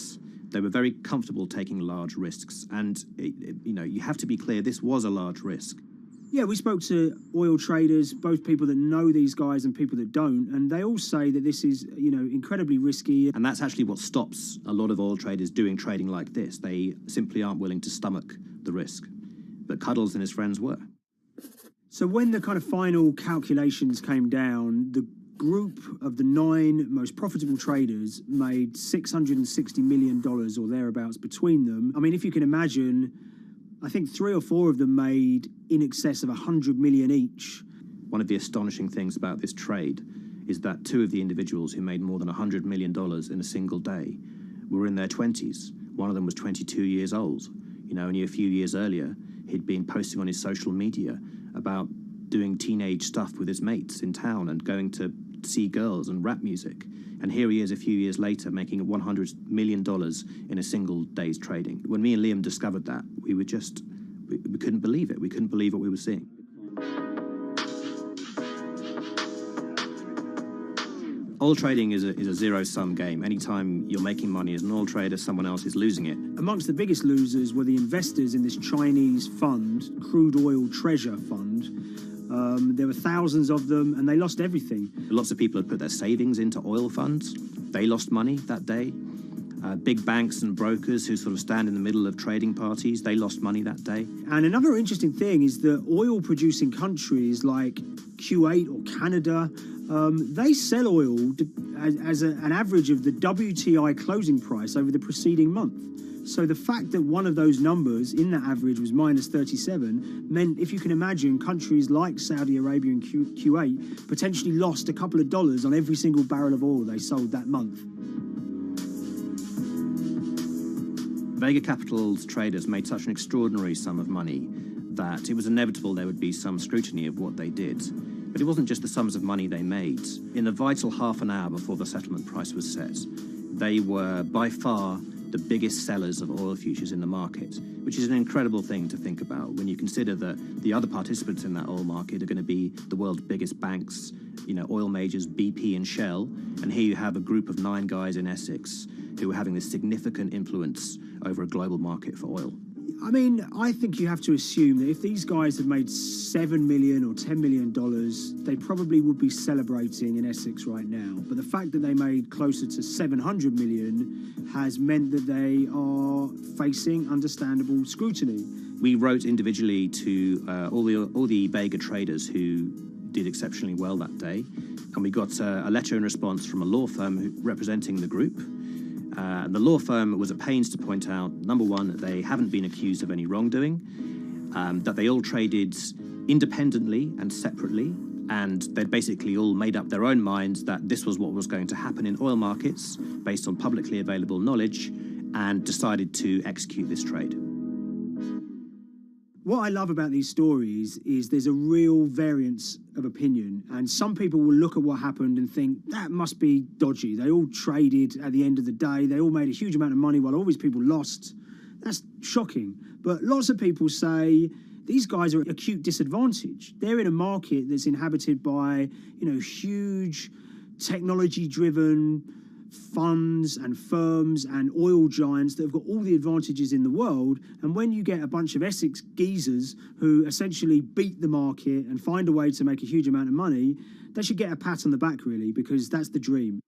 they were very comfortable taking large risks. And, you have to be clear, this was a large risk. Yeah, we spoke to oil traders, both people that know these guys and people that don't, and they all say that this is, incredibly risky. And that's actually what stops a lot of oil traders doing trading like this. They simply aren't willing to stomach the risk. But Cuddles and his friends were. So when the kind of final calculations came down, the group of the 9 most profitable traders made $660 million or thereabouts between them. I mean, if you can imagine, I think 3 or 4 of them made in excess of 100 million each. One of the astonishing things about this trade is that 2 of the individuals who made more than $100 million in a single day were in their 20s. One of them was 22 years old. Only a few years earlier, he'd been posting on his social media about doing teenage stuff with his mates in town and going to see girls and rap music. And here he is a few years later making $100 million in a single day's trading. When me and Liam discovered that, we couldn't believe it. We couldn't believe what we were seeing. Oil trading is a zero-sum game. Anytime you're making money as an oil trader, someone else is losing it. Amongst the biggest losers were the investors in this Chinese fund, Crude Oil Treasure Fund. There were thousands of them, and they lost everything. Lots of people had put their savings into oil funds. They lost money that day. Big banks and brokers who sort of stand in the middle of trading parties, they lost money that day. And another interesting thing is that oil-producing countries like Kuwait or Canada, they sell oil as an average of the WTI closing price over the preceding month. So the fact that one of those numbers in that average was minus 37 meant, if you can imagine, countries like Saudi Arabia and Kuwait potentially lost a couple of dollars on every single barrel of oil they sold that month. Vega Capital's traders made such an extraordinary sum of money that it was inevitable there would be some scrutiny of what they did. But it wasn't just the sums of money they made. In the vital half an hour before the settlement price was set, they were by far the biggest sellers of oil futures in the market, which is an incredible thing to think about when you consider that the other participants in that oil market are going to be the world's biggest banks, oil majors, BP and Shell, and here you have a group of 9 guys in Essex who are having this significant influence over a global market for oil. I mean, I think you have to assume that if these guys had made $7 million or $10 million, they probably would be celebrating in Essex right now. But the fact that they made closer to $700 million has meant that they are facing understandable scrutiny. We wrote individually to all the Vega traders who did exceptionally well that day, and we got a letter in response from a law firm representing the group. The law firm was at pains to point out, number one, that they haven't been accused of any wrongdoing, that they all traded independently and separately, and they'd basically all made up their own minds that this was what was going to happen in oil markets based on publicly available knowledge, and decided to execute this trade. What I love about these stories is there's a real variance of opinion, and some people will look at what happened and think that must be dodgy. They all traded at the end of the day. They all made a huge amount of money while all these people lost. That's shocking. But lots of people say these guys are at acute disadvantage. They're in a market that's inhabited by, huge technology-driven funds and firms and oil giants that have got all the advantages in the world, and when you get a bunch of Essex geezers who essentially beat the market and find a way to make a huge amount of money, they should get a pat on the back, really, because that's the dream.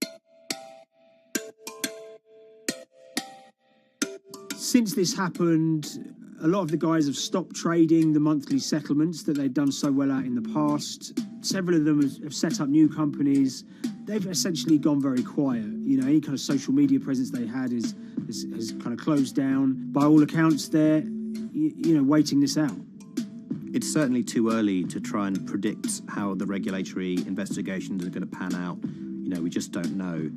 Since this happened, a lot of the guys have stopped trading the monthly settlements that they'd done so well at in the past. Several of them have set up new companies. They've essentially gone very quiet. Any kind of social media presence they had has kind of closed down. By all accounts, they're, waiting this out. It's certainly too early to try and predict how the regulatory investigations are going to pan out. We just don't know.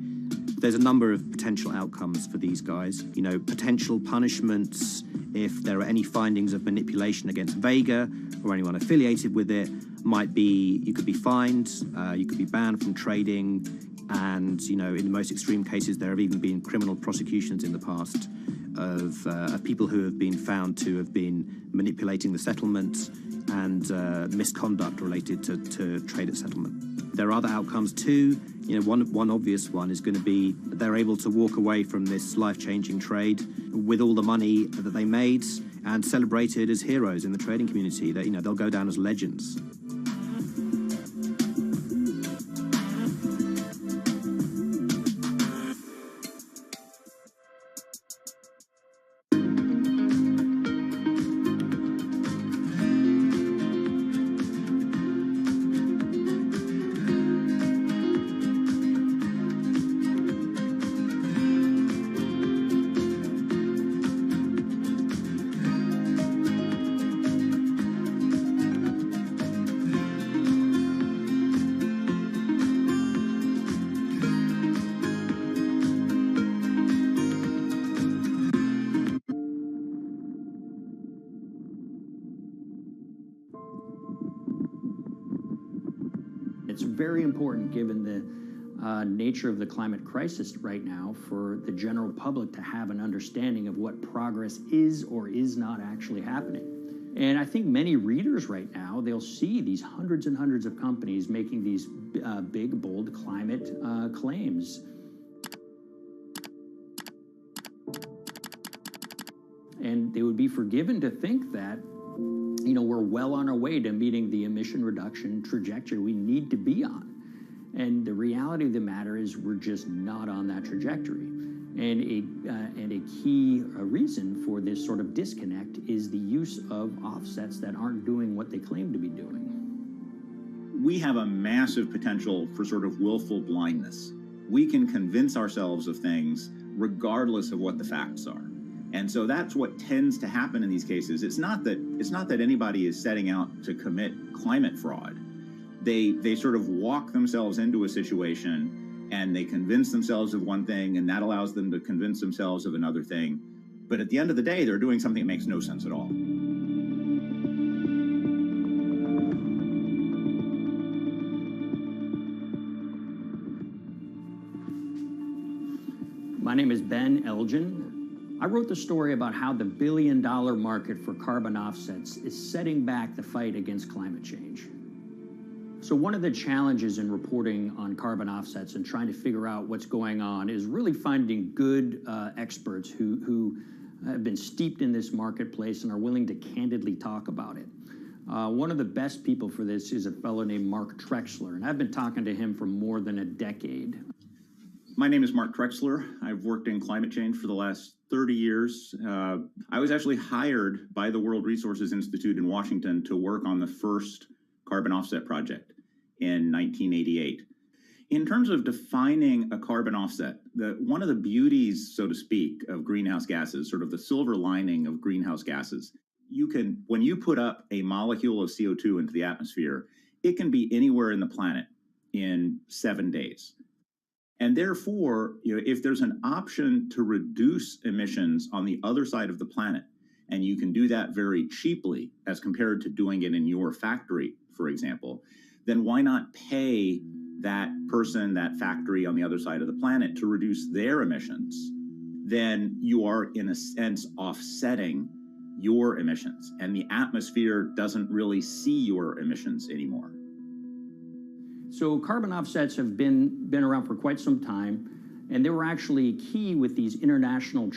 There's a number of potential outcomes for these guys. Potential punishments if there are any findings of manipulation against Vega or anyone affiliated with it. Might be you could be fined, you could be banned from trading, and in the most extreme cases there have even been criminal prosecutions in the past of people who have been found to have been manipulating the settlement and misconduct related to trade at settlement. There are other outcomes too. One obvious one is going to be they're able to walk away from this life-changing trade with all the money that they made, and celebrated as heroes in the trading community. That, you know, they'll go down as legends. It's very important, given the nature of the climate crisis right now, for the general public to have an understanding of what progress is or is not actually happening. And I think many readers right now, they'll see these hundreds and hundreds of companies making these big, bold climate claims. And they would be forgiven to think that, you know, we're well on our way to meeting the emission reduction trajectory we need to be on. And the reality of the matter is we're just not on that trajectory. And a key reason for this sort of disconnect is the use of offsets that aren't doing what they claim to be doing. We have a massive potential for sort of willful blindness. We can convince ourselves of things regardless of what the facts are. And so that's what tends to happen in these cases. It's not that anybody is setting out to commit climate fraud. They sort of walk themselves into a situation and they convince themselves of one thing, and that allows them to convince themselves of another thing. But at the end of the day, they're doing something that makes no sense at all. My name is Ben Elgin. I wrote the story about how the billion-dollar market for carbon offsets is setting back the fight against climate change. So one of the challenges in reporting on carbon offsets and trying to figure out what's going on is really finding good experts who have been steeped in this marketplace and are willing to candidly talk about it. One of the best people for this is a fellow named Mark Trexler, and I've been talking to him for more than a decade. My name is Mark Trexler. I've worked in climate change for the last 30 years. I was actually hired by the World Resources Institute in Washington to work on the first carbon offset project in 1988. In terms of defining a carbon offset, one of the beauties, so to speak, of greenhouse gases, sort of the silver lining of greenhouse gases, when you put up a molecule of CO2 into the atmosphere, it can be anywhere in the planet in 7 days. And therefore, you know, if there's an option to reduce emissions on the other side of the planet, and you can do that very cheaply as compared to doing it in your factory, for example, then why not pay that person, that factory on the other side of the planet to reduce their emissions? Then you are, in a sense, offsetting your emissions, and the atmosphere doesn't really see your emissions anymore. So carbon offsets have been around for quite some time, and they were actually key with these international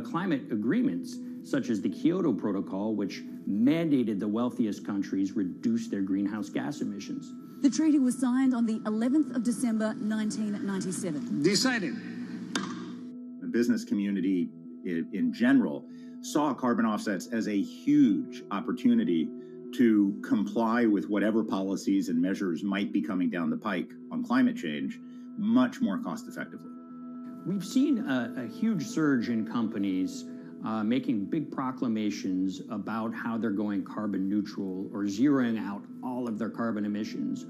climate agreements, such as the Kyoto Protocol, which mandated the wealthiest countries reduce their greenhouse gas emissions. The treaty was signed on the 11th of December, 1997. Decided. The business community in general saw carbon offsets as a huge opportunity to comply with whatever policies and measures might be coming down the pike on climate change much more cost effectively. We've seen a huge surge in companies making big proclamations about how they're going carbon neutral or zeroing out all of their carbon emissions.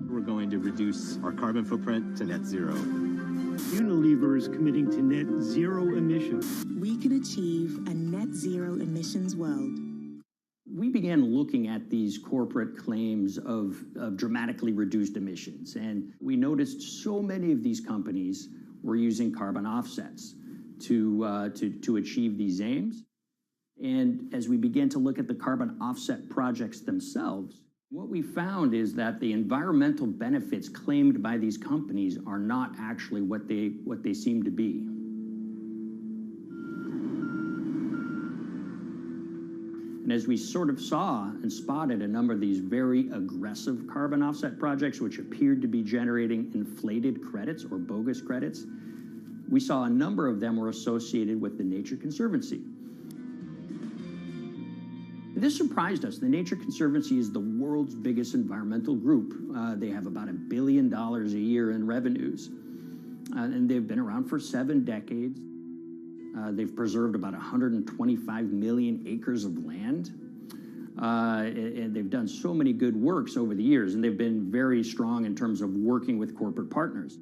We're going to reduce our carbon footprint to net zero. Unilever is committing to net zero emissions. We can achieve a net zero emissions world. We began looking at these corporate claims of dramatically reduced emissions, and we noticed so many of these companies were using carbon offsets to achieve these aims. And as we began to look at the carbon offset projects themselves, what we found is that the environmental benefits claimed by these companies are not actually what they seem to be. And as we sort of saw and spotted a number of these very aggressive carbon offset projects, which appeared to be generating inflated credits or bogus credits, we saw a number of them were associated with the Nature Conservancy. This surprised us. The Nature Conservancy is the world's biggest environmental group. They have about $1 billion a year in revenues, and they've been around for 7 decades. They've preserved about 125 million acres of land, and they've done so many good works over the years, and they've been very strong in terms of working with corporate partners.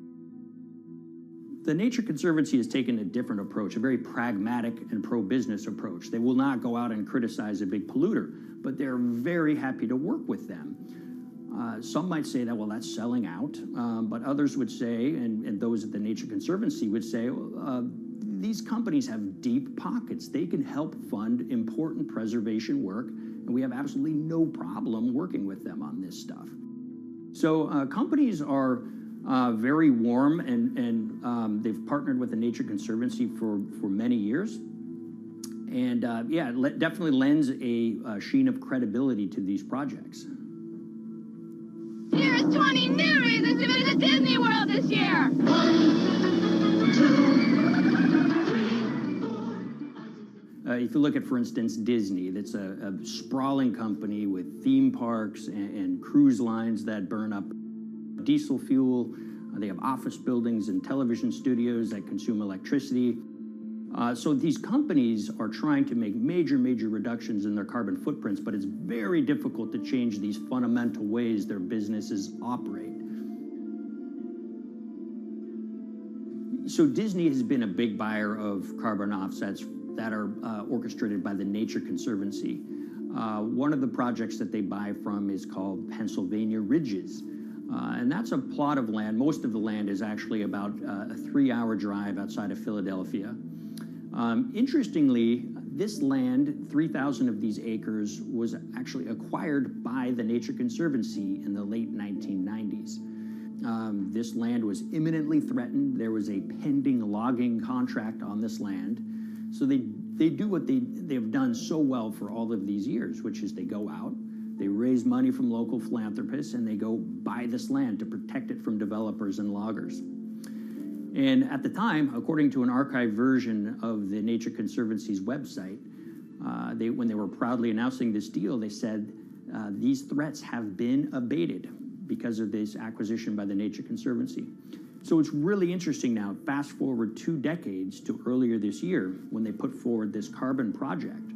The Nature Conservancy has taken a different approach, a very pragmatic and pro-business approach. They will not go out and criticize a big polluter, but they're very happy to work with them. Some might say that, well, that's selling out, but others would say, and those at the Nature Conservancy would say, these companies have deep pockets. They can help fund important preservation work, and we have absolutely no problem working with them on this stuff. So companies are very warm, and they've partnered with the Nature Conservancy for many years. And yeah, it definitely lends a sheen of credibility to these projects. Here's 20 new reasons to visit Disney World this year. 1, 2, if you look at, for instance, Disney, that's a sprawling company with theme parks and cruise lines that burn up diesel fuel. They have office buildings and television studios that consume electricity. So these companies are trying to make major reductions in their carbon footprints, but it's very difficult to change these fundamental ways their businesses operate. So Disney has been a big buyer of carbon offsets that are orchestrated by the Nature Conservancy. One of the projects that they buy from is called Pennsylvania Ridges. And that's a plot of land. Most of the land is actually about a 3-hour drive outside of Philadelphia. Interestingly, this land, 3,000 of these acres, was actually acquired by the Nature Conservancy in the late 1990s. This land was imminently threatened. There was a pending logging contract on this land. So they do what they've done so well for all of these years, which is they go out, they raise money from local philanthropists, and they go buy this land to protect it from developers and loggers. And at the time, according to an archived version of the Nature Conservancy's website, when they were proudly announcing this deal, they said, these threats have been abated because of this acquisition by the Nature Conservancy. So it's really interesting now, fast forward 2 decades to earlier this year when they put forward this carbon project.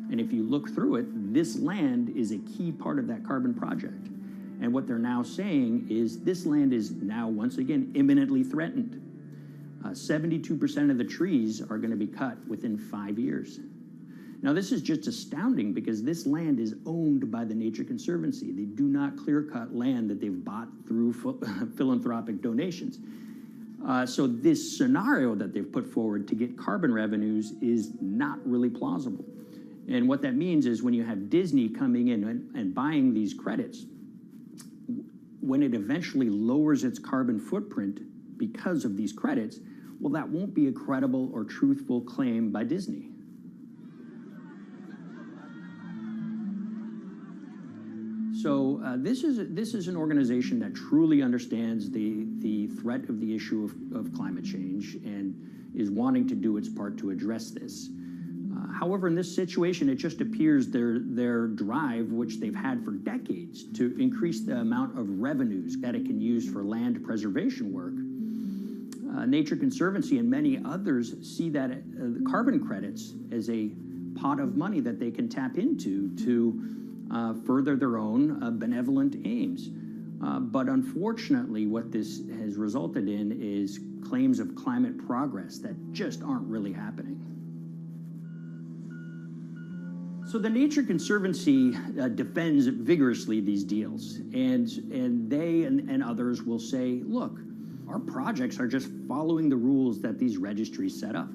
And if you look through it, this land is a key part of that carbon project. And what they're now saying is this land is now, once again, imminently threatened. 72% of the trees are going to be cut within 5 years. Now, this is just astounding because this land is owned by the Nature Conservancy. They do not clear-cut land that they've bought through philanthropic donations. So this scenario that they've put forward to get carbon revenues is not really plausible. And what that means is when you have Disney coming in and buying these credits, when it eventually lowers its carbon footprint because of these credits, well, that won't be a credible or truthful claim by Disney. So this is an organization that truly understands the threat of the issue of climate change and is wanting to do its part to address this. However, in this situation, it just appears their drive, which they've had for decades, to increase the amount of revenues that it can use for land preservation work. Nature Conservancy and many others see that the carbon credits as a pot of money that they can tap into to further their own benevolent aims. But unfortunately, what this has resulted in is claims of climate progress that just aren't really happening. So the Nature Conservancy defends vigorously these deals, and they and others will say, look, our projects are just following the rules that these registries set up.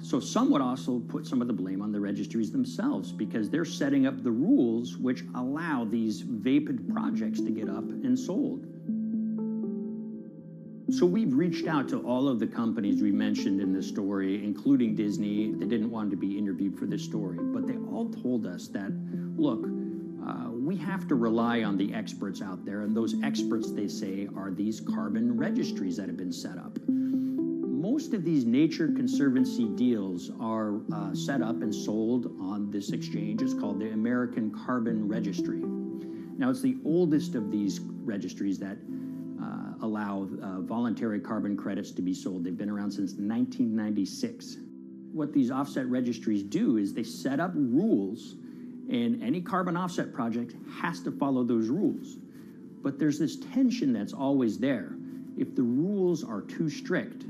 So some would also put some of the blame on the registries themselves because they're setting up the rules which allow these vapid projects to get up and sold. So we've reached out to all of the companies we mentioned in this story, including Disney. They didn't want to be interviewed for this story, but they all told us that, look, we have to rely on the experts out there, and those experts, they say, are these carbon registries that have been set up. Most of these Nature Conservancy deals are set up and sold on this exchange. It's called the American Carbon Registry. Now, it's the oldest of these registries that allow voluntary carbon credits to be sold. They've been around since 1996. What these offset registries do is they set up rules, and any carbon offset project has to follow those rules. But there's this tension that's always there. If the rules are too strict,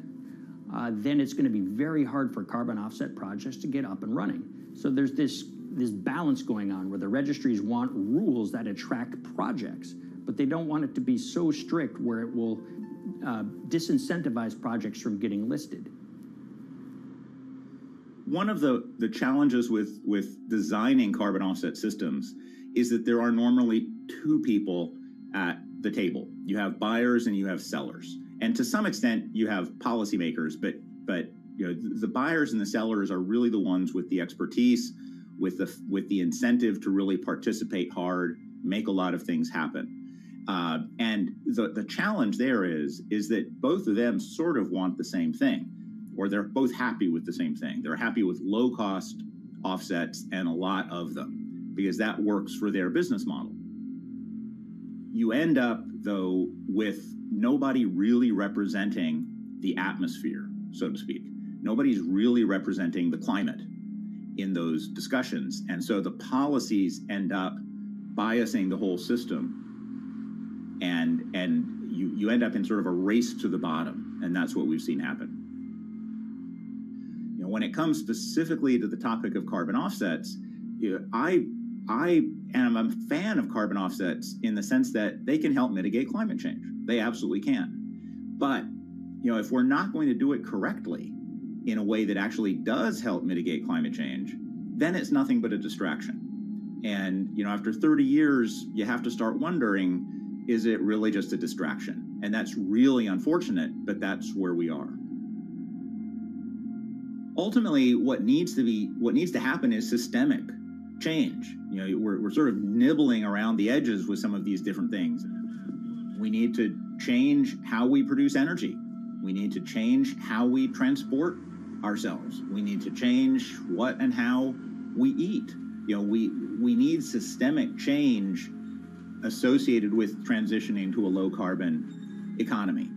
then it's going to be very hard for carbon offset projects to get up and running. So there's this balance going on where the registries want rules that attract projects, but they don't want it to be so strict where it will disincentivize projects from getting listed. One of the challenges with designing carbon offset systems is that there are normally two people at the table. You have buyers and you have sellers. And to some extent, you have policymakers, but you know, the buyers and the sellers are really the ones with the expertise, with the incentive to really participate hard, make a lot of things happen. And the challenge there is that both of them sort of want the same thing, or they're both happy with the same thing. They're happy with low-cost offsets and a lot of them, because that works for their business model. You end up, though, with nobody really representing the atmosphere, so to speak. Nobody's really representing the climate in those discussions. And so the policies end up biasing the whole system. And you end up in sort of a race to the bottom. And that's what we've seen happen. You know, when it comes specifically to the topic of carbon offsets, you know, I am a fan of carbon offsets in the sense that they can help mitigate climate change. They absolutely can. But, you know, if we're not going to do it correctly in a way that actually does help mitigate climate change, then it's nothing but a distraction. And, you know, after 30 years, you have to start wondering, is it really just a distraction? And that's really unfortunate, but that's where we are. Ultimately, what needs to happen is systemic change. You know, we're sort of nibbling around the edges with some of these different things. We need to change how we produce energy. We need to change how we transport ourselves. We need to change what and how we eat. You know, we need systemic change associated with transitioning to a low carbon economy.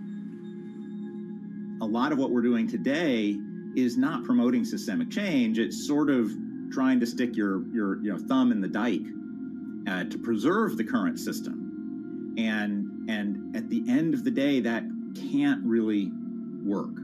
A lot of what we're doing today is not promoting systemic change. It's sort of trying to stick your thumb in the dike to preserve the current system. And at the end of the day, that can't really work.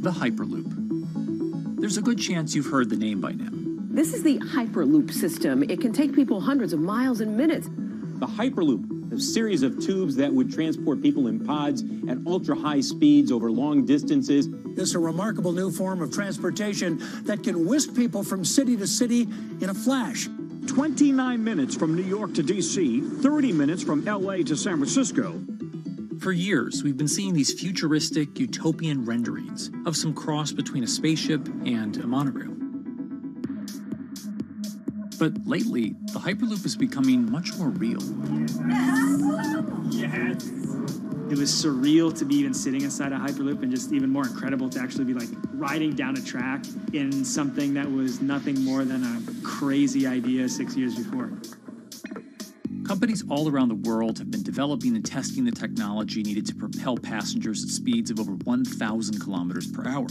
The Hyperloop. There's a good chance you've heard the name by now. This is the Hyperloop system. It can take people hundreds of miles in minutes. The Hyperloop, a series of tubes that would transport people in pods at ultra-high speeds over long distances. It's a remarkable new form of transportation that can whisk people from city to city in a flash. 29 minutes from New York to D.C., 30 minutes from L.A. to San Francisco. For years, we've been seeing these futuristic, utopian renderings of some cross between a spaceship and a monorail. But lately, the Hyperloop is becoming much more real. Yes! It was surreal to be even sitting inside a Hyperloop, and just even more incredible to actually be like riding down a track in something that was nothing more than a crazy idea 6 years before. Companies all around the world have been developing and testing the technology needed to propel passengers at speeds of over 1,000 kilometers per hour.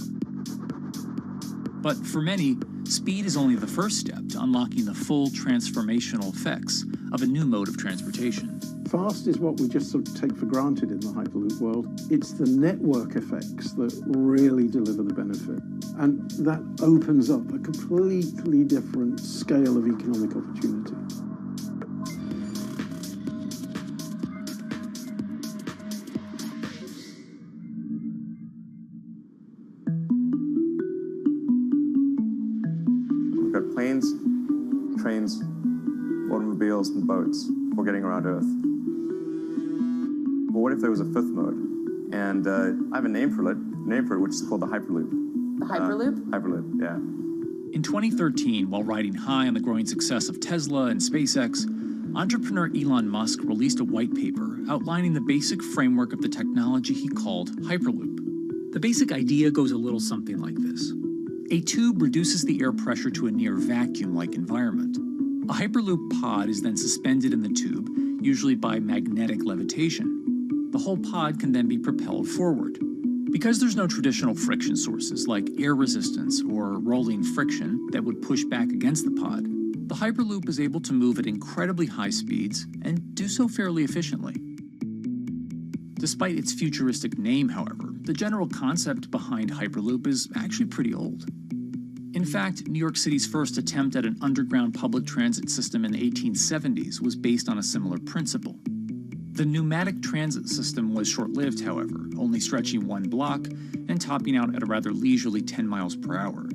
But for many, speed is only the first step to unlocking the full transformational effects of a new mode of transportation. Fast is what we just sort of take for granted in the Hyperloop world. It's the network effects that really deliver the benefit. And that opens up a completely different scale of economic opportunity. We've got planes, trains, automobiles, and boats for getting around Earth. But what if there was a fifth mode? And I have a name for it, which is called the Hyperloop. The Hyperloop? Hyperloop, yeah. In 2013, while riding high on the growing success of Tesla and SpaceX, entrepreneur Elon Musk released a white paper outlining the basic framework of the technology he called Hyperloop. The basic idea goes a little something like this. A tube reduces the air pressure to a near vacuum-like environment. A Hyperloop pod is then suspended in the tube, usually by magnetic levitation. The whole pod can then be propelled forward. Because there's no traditional friction sources like air resistance or rolling friction that would push back against the pod, the Hyperloop is able to move at incredibly high speeds and do so fairly efficiently. Despite its futuristic name, however, the general concept behind Hyperloop is actually pretty old. In fact, New York City's first attempt at an underground public transit system in the 1870s was based on a similar principle. The pneumatic transit system was short-lived, however, only stretching one block and topping out at a rather leisurely 10 miles per hour.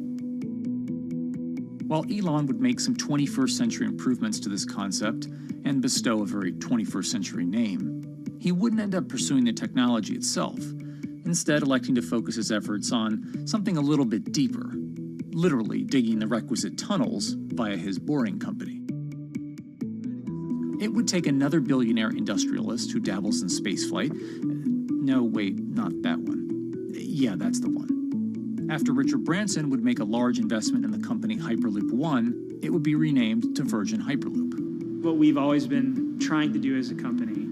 While Elon would make some 21st century improvements to this concept and bestow a very 21st century name, he wouldn't end up pursuing the technology itself, instead electing to focus his efforts on something a little bit deeper, literally digging the requisite tunnels via his boring company. It would take another billionaire industrialist who dabbles in spaceflight. No, wait, not that one. Yeah, that's the one. After Richard Branson would make a large investment in the company Hyperloop One, it would be renamed to Virgin Hyperloop. What we've always been trying to do as a company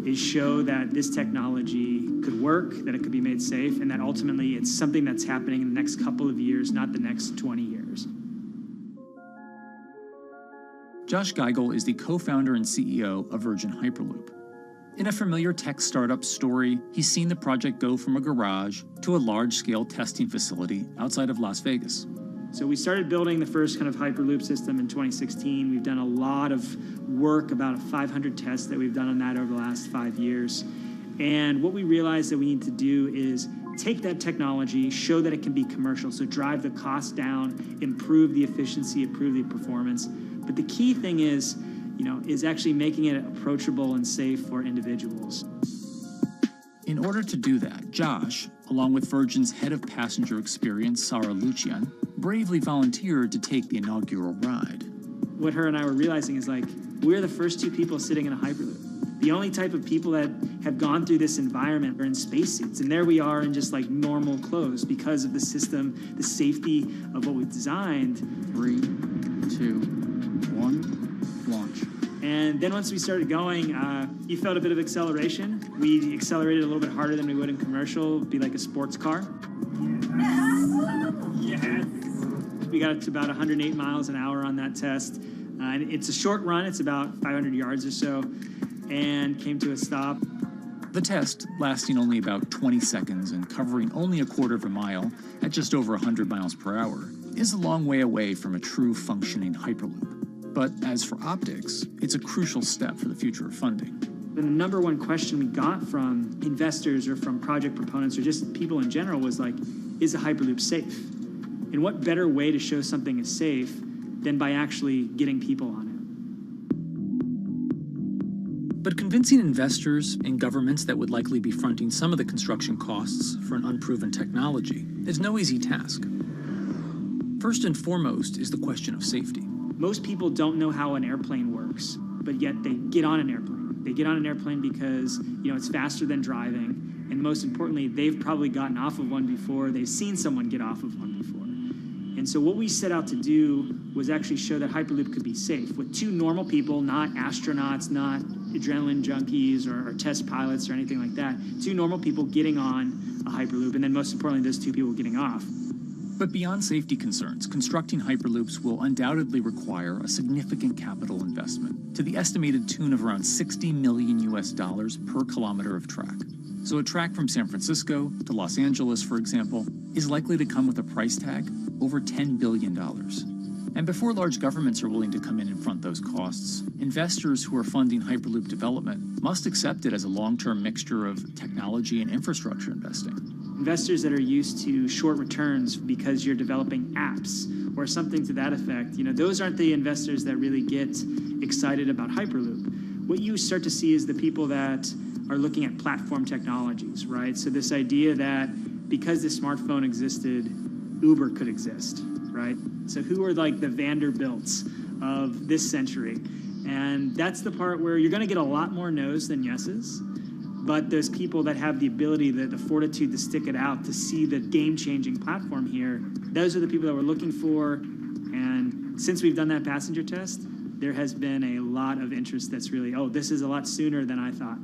is show that this technology could work, that it could be made safe, and that ultimately it's something that's happening in the next couple of years, not the next 20 years. Josh Geigel is the co-founder and CEO of Virgin Hyperloop. In a familiar tech startup story, he's seen the project go from a garage to a large-scale testing facility outside of Las Vegas. So we started building the first kind of Hyperloop system in 2016. We've done a lot of work, about 500 tests that we've done on that over the last 5 years. And what we realized that we need to do is take that technology, show that it can be commercial, so drive the cost down, improve the efficiency, improve the performance. But the key thing is actually making it approachable and safe for individuals. In order to do that, Josh, along with Virgin's head of passenger experience, Sarah Lucian, bravely volunteered to take the inaugural ride. What her and I were realizing is we're the first two people sitting in a Hyperloop. The only type of people that have gone through this environment are in spacesuits, and there we are in just normal clothes because of the system, the safety of what we've designed. 3, 2, 1, launch. And then once we started going, you felt a bit of acceleration. We accelerated a little bit harder than we would in commercial. It'd be like a sports car. Yes. We got to about 108 miles an hour on that test. And it's a short run. It's about 500 yards or so, and came to a stop. The test, lasting only about 20 seconds and covering only a quarter of a mile at just over 100 miles per hour, is a long way away from a true functioning Hyperloop. But as for optics, it's a crucial step for the future of funding. The number one question we got from investors or from project proponents or just people in general was is a Hyperloop safe? And what better way to show something is safe than by actually getting people on it. But convincing investors and governments that would likely be fronting some of the construction costs for an unproven technology is no easy task. First and foremost is the question of safety. Most people don't know how an airplane works, but yet they get on an airplane. They get on an airplane because, it's faster than driving, and most importantly, they've probably gotten off of one before, they've seen someone get off of one before. And so what we set out to do was actually show that Hyperloop could be safe with two normal people, not astronauts, not adrenaline junkies or test pilots or anything like that. Two normal people getting on a Hyperloop, and then most importantly, those two people getting off. But beyond safety concerns, constructing Hyperloops will undoubtedly require a significant capital investment to the estimated tune of around $60 million per kilometer of track. So a track from San Francisco to Los Angeles, for example, is likely to come with a price tag over $10 billion. And before large governments are willing to come in and front those costs, investors who are funding Hyperloop development must accept it as a long-term mixture of technology and infrastructure investing. Investors that are used to short returns because you're developing apps or something to that effect, those aren't the investors that really get excited about Hyperloop. What you start to see is the people that are looking at platform technologies, right? So this idea that because the smartphone existed, Uber could exist, right? So who are like the Vanderbilts of this century? And that's the part where you're going to get a lot more no's than yeses. But those people that have the ability, the fortitude to stick it out, to see the game-changing platform here, those are the people that we're looking for. And since we've done that passenger test, there has been a lot of interest that's really, this is a lot sooner than I thought.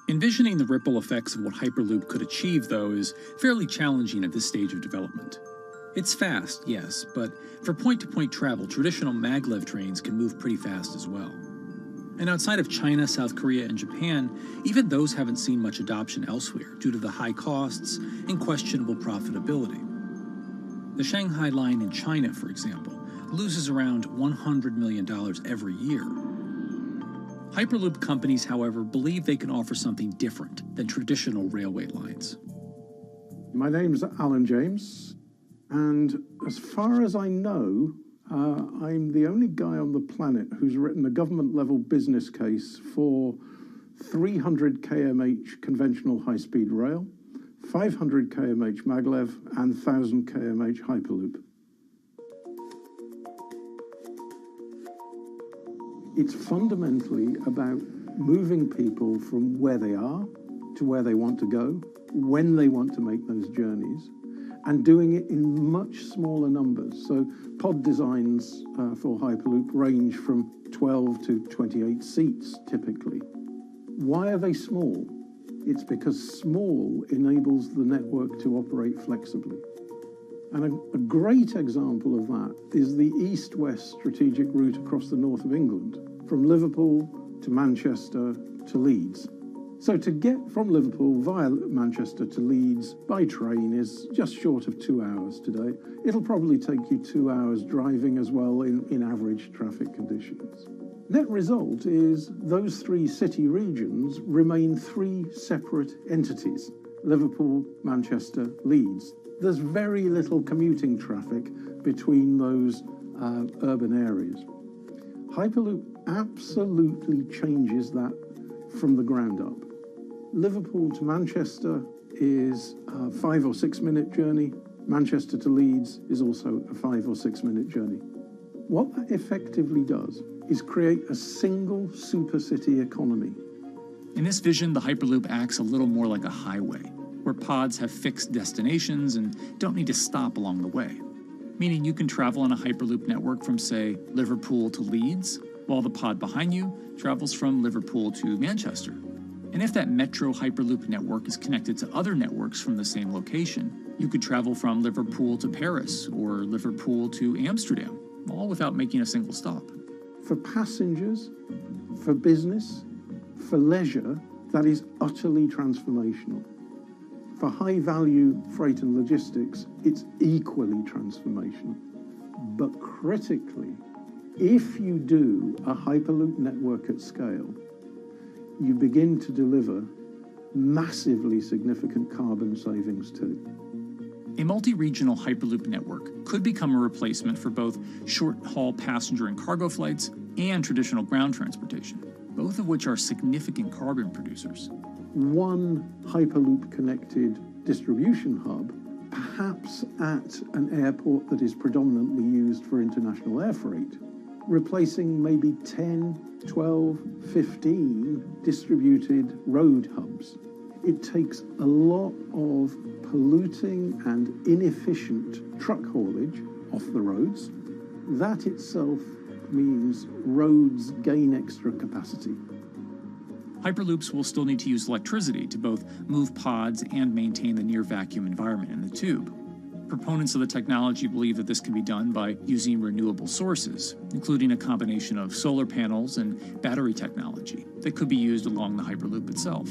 Envisioning the ripple effects of what Hyperloop could achieve, though, is fairly challenging at this stage of development. It's fast, yes, but for point-to-point travel, traditional maglev trains can move pretty fast as well. And outside of China, South Korea, and Japan, even those haven't seen much adoption elsewhere due to the high costs and questionable profitability. The Shanghai line in China, for example, loses around $100 million every year. Hyperloop companies, however, believe they can offer something different than traditional railway lines. My name's Alan James, and as far as I know, I'm the only guy on the planet who's written a government-level business case for 300 kmh conventional high-speed rail, 500 kmh maglev, and 1,000 kmh Hyperloop. It's fundamentally about moving people from where they are to where they want to go, when they want to make those journeys, and doing it in much smaller numbers. So pod designs for Hyperloop range from 12 to 28 seats, typically. Why are they small? It's because small enables the network to operate flexibly. And a great example of that is the east-west strategic route across the north of England, from Liverpool to Manchester to Leeds. So to get from Liverpool via Manchester to Leeds by train is just short of 2 hours today. It'll probably take you 2 hours driving as well in average traffic conditions. Net result is those three city regions remain three separate entities: Liverpool, Manchester, Leeds. There's very little commuting traffic between those urban areas. Hyperloop absolutely changes that from the ground up. Liverpool to Manchester is a 5 or 6 minute journey. Manchester to Leeds is also a 5 or 6 minute journey. What that effectively does is create a single super city economy. In this vision, the Hyperloop acts a little more like a highway, where pods have fixed destinations and don't need to stop along the way. Meaning you can travel on a Hyperloop network from, say, Liverpool to Leeds, while the pod behind you travels from Liverpool to Manchester. And if that metro Hyperloop network is connected to other networks from the same location, You could travel from Liverpool to Paris or Liverpool to Amsterdam, all without making a single stop. For passengers, for business, for leisure, that is utterly transformational. For high-value freight and logistics, it's equally transformational. But critically, if you do a Hyperloop network at scale, you begin to deliver massively significant carbon savings too. A multi-regional Hyperloop network could become a replacement for both short-haul passenger and cargo flights and traditional ground transportation, both of which are significant carbon producers. One Hyperloop-connected distribution hub, perhaps at an airport that is predominantly used for international air freight, replacing maybe 10, 12, 15 distributed road hubs. It takes a lot of polluting and inefficient truck haulage off the roads. That itself means roads gain extra capacity. Hyperloops will still need to use electricity to both move pods and maintain the near-vacuum environment in the tube. Proponents of the technology believe that this can be done by using renewable sources, including a combination of solar panels and battery technology that could be used along the Hyperloop itself.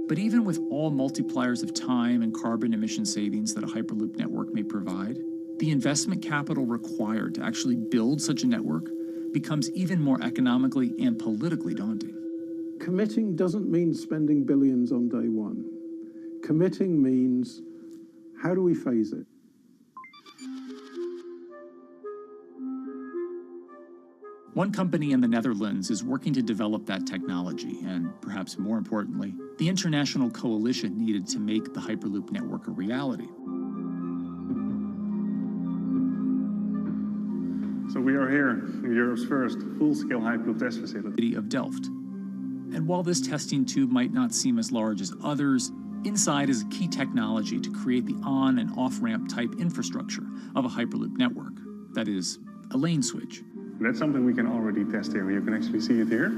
But even with all multipliers of time and carbon emission savings that a Hyperloop network may provide, the investment capital required to actually build such a network becomes even more economically and politically daunting. Committing doesn't mean spending billions on day one. Committing means, how do we phase it? One company in the Netherlands is working to develop that technology, and perhaps more importantly, the international coalition needed to make the Hyperloop network a reality. So we are here in Europe's first full-scale Hyperloop test facility of Delft. And while this testing tube might not seem as large as others, inside is a key technology to create the on- and off-ramp type infrastructure of a Hyperloop network. That is, a lane switch. That's something we can already test here. You can actually see it here,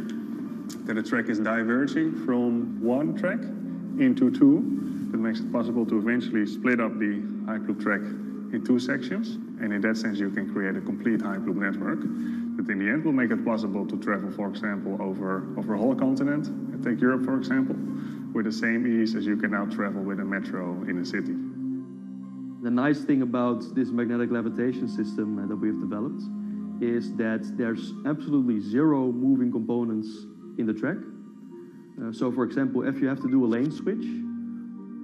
that the track is diverging from one track into two. That makes it possible to eventually split up the Hyperloop track in two sections. And in that sense, you can create a complete Hyperloop network that in the end will make it possible to travel, for example, over a whole continent. Take Europe, for example, with the same ease as you can now travel with a metro in a city. The nice thing about this magnetic levitation system that we've developed is that there's absolutely zero moving components in the track. So for example, if you have to do a lane switch,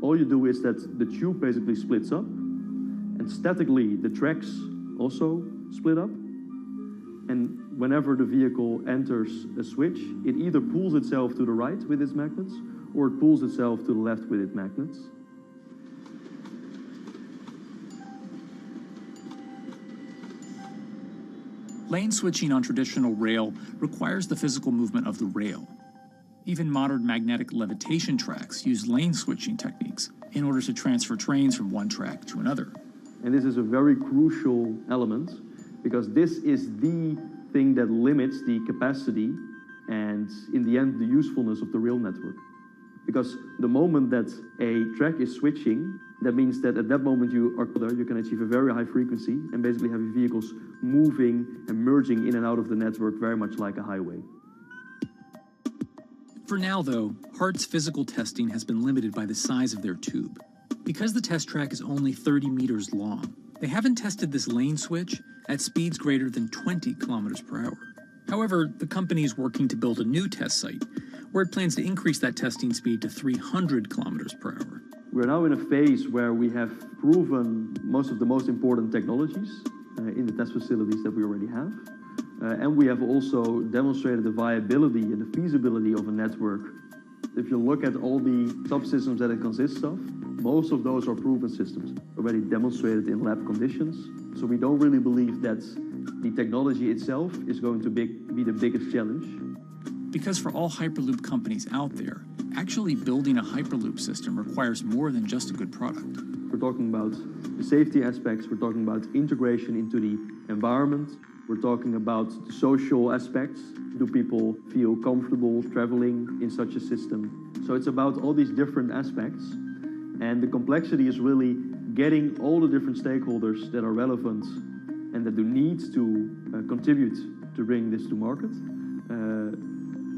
all you do is that the tube basically splits up, and statically the tracks also split up. And whenever the vehicle enters a switch, it either pulls itself to the right with its magnets, or it pulls itself to the left with its magnets. Lane switching on traditional rail requires the physical movement of the rail. Even modern magnetic levitation tracks use lane switching techniques in order to transfer trains from one track to another. And this is a very crucial element because this is the thing that limits the capacity and, in the end, the usefulness of the rail network. Because the moment that a track is switching, that means that at that moment you can achieve a very high frequency and basically have your vehicles moving and merging in and out of the network very much like a highway. For now, though, HART's physical testing has been limited by the size of their tube. Because the test track is only 30 meters long, they haven't tested this lane switch at speeds greater than 20 kilometers per hour. However, the company is working to build a new test site where it plans to increase that testing speed to 300 kilometers per hour. We're now in a phase where we have proven most of the most important technologies in the test facilities that we already have. And we have also demonstrated the viability and the feasibility of a network. If you look at all the subsystems that it consists of, most of those are proven systems, already demonstrated in lab conditions. So we don't really believe that the technology itself is going to be the biggest challenge. Because for all Hyperloop companies out there, actually building a Hyperloop system requires more than just a good product. We're talking about the safety aspects, we're talking about integration into the environment, we're talking about the social aspects. Do people feel comfortable traveling in such a system? So it's about all these different aspects, and the complexity is really getting all the different stakeholders that are relevant and that do need to contribute to bring this to market,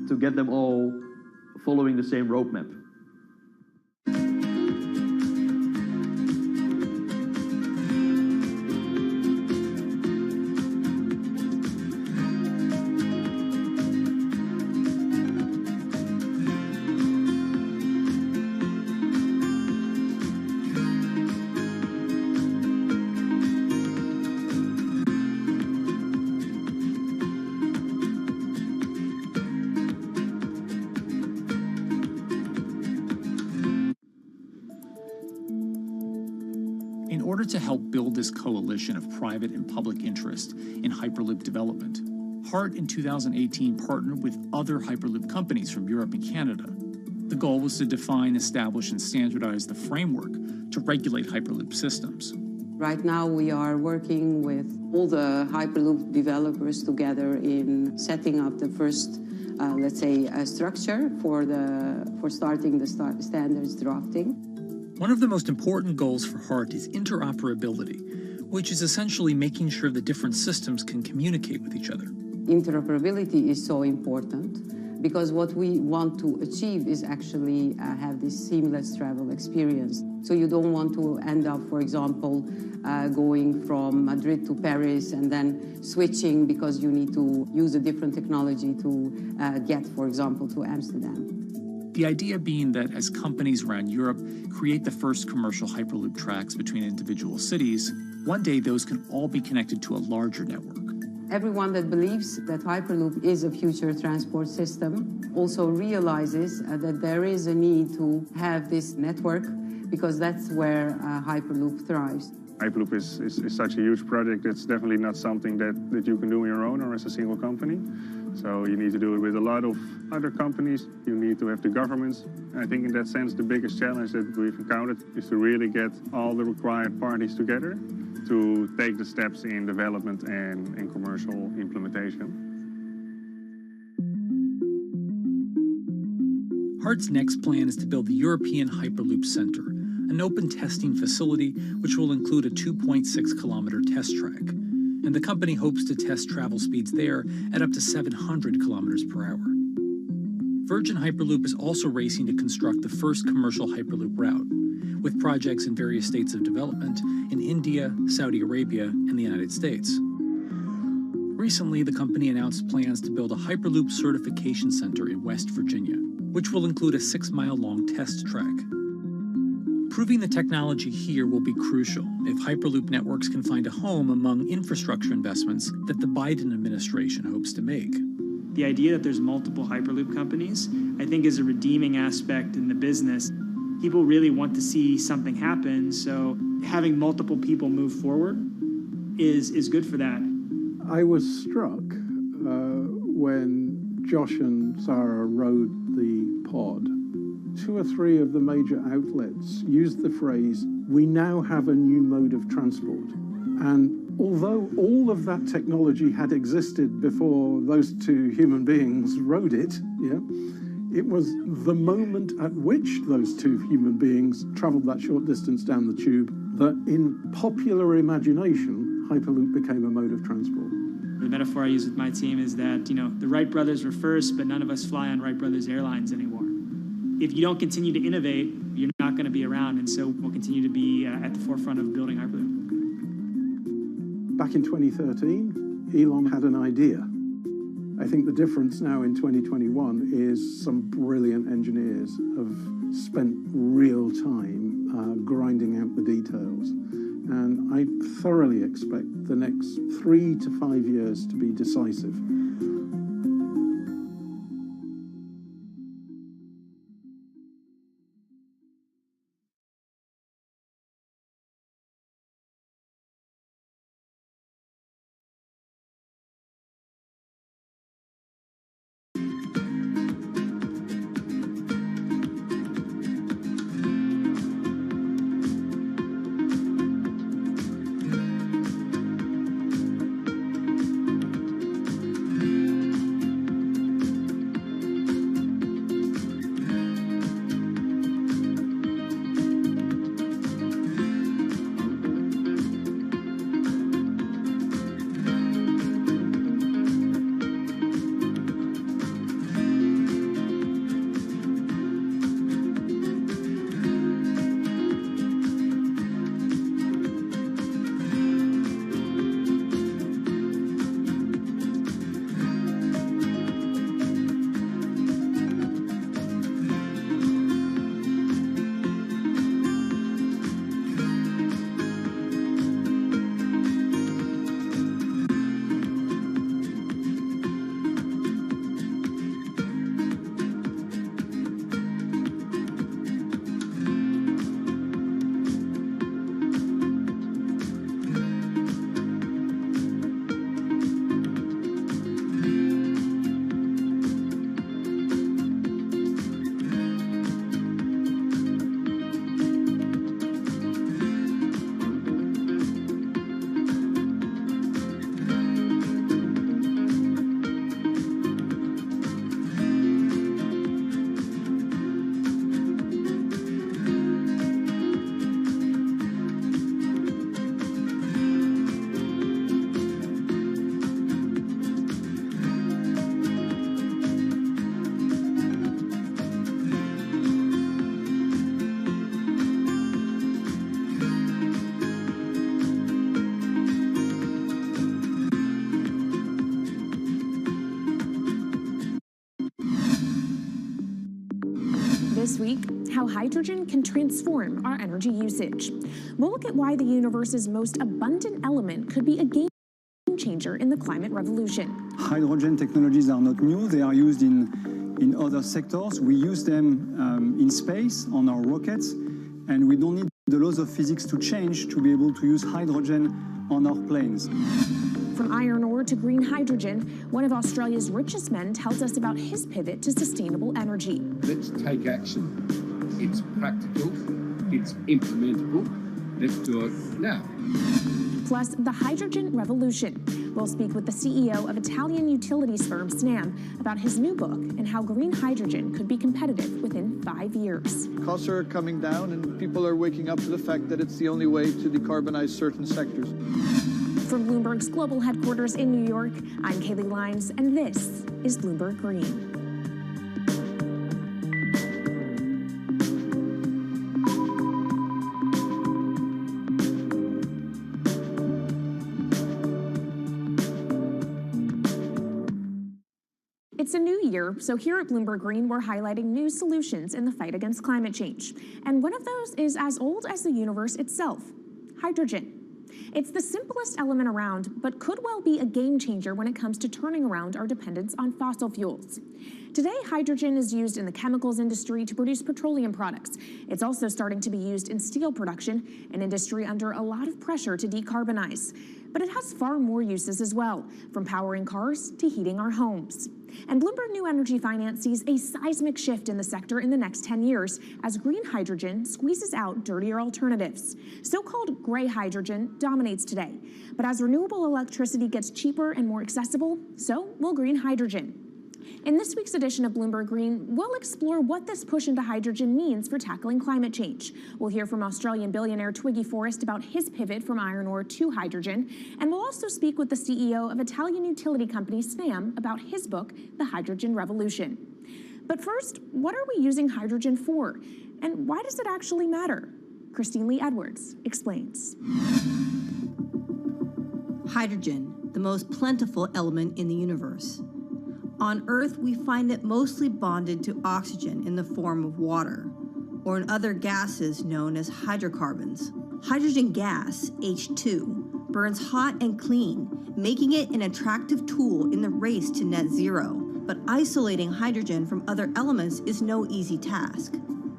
to get them all following the same roadmap. In order to help build this coalition of private and public interest in Hyperloop development, HART in 2018 partnered with other Hyperloop companies from Europe and Canada. The goal was to define, establish, and standardize the framework to regulate Hyperloop systems. Right now we are working with all the Hyperloop developers together in setting up the first, let's say, structure for starting the standards drafting. One of the most important goals for HART is interoperability, which is essentially making sure the different systems can communicate with each other. Interoperability is so important because what we want to achieve is actually have this seamless travel experience. So you don't want to end up, for example, going from Madrid to Paris and then switching because you need to use a different technology to get, for example, to Amsterdam. The idea being that as companies around Europe create the first commercial Hyperloop tracks between individual cities, one day those can all be connected to a larger network. Everyone that believes that Hyperloop is a future transport system also realizes that there is a need to have this network because that's where Hyperloop thrives. Hyperloop is such a huge project. It's definitely not something that you can do on your own or as a single company. So you need to do it with a lot of other companies. You need to have the governments. I think in that sense, the biggest challenge that we've encountered is to really get all the required parties together to take the steps in development and commercial implementation. HART's next plan is to build the European Hyperloop Center, an open testing facility which will include a 2.6-kilometer test track. And the company hopes to test travel speeds there at up to 700 kilometers per hour. Virgin Hyperloop is also racing to construct the first commercial Hyperloop route, with projects in various states of development in India, Saudi Arabia, and the United States. Recently, the company announced plans to build a Hyperloop certification center in West Virginia, which will include a 6-mile-long test track. Proving the technology here will be crucial if Hyperloop networks can find a home among infrastructure investments that the Biden administration hopes to make. The idea that there's multiple Hyperloop companies, I think, is a redeeming aspect in the business. People really want to see something happen, so having multiple people move forward is good for that. I was struck when Josh and Sarah rode the pod. 2 or 3 of the major outlets used the phrase, "We now have a new mode of transport." And although all of that technology had existed before those 2 human beings rode it, it was the moment at which those 2 human beings traveled that short distance down the tube that in popular imagination, Hyperloop became a mode of transport. The metaphor I use with my team is that, the Wright brothers were first, but none of us fly on Wright Brothers Airlines anymore. If you don't continue to innovate, you're not going to be around, and so we'll continue to be at the forefront of building Hyperloop. Back in 2013, Elon had an idea. I think the difference now in 2021 is some brilliant engineers have spent real time grinding out the details. And I thoroughly expect the next 3 to 5 years to be decisive. how hydrogen can transform our energy usage. We'll look at why the universe's most abundant element could be a game changer in the climate revolution. Hydrogen technologies are not new. They are used in other sectors. We use them in space, on our rockets, and we don't need the laws of physics to change to be able to use hydrogen on our planes. From iron ore to green hydrogen, one of Australia's richest men tells us about his pivot to sustainable energy. Let's take action. It's practical, it's implementable. Let's do it now. Plus, the hydrogen revolution. We'll speak with the CEO of Italian utilities firm Snam about his new book and how green hydrogen could be competitive within 5 years. Costs are coming down and people are waking up to the fact that it's the only way to decarbonize certain sectors. From Bloomberg's global headquarters in New York, I'm Kaylee Lyons, and this is Bloomberg Green. It's a new year, so here at Bloomberg Green, we're highlighting new solutions in the fight against climate change. And one of those is as old as the universe itself, hydrogen. It's the simplest element around, but could well be a game changer when it comes to turning around our dependence on fossil fuels. Today, hydrogen is used in the chemicals industry to produce petroleum products. It's also starting to be used in steel production, an industry under a lot of pressure to decarbonize. But it has far more uses as well, from powering cars to heating our homes. And Bloomberg New Energy Finance sees a seismic shift in the sector in the next 10 years as green hydrogen squeezes out dirtier alternatives. So-called gray hydrogen dominates today. But as renewable electricity gets cheaper and more accessible, so will green hydrogen. In this week's edition of Bloomberg Green, we'll explore what this push into hydrogen means for tackling climate change. We'll hear from Australian billionaire Twiggy Forrest about his pivot from iron ore to hydrogen, and we'll also speak with the CEO of Italian utility company Snam about his book, The Hydrogen Revolution. But first, what are we using hydrogen for? And why does it actually matter? Christine Lee Edwards explains. Hydrogen, the most plentiful element in the universe. On Earth, we find it mostly bonded to oxygen in the form of water, or in other gases known as hydrocarbons. Hydrogen gas, H2, burns hot and clean, making it an attractive tool in the race to net zero. But isolating hydrogen from other elements is no easy task.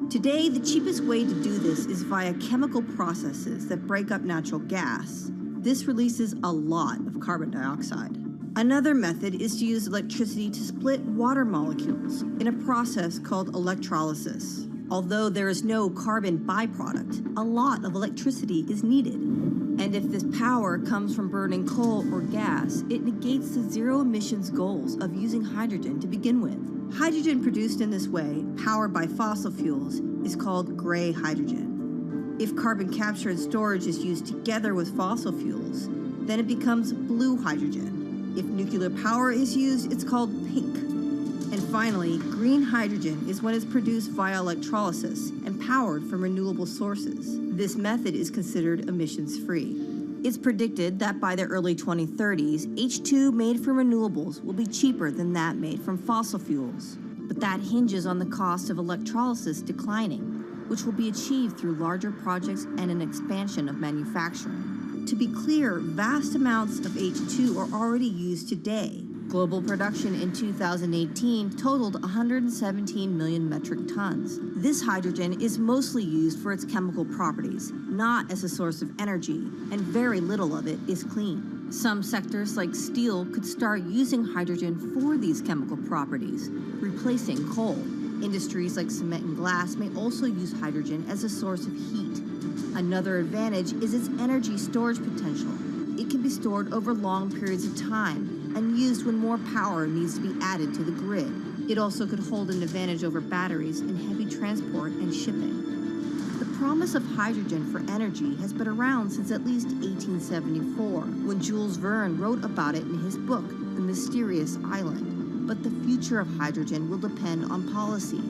Today, the cheapest way to do this is via chemical processes that break up natural gas. This releases a lot of carbon dioxide. Another method is to use electricity to split water molecules in a process called electrolysis. Although there is no carbon byproduct, a lot of electricity is needed. And if this power comes from burning coal or gas, it negates the zero emissions goals of using hydrogen to begin with. Hydrogen produced in this way, powered by fossil fuels, is called gray hydrogen. If carbon capture and storage is used together with fossil fuels, then it becomes blue hydrogen. If nuclear power is used, it's called pink. And finally, green hydrogen is when it's produced via electrolysis and powered from renewable sources. This method is considered emissions-free. It's predicted that by the early 2030s, H2 made from renewables will be cheaper than that made from fossil fuels. But that hinges on the cost of electrolysis declining, which will be achieved through larger projects and an expansion of manufacturing. To be clear, vast amounts of H2 are already used today. Global production in 2018 totaled 117 million metric tons. This hydrogen is mostly used for its chemical properties, not as a source of energy, and very little of it is clean. Some sectors like steel could start using hydrogen for these chemical properties, replacing coal. Industries like cement and glass may also use hydrogen as a source of heat. Another advantage is its energy storage potential. It can be stored over long periods of time and used when more power needs to be added to the grid. It also could hold an advantage over batteries in heavy transport and shipping. The promise of hydrogen for energy has been around since at least 1874, when Jules Verne wrote about it in his book, The Mysterious Island. But the future of hydrogen will depend on policy.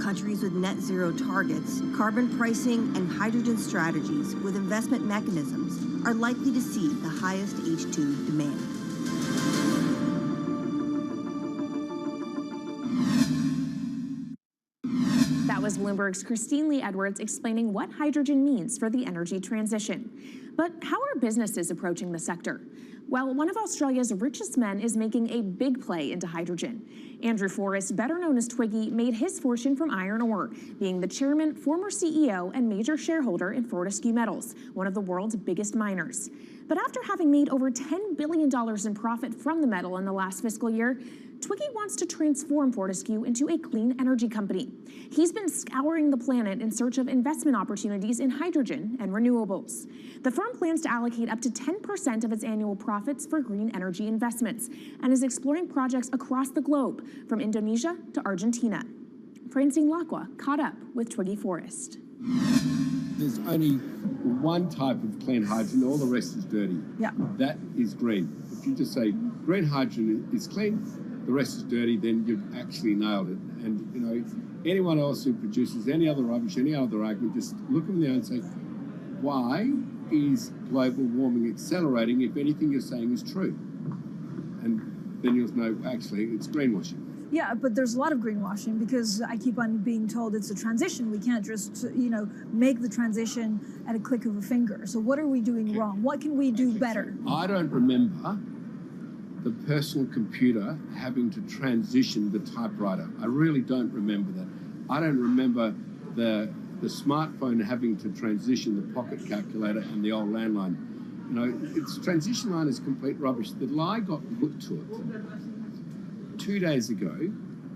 Countries with net zero targets, carbon pricing, and hydrogen strategies with investment mechanisms are likely to see the highest H2 demand. That was Bloomberg's Christine Lee Edwards explaining what hydrogen means for the energy transition. But how are businesses approaching the sector? Well, one of Australia's richest men is making a big play into hydrogen. Andrew Forrest, better known as Twiggy, made his fortune from iron ore, being the chairman, former CEO, and major shareholder in Fortescue Metals, one of the world's biggest miners. But after having made over $10 billion in profit from the metal in the last fiscal year, Twiggy wants to transform Fortescue into a clean energy company. He's been scouring the planet in search of investment opportunities in hydrogen and renewables. The firm plans to allocate up to 10% of its annual profits for green energy investments and is exploring projects across the globe, from Indonesia to Argentina. Francine Lacqua caught up with Twiggy Forrest. There's only one type of clean hydrogen, all the rest is dirty. Yeah. That is green. If you just say green hydrogen is clean, the rest is dirty, then you've actually nailed it. And, you know, anyone else who produces any other rubbish, any other argument, just look them in the eye and say, why is global warming accelerating if anything you're saying is true? And then you'll know, actually, it's greenwashing. Yeah, but there's a lot of greenwashing because I keep on being told it's a transition. We can't just, make the transition at a click of a finger. So what are we doing wrong? What can we do better? I don't remember the personal computer having to transition the typewriter. I really don't remember that. I don't remember the smartphone having to transition the pocket calculator and the old landline. You know, its transition line is complete rubbish. The lie got put to it 2 days ago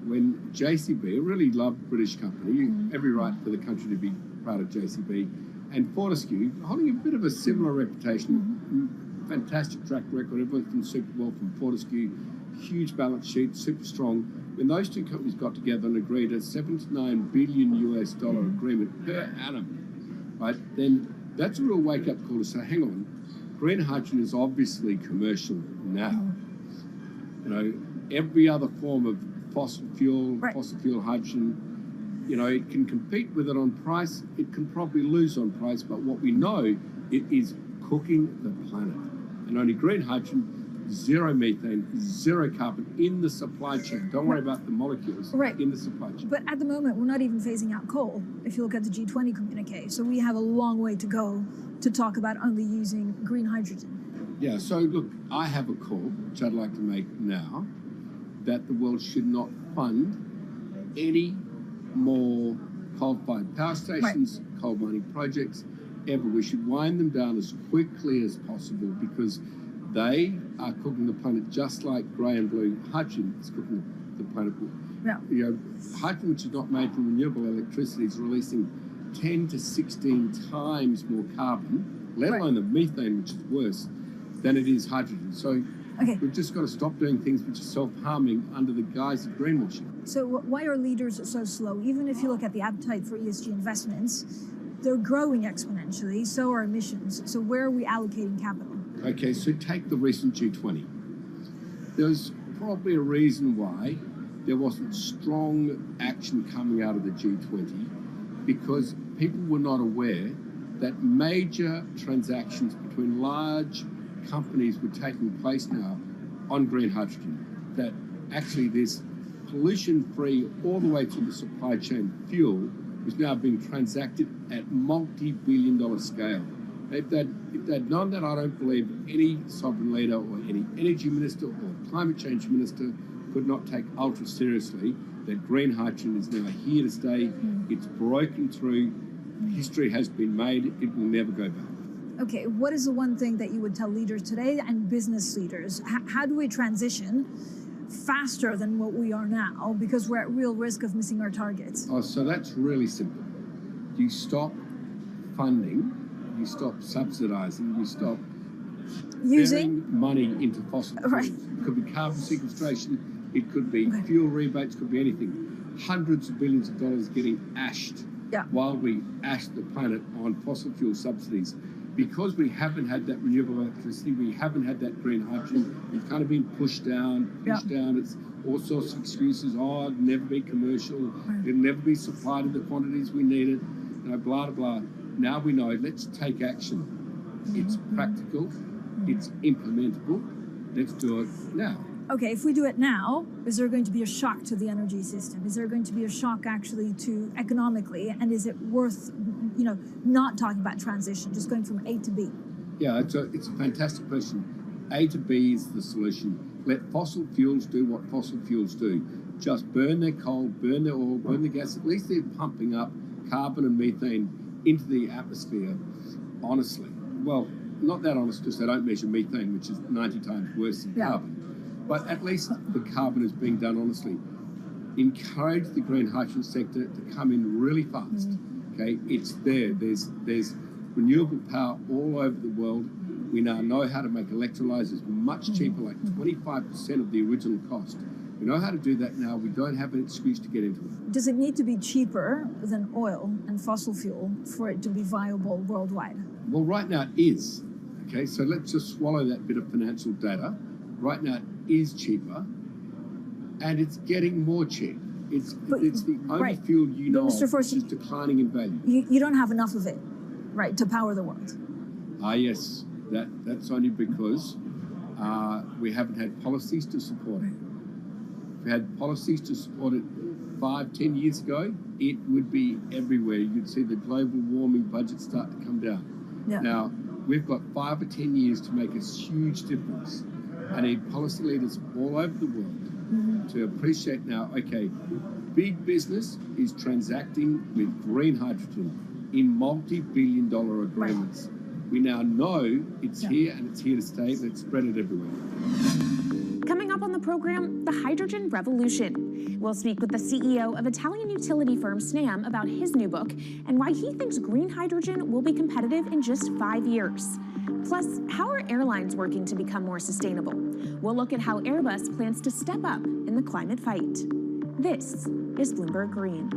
when JCB, a really loved British company, every right for the country to be proud of JCB, and Fortescue, holding a bit of a similar reputation, fantastic track record, everyone's done super well from Fortescue, huge balance sheet, super strong. When those two companies got together and agreed a $7 to $9 billion agreement per annum, right, then that's a real wake-up call to say, hang on, green hydrogen is obviously commercial now. You know, every other form of fossil fuel hydrogen, you know, it can compete with it on price, it can probably lose on price, but what we know, it is cooking the planet. And only green hydrogen, zero methane, zero carbon in the supply chain. Don't worry about the molecules in the supply chain. But at the moment, we're not even phasing out coal, if you look at the G20 communique. So we have a long way to go to talk about only using green hydrogen. Yeah, so look, I have a call, which I'd like to make now, that the world should not fund any more coal-fired power stations, coal mining projects, ever. We should wind them down as quickly as possible because they are cooking the planet just like grey and blue hydrogen is cooking the planet. Yeah. You know, hydrogen, which is not made from renewable electricity, is releasing 10 to 16 times more carbon, let alone the methane, which is worse, than it is hydrogen. So we've just got to stop doing things which are self-harming under the guise of greenwashing. So why are leaders so slow? Even if you look at the appetite for ESG investments, they're growing exponentially, so are emissions. So where are we allocating capital? Okay, so take the recent G20. There's probably a reason why there wasn't strong action coming out of the G20 because people were not aware that major transactions between large companies were taking place now on green hydrogen, that actually this pollution-free all the way to the supply chain fuel was now being transacted at multi-billion-dollar scale. If they'd known that, I don't believe any sovereign leader or any energy minister or climate change minister could not take ultra seriously that green hydrogen is now here to stay. It's broken through. History has been made. It will never go back. Okay, what is the one thing that you would tell leaders today and business leaders? How do we transition faster than what we are now because we're at real risk of missing our targets? Oh, so that's really simple. You stop funding, you stop subsidizing, you stop using money into fossil fuels. It could be carbon sequestration, it could be fuel rebates, could be anything. Hundreds of billions of dollars getting ashed while we ash the planet on fossil fuel subsidies. Because we haven't had that renewable electricity, we haven't had that green hydrogen, we've kind of been pushed down. It's all sorts of excuses. Oh, it'll never be commercial, it'll never be supplied in the quantities we need it, you know, blah, blah, blah. Now we know, let's take action. It's practical, it's implementable, let's do it now. okay, if we do it now, is there going to be a shock to the energy system? Is there going to be a shock actually to economically? And is it worth, not talking about transition, just going from A to B? Yeah, it's a fantastic question. A to B is the solution. Let fossil fuels do what fossil fuels do. Just burn their coal, burn their oil, burn the gas. At least they're pumping up carbon and methane into the atmosphere honestly. Well, not that honest because they don't measure methane, which is 90 times worse than carbon. But at least the carbon is being done honestly. Encourage the green hydrogen sector to come in really fast. Okay, it's there. There's renewable power all over the world. We now know how to make electrolyzers much cheaper, like 25% of the original cost. We know how to do that now. We don't have an excuse to get into it. Does it need to be cheaper than oil and fossil fuel for it to be viable worldwide? Well, right now it is. Okay, so let's just swallow that bit of financial data. Right now it is cheaper, and it's getting more cheap. It's the only fuel you know Mr. Force, which is declining in value. You don't have enough of it, right, to power the world? Yes, that's only because we haven't had policies to support it. If we had policies to support it 5-10 years ago, it would be everywhere. You'd see the global warming budget start to come down. Yeah. Now, we've got 5 or 10 years to make a huge difference. I need policy leaders all over the world to appreciate now, okay, big business is transacting with green hydrogen in multi-billion-dollar agreements. We now know it's here and it's here to stay. Let's spread it everywhere. Coming up on the program, the hydrogen revolution. We'll speak with the CEO of Italian utility firm Snam about his new book and why he thinks green hydrogen will be competitive in just 5 years. Plus, how are airlines working to become more sustainable? We'll look at how Airbus plans to step up in the climate fight. This is Bloomberg Green.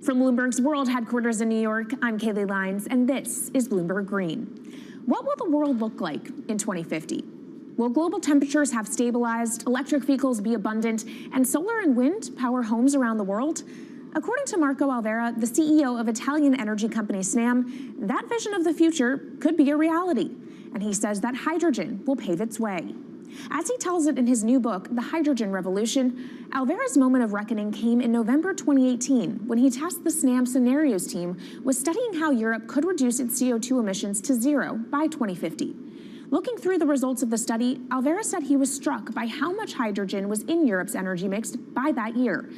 From Bloomberg's world headquarters in New York, I'm Kaylee Lines, and this is Bloomberg Green. What will the world look like in 2050? Will global temperatures have stabilized, electric vehicles be abundant, and solar and wind power homes around the world? According to Marco Alvera, the CEO of Italian energy company Snam, that vision of the future could be a reality. And he says that hydrogen will pave its way. As he tells it in his new book, The Hydrogen Revolution, Alvera's moment of reckoning came in November 2018 when he tasked the Snam Scenarios team with studying how Europe could reduce its CO2 emissions to zero by 2050. Looking through the results of the study, Alvera said he was struck by how much hydrogen was in Europe's energy mix by that year.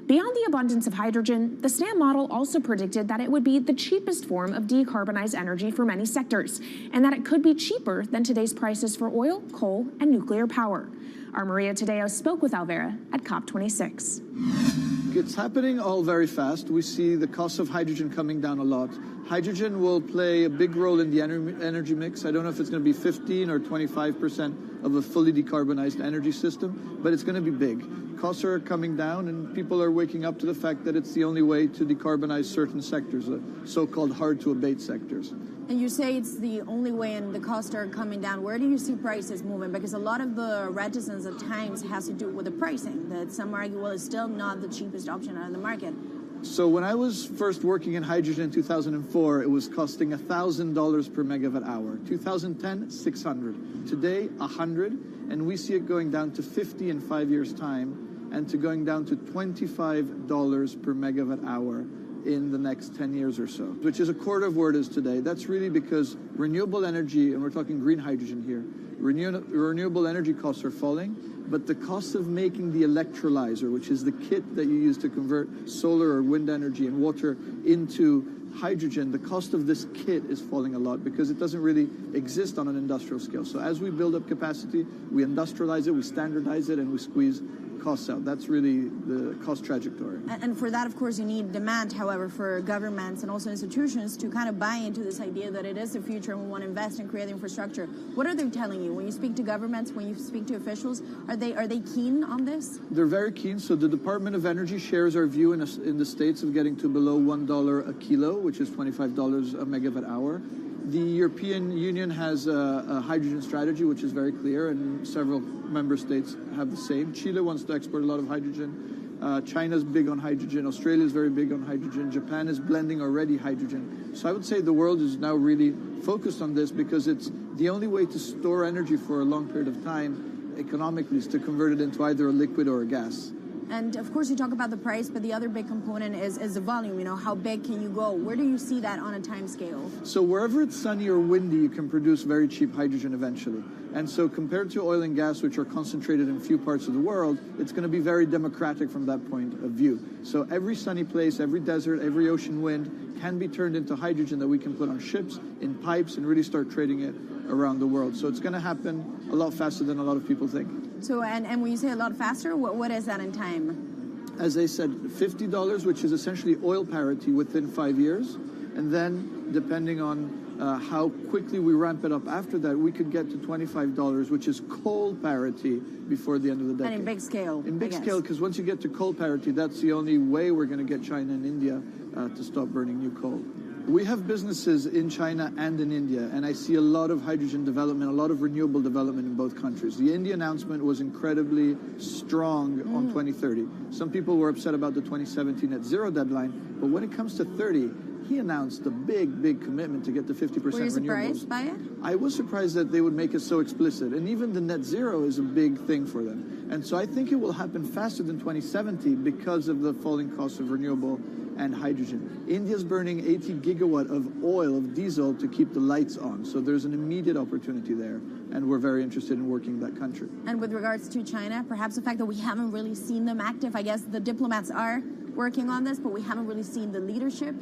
Beyond the abundance of hydrogen, the SNAM model also predicted that it would be the cheapest form of decarbonized energy for many sectors, and that it could be cheaper than today's prices for oil, coal, and nuclear power. Our Maria Tadeo spoke with Alvera at COP26. It's happening all very fast. We see the cost of hydrogen coming down a lot. Hydrogen will play a big role in the energy mix. I don't know if it's going to be 15 or 25% of a fully decarbonized energy system, but it's going to be big. Costs are coming down, and people are waking up to the fact that it's the only way to decarbonize certain sectors, the so-called hard-to-abate sectors. And you say it's the only way and the costs are coming down. Where do you see prices moving? Because a lot of the reticence at times has to do with the pricing, that some argue, well, it's still not the cheapest option on the market. So when I was first working in hydrogen in 2004, it was costing $1,000 per megawatt hour. 2010, 600. Today, 100, and we see it going down to 50 in 5 years' time, and to going down to $25 per megawatt hour in the next 10 years or so, which is a quarter of where it is today. That's really because renewable energy, and we're talking green hydrogen here, renewable energy costs are falling, but the cost of making the electrolyzer, which is the kit that you use to convert solar or wind energy and water into hydrogen, the cost of this kit is falling a lot because it doesn't really exist on an industrial scale. So as we build up capacity, we industrialize it, we standardize it, and we squeeze costs out. That's really the cost trajectory. And for that, of course, you need demand, however, for governments and also institutions to kind of buy into this idea that it is the future and we want to invest and create the infrastructure. What are they telling you? When you speak to governments, when you speak to officials, are they keen on this? They're very keen. So the Department of Energy shares our view in the States of getting to below $1 a kilo, which is $25 a megawatt hour. The European Union has a hydrogen strategy, which is very clear, and several member states have the same. Chile wants to export a lot of hydrogen. China's big on hydrogen. Australia is very big on hydrogen. Japan is blending already hydrogen. So I would say the world is now really focused on this because it's the only way to store energy for a long period of time economically is to convert it into either a liquid or a gas. And of course, you talk about the price, but the other big component is the volume. You know, how big can you go? Where do you see that on a time scale? So wherever it's sunny or windy, you can produce very cheap hydrogen eventually. And so compared to oil and gas, which are concentrated in few parts of the world, it's going to be very democratic from that point of view. So every sunny place, every desert, every ocean wind can be turned into hydrogen that we can put on ships, in pipes, and really start trading it around the world. So it's going to happen a lot faster than a lot of people think. So, and when you say a lot faster, what is that in time? As I said, $50, which is essentially oil parity within 5 years. And then, depending on how quickly we ramp it up after that, we could get to $25, which is coal parity before the end of the decade. And in big scale. In big scale, because once you get to coal parity, that's the only way we're going to get China and India to stop burning new coal. We have businesses in China and in India, and I see a lot of hydrogen development, a lot of renewable development in both countries. The India announcement was incredibly strong on 2030. Some people were upset about the 2017 net zero deadline, but when it comes to 30, he announced a big commitment to get to 50% renewables. Were you surprised by it? I was surprised that they would make it so explicit, and even the net zero is a big thing for them. And so I think it will happen faster than 2070 because of the falling cost of renewable and hydrogen. India's burning 80 gigawatt of oil, of diesel, to keep the lights on. So there's an immediate opportunity there, and we're very interested in working in that country. And with regards to China, perhaps the fact that we haven't really seen them active, I guess the diplomats are working on this, but we haven't really seen the leadership.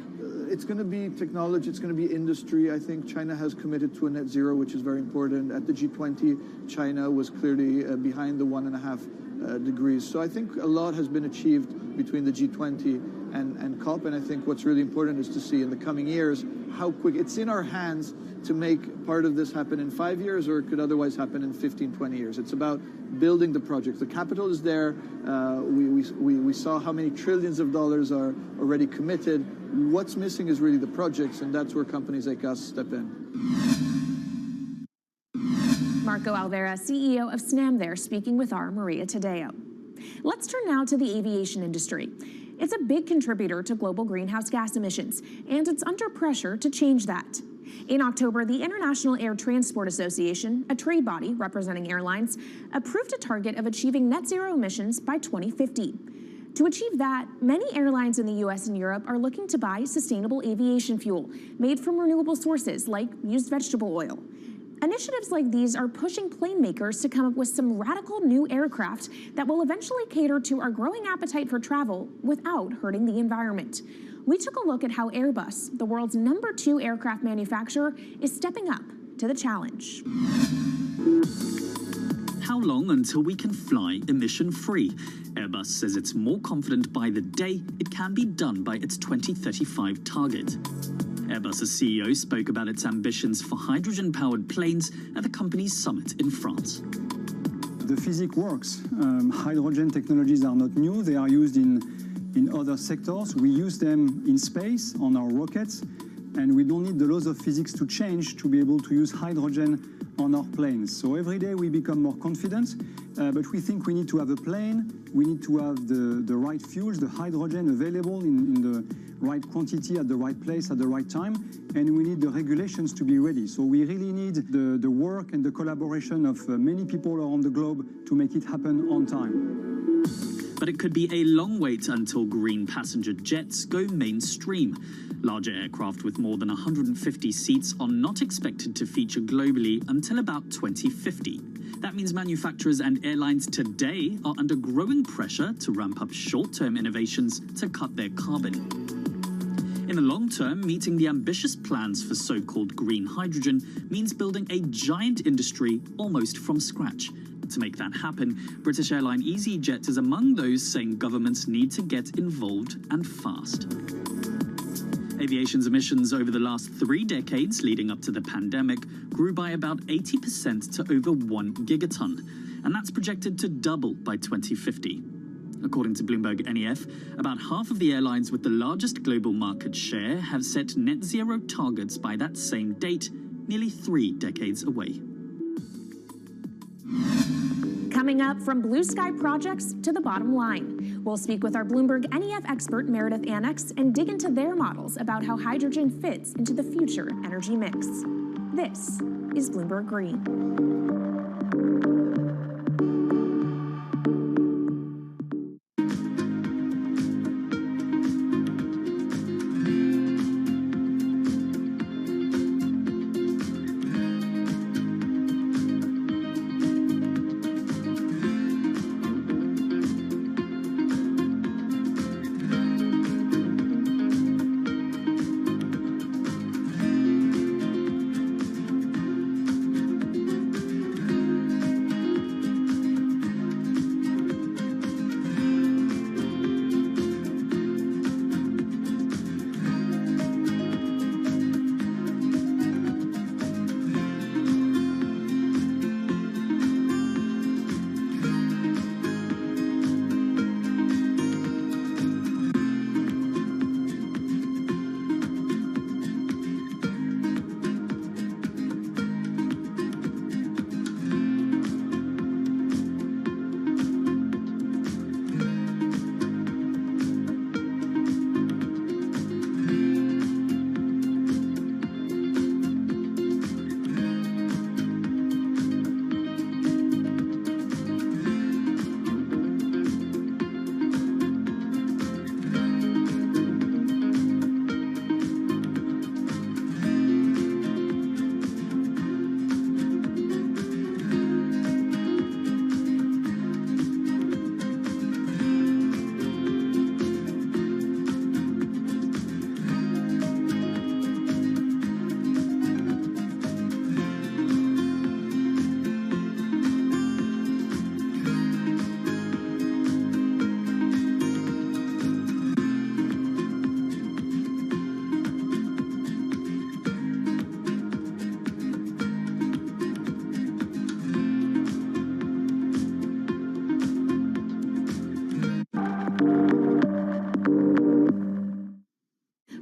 It's going to be technology, it's going to be industry. I think China has committed to a net zero, which is very important. At the G20, China was clearly behind the 1.5 degrees. So I think a lot has been achieved between the G20 and COP, and I think what's really important is to see in the coming years how quick it's in our hands to make part of this happen in 5 years, or it could otherwise happen in 15, 20 years. It's about building the projects. The capital is there. We saw how many trillions of dollars are already committed. What's missing is really the projects, and that's where companies like us step in. Marco Alvera, CEO of SNAM there, speaking with our Maria Tadeo. Let's turn now to the aviation industry. It's a big contributor to global greenhouse gas emissions, and it's under pressure to change that. In October, the International Air Transport Association, a trade body representing airlines, approved a target of achieving net zero emissions by 2050. To achieve that, many airlines in the US and Europe are looking to buy sustainable aviation fuel made from renewable sources like used vegetable oil. Initiatives like these are pushing plane makers to come up with some radical new aircraft that will eventually cater to our growing appetite for travel without hurting the environment. We took a look at how Airbus, the world's #2 aircraft manufacturer, is stepping up to the challenge. How long until we can fly emission-free? Airbus says it's more confident by the day it can be done by its 2035 target. Airbus's CEO spoke about its ambitions for hydrogen-powered planes at the company's summit in France. The physics works. Hydrogen technologies are not new. They are used in other sectors. We use them in space on our rockets, and we don't need the laws of physics to change to be able to use hydrogen on our planes. So every day we become more confident, but we think we need to have a plane, we need to have the right fuels, the hydrogen available in the right quantity at the right place at the right time, and we need the regulations to be ready. So we really need the work and the collaboration of many people around the globe to make it happen on time. But it could be a long wait until green passenger jets go mainstream. Larger aircraft with more than 150 seats are not expected to feature globally until about 2050. That means manufacturers and airlines today are under growing pressure to ramp up short-term innovations to cut their carbon. In the long term, meeting the ambitious plans for so-called green hydrogen means building a giant industry almost from scratch. To make that happen, British airline EasyJet is among those saying governments need to get involved and fast. Aviation's emissions over the last 3 decades leading up to the pandemic grew by about 80% to over 1 gigaton, and that's projected to double by 2050. According to Bloomberg NEF, about half of the airlines with the largest global market share have set net zero targets by that same date, nearly 3 decades away. Coming up, from blue sky projects to the bottom line. We'll speak with our Bloomberg NEF expert Meredith Annex and dig into their models about how hydrogen fits into the future energy mix. This is Bloomberg Green.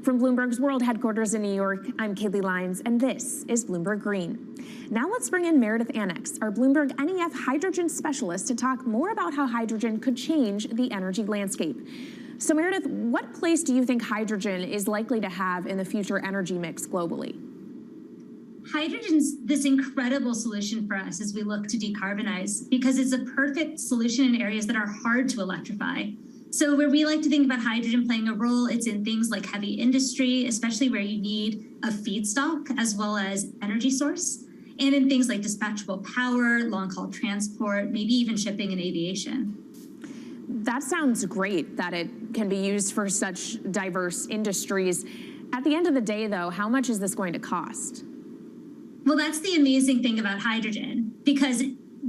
From Bloomberg's world headquarters in New York, I'm Kaylee Lyons, and this is Bloomberg Green. Now let's bring in Meredith Annex, our Bloomberg NEF hydrogen specialist, to talk more about how hydrogen could change the energy landscape. So Meredith, what place do you think hydrogen is likely to have in the future energy mix globally? Hydrogen's this incredible solution for us as we look to decarbonize because it's a perfect solution in areas that are hard to electrify. So where we like to think about hydrogen playing a role, it's in things like heavy industry, especially where you need a feedstock as well as energy source. and in things like dispatchable power, long-haul transport, maybe even shipping and aviation. That sounds great that it can be used for such diverse industries. At the end of the day, though, how much is this going to cost? Well, that's the amazing thing about hydrogen, because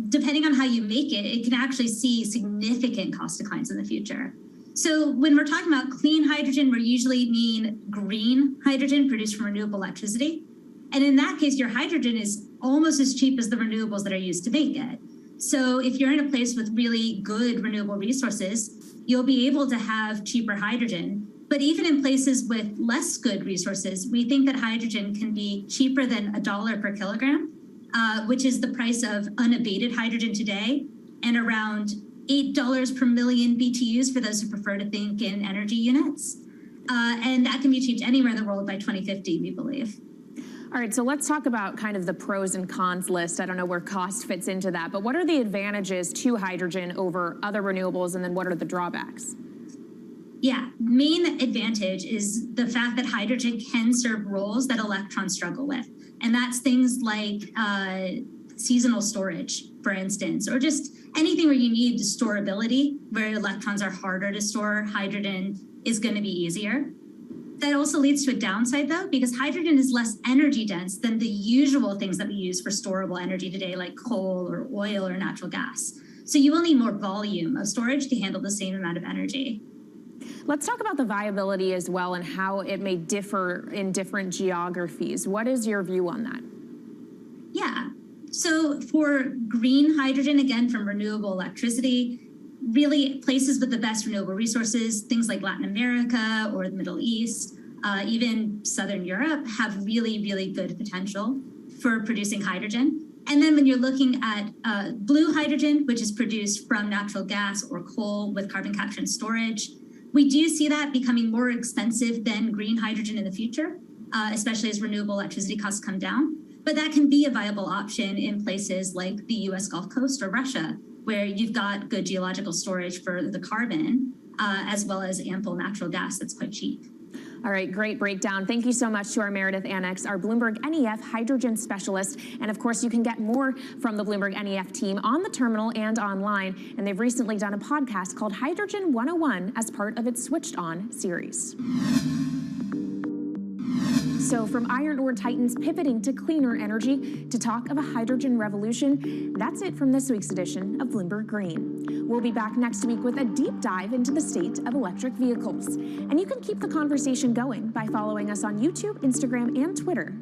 depending on how you make it, it can actually see significant cost declines in the future. So when we're talking about clean hydrogen, we usually mean green hydrogen produced from renewable electricity. And in that case, your hydrogen is almost as cheap as the renewables that are used to make it. So if you're in a place with really good renewable resources, you'll be able to have cheaper hydrogen. But even in places with less good resources, we think that hydrogen can be cheaper than $1 per kilogram, which is the price of unabated hydrogen today, and around $8 per million BTUs for those who prefer to think in energy units. And that can be achieved anywhere in the world by 2050, we believe. All right, so let's talk about kind of the pros and cons list. I don't know where cost fits into that, but what are the advantages to hydrogen over other renewables, and then what are the drawbacks? Yeah, main advantage is the fact that hydrogen can serve roles that electrons struggle with. And that's things like seasonal storage, for instance, or just anything where you need storability, where electrons are harder to store, hydrogen is going to be easier. That also leads to a downside, though, because hydrogen is less energy dense than the usual things that we use for storable energy today, like coal or oil or natural gas. So you will need more volume of storage to handle the same amount of energy. Let's talk about the viability as well and how it may differ in different geographies. What is your view on that? Yeah. So for green hydrogen, again, from renewable electricity, really places with the best renewable resources, things like Latin America or the Middle East, even Southern Europe, have really, really good potential for producing hydrogen. And then when you're looking at blue hydrogen, which is produced from natural gas or coal with carbon capture and storage, we do see that becoming more expensive than green hydrogen in the future, especially as renewable electricity costs come down. But that can be a viable option in places like the US Gulf Coast or Russia, where you've got good geological storage for the carbon, as well as ample natural gas that's quite cheap. All right, great breakdown. Thank you so much to our Meredith Annex, our Bloomberg NEF hydrogen specialist. And of course, you can get more from the Bloomberg NEF team on the terminal and online. And they've recently done a podcast called Hydrogen 101 as part of its Switched On series. So from iron ore titans pivoting to cleaner energy to talk of a hydrogen revolution, that's it from this week's edition of Bloomberg Green. We'll be back next week with a deep dive into the state of electric vehicles. And you can keep the conversation going by following us on YouTube, Instagram, and Twitter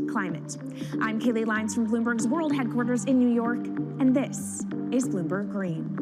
@Climate. I'm Kaylee Lines from Bloomberg's World Headquarters in New York, and this is Bloomberg Green.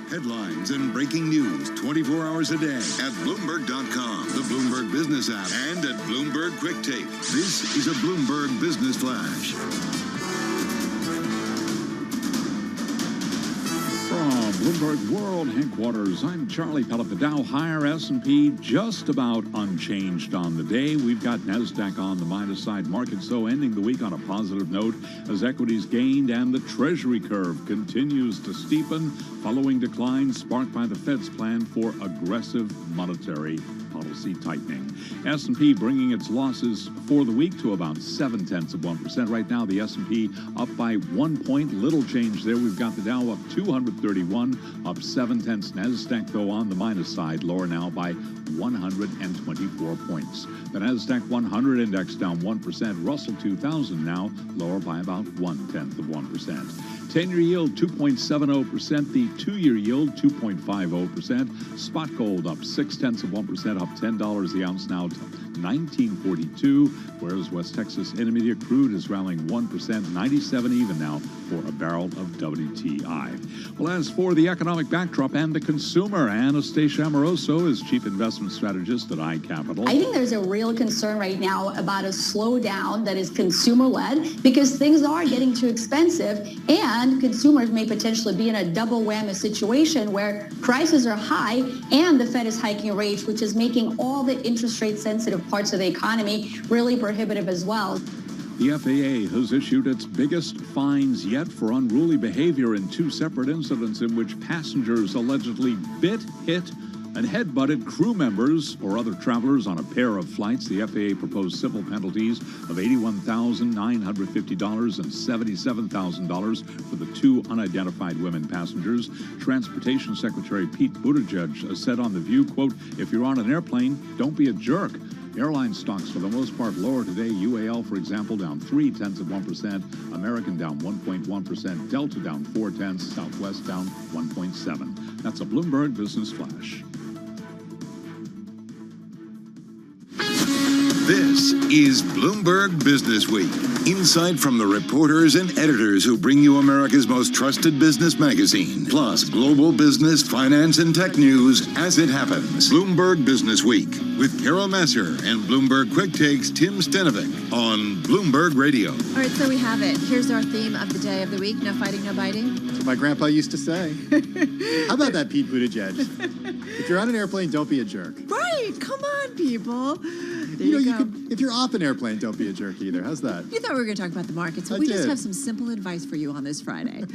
Headlines and breaking news 24 hours a day at Bloomberg.com, the Bloomberg Business app, and at Bloomberg Quick Take. This is a Bloomberg Business Flash. From From Bloomberg World Headquarters, I'm Charlie Pellet. The Dow higher, S&P just about unchanged on the day. We've got NASDAQ on the minus side. Markets, though, ending the week on a positive note as equities gained and the Treasury curve continues to steepen following declines sparked by the Fed's plan for aggressive monetary policy tightening. S&P bringing its losses for the week to about 0.7%. Right now, the S&P up by 1 point. Little change there. We've got the Dow up 231, up 0.7. NASDAQ, though, on the minus side, lower now by 124 points. The NASDAQ 100 index down 1%. Russell 2000 now lower by about 0.1%. 10-year yield 2.70%. The 2-year yield 2.50%. Spot gold up 0.6%, up $10 the ounce now to $19.42, whereas West Texas Intermediate crude is rallying 1%, 97 even now for a barrel of WTI. Well, as for the economic backdrop and the consumer, Anastasia Amoroso is Chief Investment Strategist at iCapital. I think there's a real concern right now about a slowdown that is consumer-led because things are getting too expensive and consumers may potentially be in a double whammy situation where prices are high and the Fed is hiking rates, which is making all the interest rate sensitive parts of the economy really prohibitive as well. The FAA has issued its biggest fines yet for unruly behavior in 2 separate incidents in which passengers allegedly bit, hit, and head-butted crew members or other travelers on a pair of flights. The FAA proposed civil penalties of $81,950 and $77,000 for the 2 unidentified women passengers. Transportation Secretary Pete Buttigieg said on The View, quote, "If you're on an airplane, don't be a jerk." Airline stocks, for the most part, lower today. UAL, for example, down 0.3%. American down 1.1%. Delta down 0.4. Southwest down 1.7. That's a Bloomberg Business Flash. This is Bloomberg Business Week. Insight from the reporters and editors who bring you America's most trusted business magazine, plus global business, finance, and tech news as it happens. Bloomberg Business Week with Carol Masser and Bloomberg Quick Takes Tim Stenovic on Bloomberg Radio. All right, so we have it. Here's our theme of the day of the week. No fighting, no biting. That's what my grandpa used to say. How about that, Pete Buttigieg? If you're on an airplane, don't be a jerk. Right, come on, people. You could, if you're off an airplane, don't be a jerk either. How's that? You thought we were going to talk about the markets, so we just have some simple advice for you on this Friday.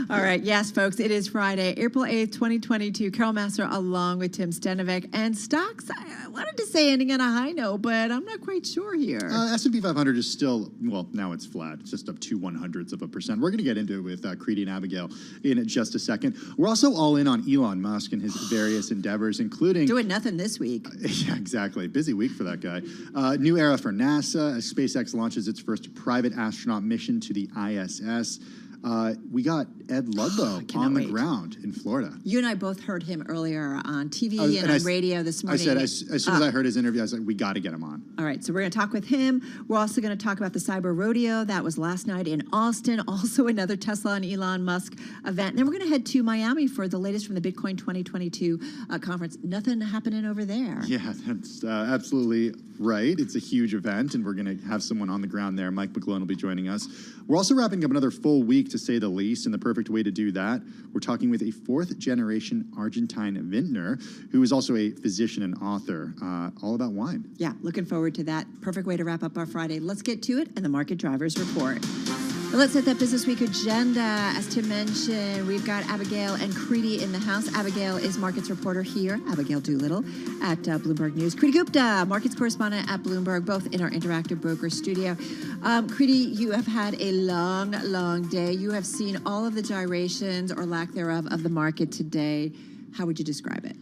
All right, yes, folks, it is Friday, April 8th, 2022. Carol Masser along with Tim Stenovic. And stocks, I wanted to say ending on a high note, but I'm not quite sure here. S&P 500 is still, well, now it's flat. It's just up 0.02%. We're going to get into it with Creedy and Abigail in just a second. We're also all in on Elon Musk and his various endeavors, including... Doing nothing this week. Yeah, exactly. Busy week for that guy. New era for NASA as SpaceX launches its first private astronaut mission to the ISS. We got Ed Ludlow on the ground in Florida. You and I both heard him earlier on TV and on radio this morning. I said, as soon as I heard his interview, I was like, we got to get him on. All right, so we're going to talk with him. We're also going to talk about the Cyber Rodeo. That was last night in Austin. Also another Tesla and Elon Musk event. And then we're going to head to Miami for the latest from the Bitcoin 2022 conference. Nothing happening over there. Yeah, that's absolutely right. It's a huge event, and we're going to have someone on the ground there. Mike McGlone will be joining us. We're also wrapping up another full week, to say the least, and the perfect way to do that, we're talking with a 4th-generation Argentine vintner who is also a physician and author, all about wine. Yeah, looking forward to that. Perfect way to wrap up our Friday. Let's get to it and the Market Drivers Report. Well, let's set that Business Week agenda. As Tim mentioned, we've got Abigail and Creedy in the house. Abigail is markets reporter here, Abigail Doolittle, at Bloomberg News. Creedy Gupta, markets correspondent at Bloomberg, both in our interactive broker studio. Creedy, you have had a long, long day. You have seen all of the gyrations or lack thereof of the market today. How would you describe it?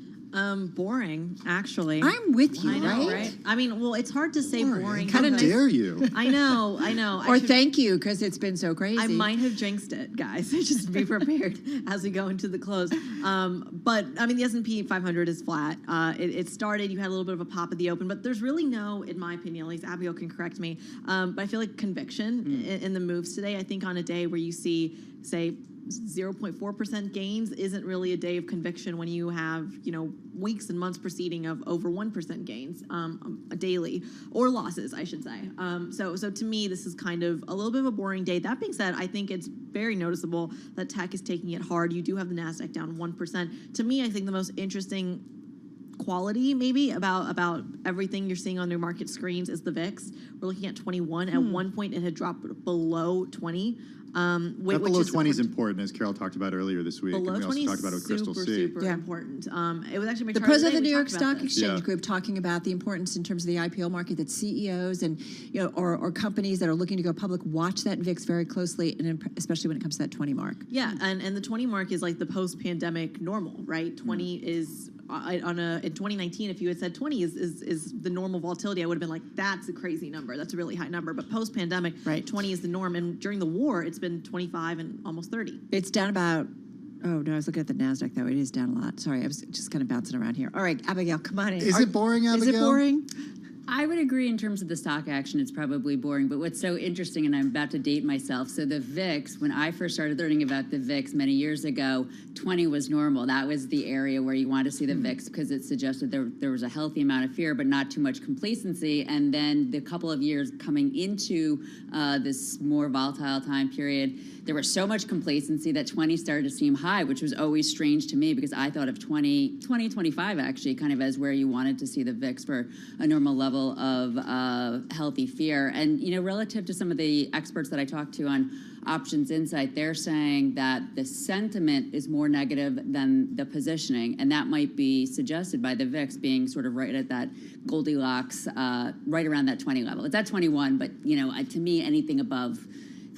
Boring, actually. I'm with you, I know, right? I mean, well, it's hard to say boring. How dare you? I know. Or thank you, because it's been so crazy. I might have jinxed it, guys. Just be prepared as we go into the close. But, I mean, the S&P 500 is flat. It started, you had a little bit of a pop at the open, but there's really no, in my opinion, at least Abigail can correct me, but I feel like conviction in the moves today. I think on a day where you see, say, 0.4% gains isn't really a day of conviction when you have, weeks and months preceding of over 1% gains daily, or losses, I should say. So to me, this is kind of a little bit of a boring day. That being said, I think it's very noticeable that tech is taking it hard. You do have the NASDAQ down 1%. To me, I think the most interesting quality maybe about everything you're seeing on your market screens is the VIX. We're looking at 21. At one point, it had dropped below 20. That below 20 is important, as Carol talked about earlier this week. Below and we 20 also talked about it with Crystal C. super important. It was actually my The chart president of today, the New we York talked about Stock this. Exchange Group talking about the importance in terms of the IPO market that CEOs and or companies that are looking to go public watch that VIX very closely, and especially when it comes to that 20 mark. Yeah, and the 20 mark is like the post-pandemic normal, right? 20 is in 2019, if you had said 20 is the normal volatility, I would have been like, that's a crazy number. That's a really high number. But post-pandemic, 20 is the norm. And during the war, it's been 25 and almost 30. It's down about, oh no, I was looking at the NASDAQ though. It is down a lot. Sorry, I was just kind of bouncing around here. All right, Abigail, come on in. Is it boring, Abigail? Is it boring? I would agree in terms of the stock action, it's probably boring. But what's so interesting, and I'm about to date myself, so the VIX, when I first started learning about the VIX many years ago, 20 was normal. That was the area where you want to see the VIX because it suggested there was a healthy amount of fear, but not too much complacency. And then the couple of years coming into this more volatile time period, there was so much complacency that 20 started to seem high, which was always strange to me because I thought of 25 actually kind of as where you wanted to see the VIX for a normal level of healthy fear. And, relative to some of the experts that I talked to on Options Insight, they're saying that the sentiment is more negative than the positioning, and that might be suggested by the VIX being sort of right at that Goldilocks, right around that 20 level. It's at 21, but, to me, anything above,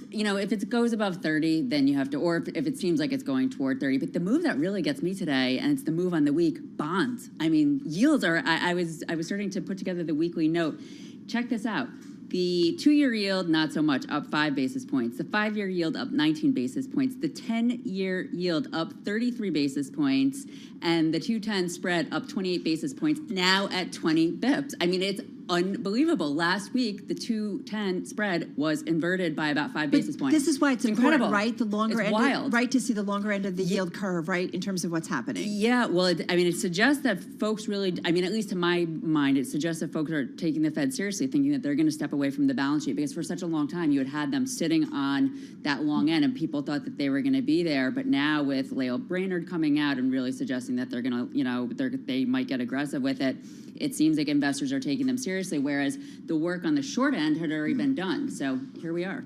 if it goes above 30, then you have to, or if it seems like it's going toward 30. But the move that really gets me today, and it's the move on the week, bonds. I mean, yields are, I was starting to put together the weekly note. Check this out. The 2-year yield, not so much, up 5 basis points. The 5-year yield up 19 basis points. The 10-year yield up 33 basis points. And the 2-10 spread up 28 basis points, now at 20 bips. I mean, it's unbelievable. Last week, the 2-10 spread was inverted by about 5 basis points. This is why it's incredible, important, right? The longer it's end, wild. right, to see the longer end of the yield curve, right, in terms of what's happening. Yeah, well, it suggests that folks really, at least to my mind, it suggests that folks are taking the Fed seriously, thinking that they're going to step away from the balance sheet, because for such a long time, you had them sitting on that long end, and people thought that they were going to be there. But now with Lael Brainerd coming out and really suggesting that they're going to, they might get aggressive with it, it seems like investors are taking them seriously, whereas the work on the short end had already been done. So here we are.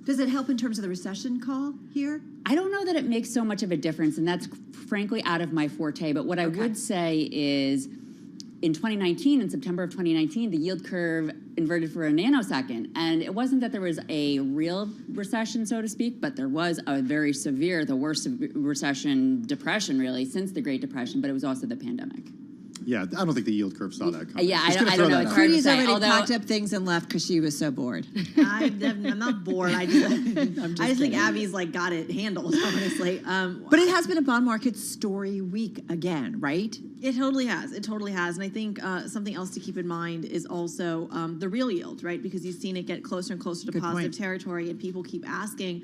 Does it help in terms of the recession call here? I don't know that it makes so much of a difference, and that's frankly out of my forte. But what I would say is, in 2019, in September of 2019, the yield curve inverted for a nanosecond. And it wasn't that there was a real recession, so to speak, but there was a very severe, the worst depression, really, since the Great Depression, but it was also the pandemic. Yeah, I don't think the yield curve saw that coming. Yeah, I don't know. It's hard to Creedy's say. already packed up things and left because she was so bored. I'm not bored. I just think Abby's got it handled, honestly. But it has been a bond market story week again, right? It totally has. It totally has. And I think something else to keep in mind is also the real yield, right? Because you've seen it get closer and closer to Good positive point. territory, and people keep asking,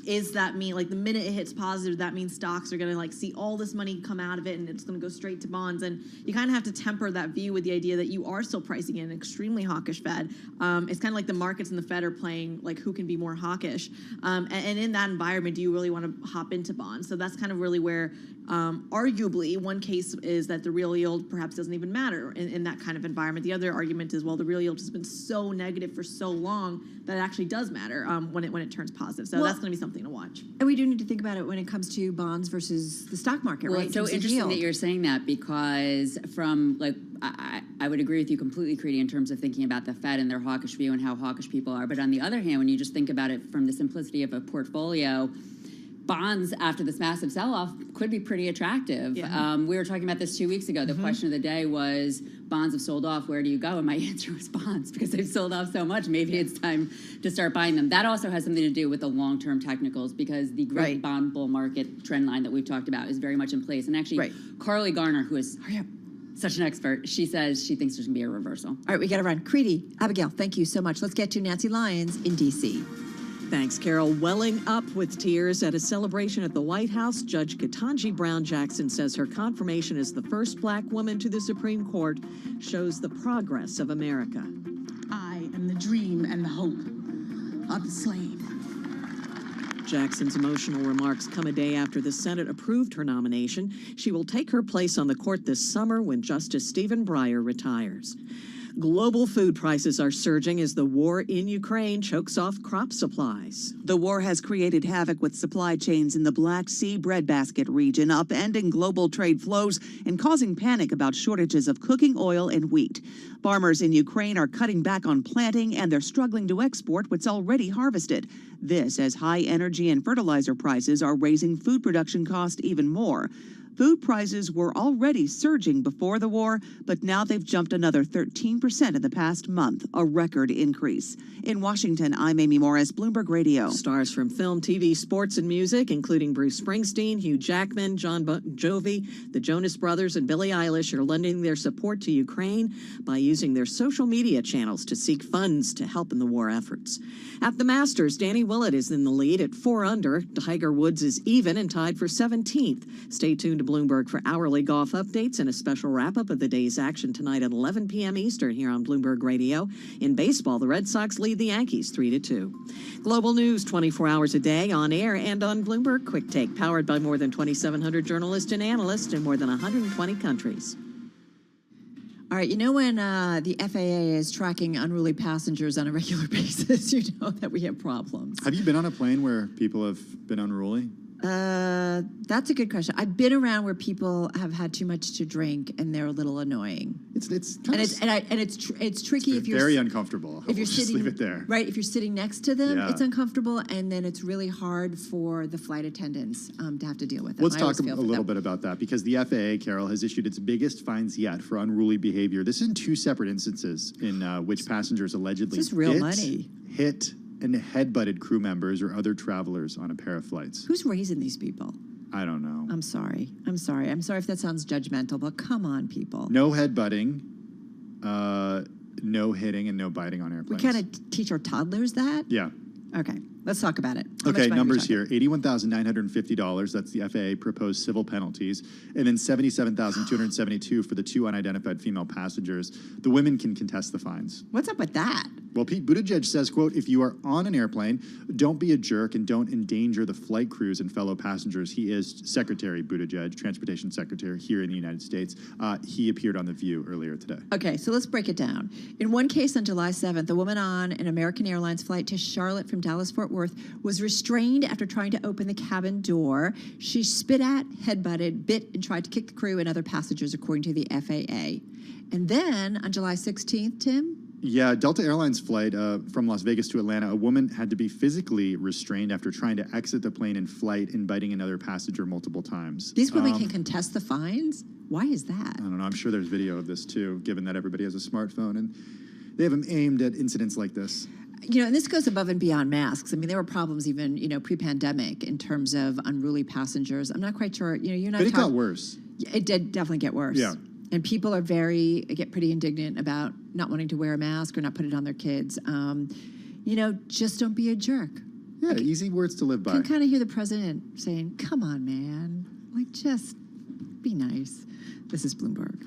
is that mean, the minute it hits positive, that means stocks are going to see all this money come out of it and it's going to go straight to bonds? And you kind of have to temper that view with the idea that you are still pricing in an extremely hawkish Fed. It's kind of like the markets and the Fed are playing who can be more hawkish. And in that environment, do you really want to hop into bonds? So that's kind of really where arguably one case is that the real yield perhaps doesn't even matter in that kind of environment. The other argument is, well, the real yield has been so negative for so long that it actually does matter when it turns positive. So that's going to be something to watch. And we do need to think about it when it comes to bonds versus the stock market, Well, right? it's so interesting that you're saying that, because from I would agree with you completely, Creedy, in terms of thinking about the Fed and their hawkish view and how hawkish people are. But on the other hand, when you just think about it from the simplicity of a portfolio, bonds after this massive sell-off could be pretty attractive. Yeah. We were talking about this 2 weeks ago. The question of the day was, bonds have sold off, where do you go? And my answer was bonds, because they've sold off so much. Maybe it's time to start buying them. That also has something to do with the long-term technicals, because the great bond bull market trend line that we've talked about is very much in place. And actually, Carly Garner, who is such an expert, she says she thinks there's going to be a reversal. All right, we got to run. Creedy, Abigail, thank you so much. Let's get to Nancy Lyons in D.C. Thanks, Carol. Welling up with tears at a celebration at the White House, Judge Ketanji Brown Jackson says her confirmation as the first black woman to the Supreme Court shows the progress of America. I am the dream and the hope of the slave. Jackson's emotional remarks come a day after the Senate approved her nomination. She will take her place on the court this summer when Justice Stephen Breyer retires. Global food prices are surging as the war in Ukraine chokes off crop supplies. The war has created havoc with supply chains in the Black Sea breadbasket region, upending global trade flows and causing panic about shortages of cooking oil and wheat. Farmers in Ukraine are cutting back on planting, and they're struggling to export what's already harvested. This as high energy and fertilizer prices are raising food production costs even more. Food prices were already surging before the war, but now they've jumped another 13% in the past month, a record increase. In Washington, I'm Amy Morris, Bloomberg Radio. Stars from film, TV, sports, and music, including Bruce Springsteen, Hugh Jackman, John Bon Jovi, the Jonas Brothers, and Billie Eilish, are lending their support to Ukraine by using their social media channels to seek funds to help in the war efforts. At the Masters, Danny Willett is in the lead at 4 under. Tiger Woods is even and tied for 17th. Stay tuned to Bloomberg for hourly golf updates and a special wrap-up of the day's action tonight at 11 p.m. Eastern here on Bloomberg Radio. In baseball, the Red Sox lead the Yankees 3-2. Global news 24 hours a day on air and on Bloomberg Quick Take, powered by more than 2,700 journalists and analysts in more than 120 countries. All right, you know when the FAA is tracking unruly passengers on a regular basis, you know that we have problems. Have you been on a plane where people have been unruly? That's a good question. I've been around where people have had too much to drink and they're a little annoying. It's tricky if you're very uncomfortable. If you're Just sitting, leave it there. Right, if you're sitting next to them, Yeah. it's uncomfortable, and then it's really hard for the flight attendants to have to deal with it. Let's talk a little bit about that, because the FAA, Carol, has issued its biggest fines yet for unruly behavior. This is in 2 separate instances in which passengers allegedly This is real money. hit and headbutted crew members or other travelers on a pair of flights. Who's raising these people? I don't know. I'm sorry if that sounds judgmental, but come on, people. No headbutting, no hitting, and no biting on We airplanes. kind of teach our toddlers that? Yeah. Okay, let's talk about it. How much Okay, money are we numbers talking? here. $81,950, that's the FAA proposed civil penalties, and then $77,272 for the 2 unidentified female passengers. The women can contest the fines. What's up with that? Well, Pete Buttigieg says, quote, if you are on an airplane, don't be a jerk and don't endanger the flight crews and fellow passengers. He is Secretary Buttigieg, Transportation Secretary here in the United States. He appeared on The View earlier today. Okay, so let's break it down. In one case on July 7th, a woman on an American Airlines flight to Charlotte from Dallas-Fort Worth was restrained after trying to open the cabin door. She spit at, headbutted, bit, and tried to kick the crew and other passengers, according to the FAA. And then on July 16th, Tim? Yeah, Delta Airlines flight from Las Vegas to Atlanta, a woman had to be physically restrained after trying to exit the plane in flight and biting another passenger multiple times. These women can contest the fines? Why is that? I don't know. I'm sure there's video of this too, given that everybody has a smartphone, and they have them aimed at incidents like this. You know, and this goes above and beyond masks. I mean, there were problems even, pre-pandemic in terms of unruly passengers. I'm not quite sure. You're not. But it got worse. It did definitely get worse. Yeah. And people get pretty indignant about not wanting to wear a mask or not put it on their kids. Just don't be a jerk. Yeah, easy words to live by. You can kind of hear the president saying, come on, man. Like, just be nice. This is Bloomberg.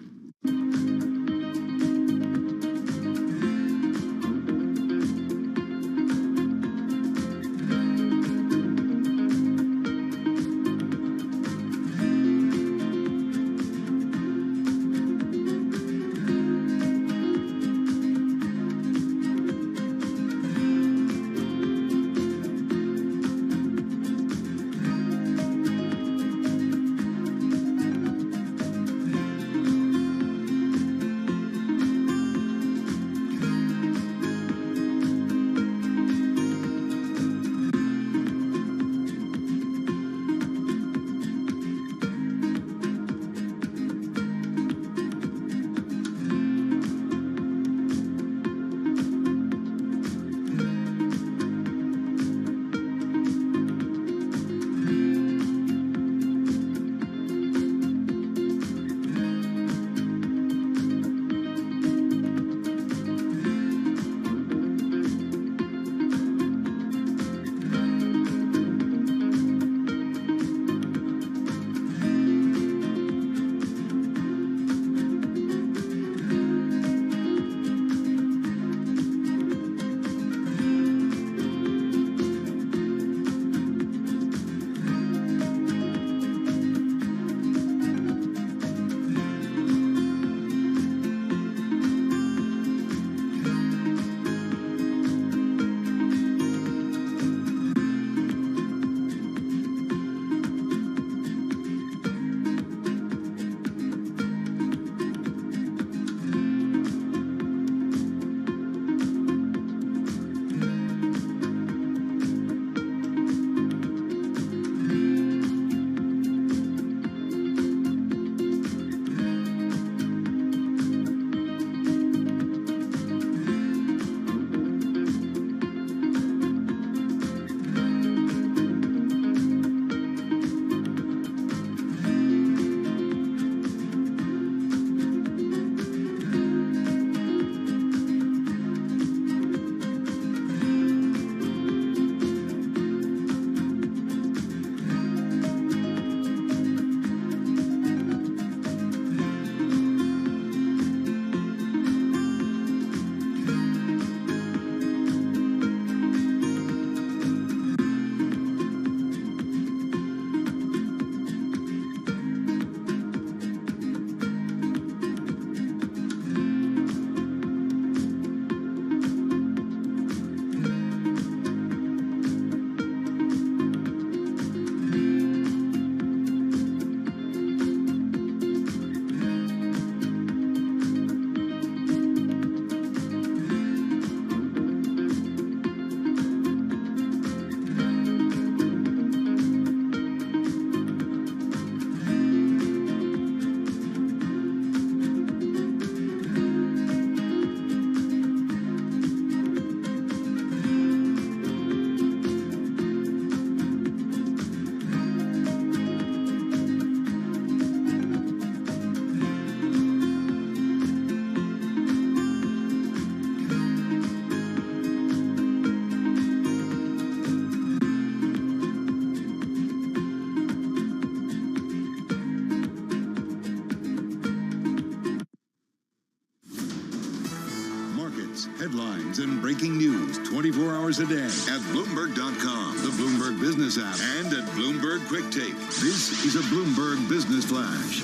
updates, headlines, and breaking news 24 hours a day at Bloomberg.com, the Bloomberg Business app, and at Bloomberg Quick Take. This is a Bloomberg Business Flash.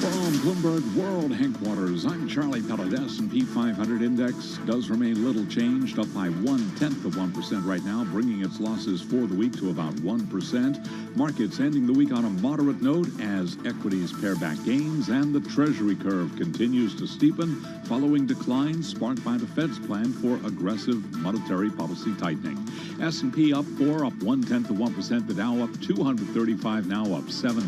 From Bloomberg World Headquarters, I'm Charlie Pellet. S&P 500 index does remain little changed, up by 0.1% right now, bringing its losses for the week to about 1%. Markets ending the week on a moderate note as equities pare back gains and the Treasury curve continues to steepen following declines sparked by the Fed's plan for aggressive monetary policy tightening. S&P up 4, up 0.1%. The Dow up 235, now up 0.7.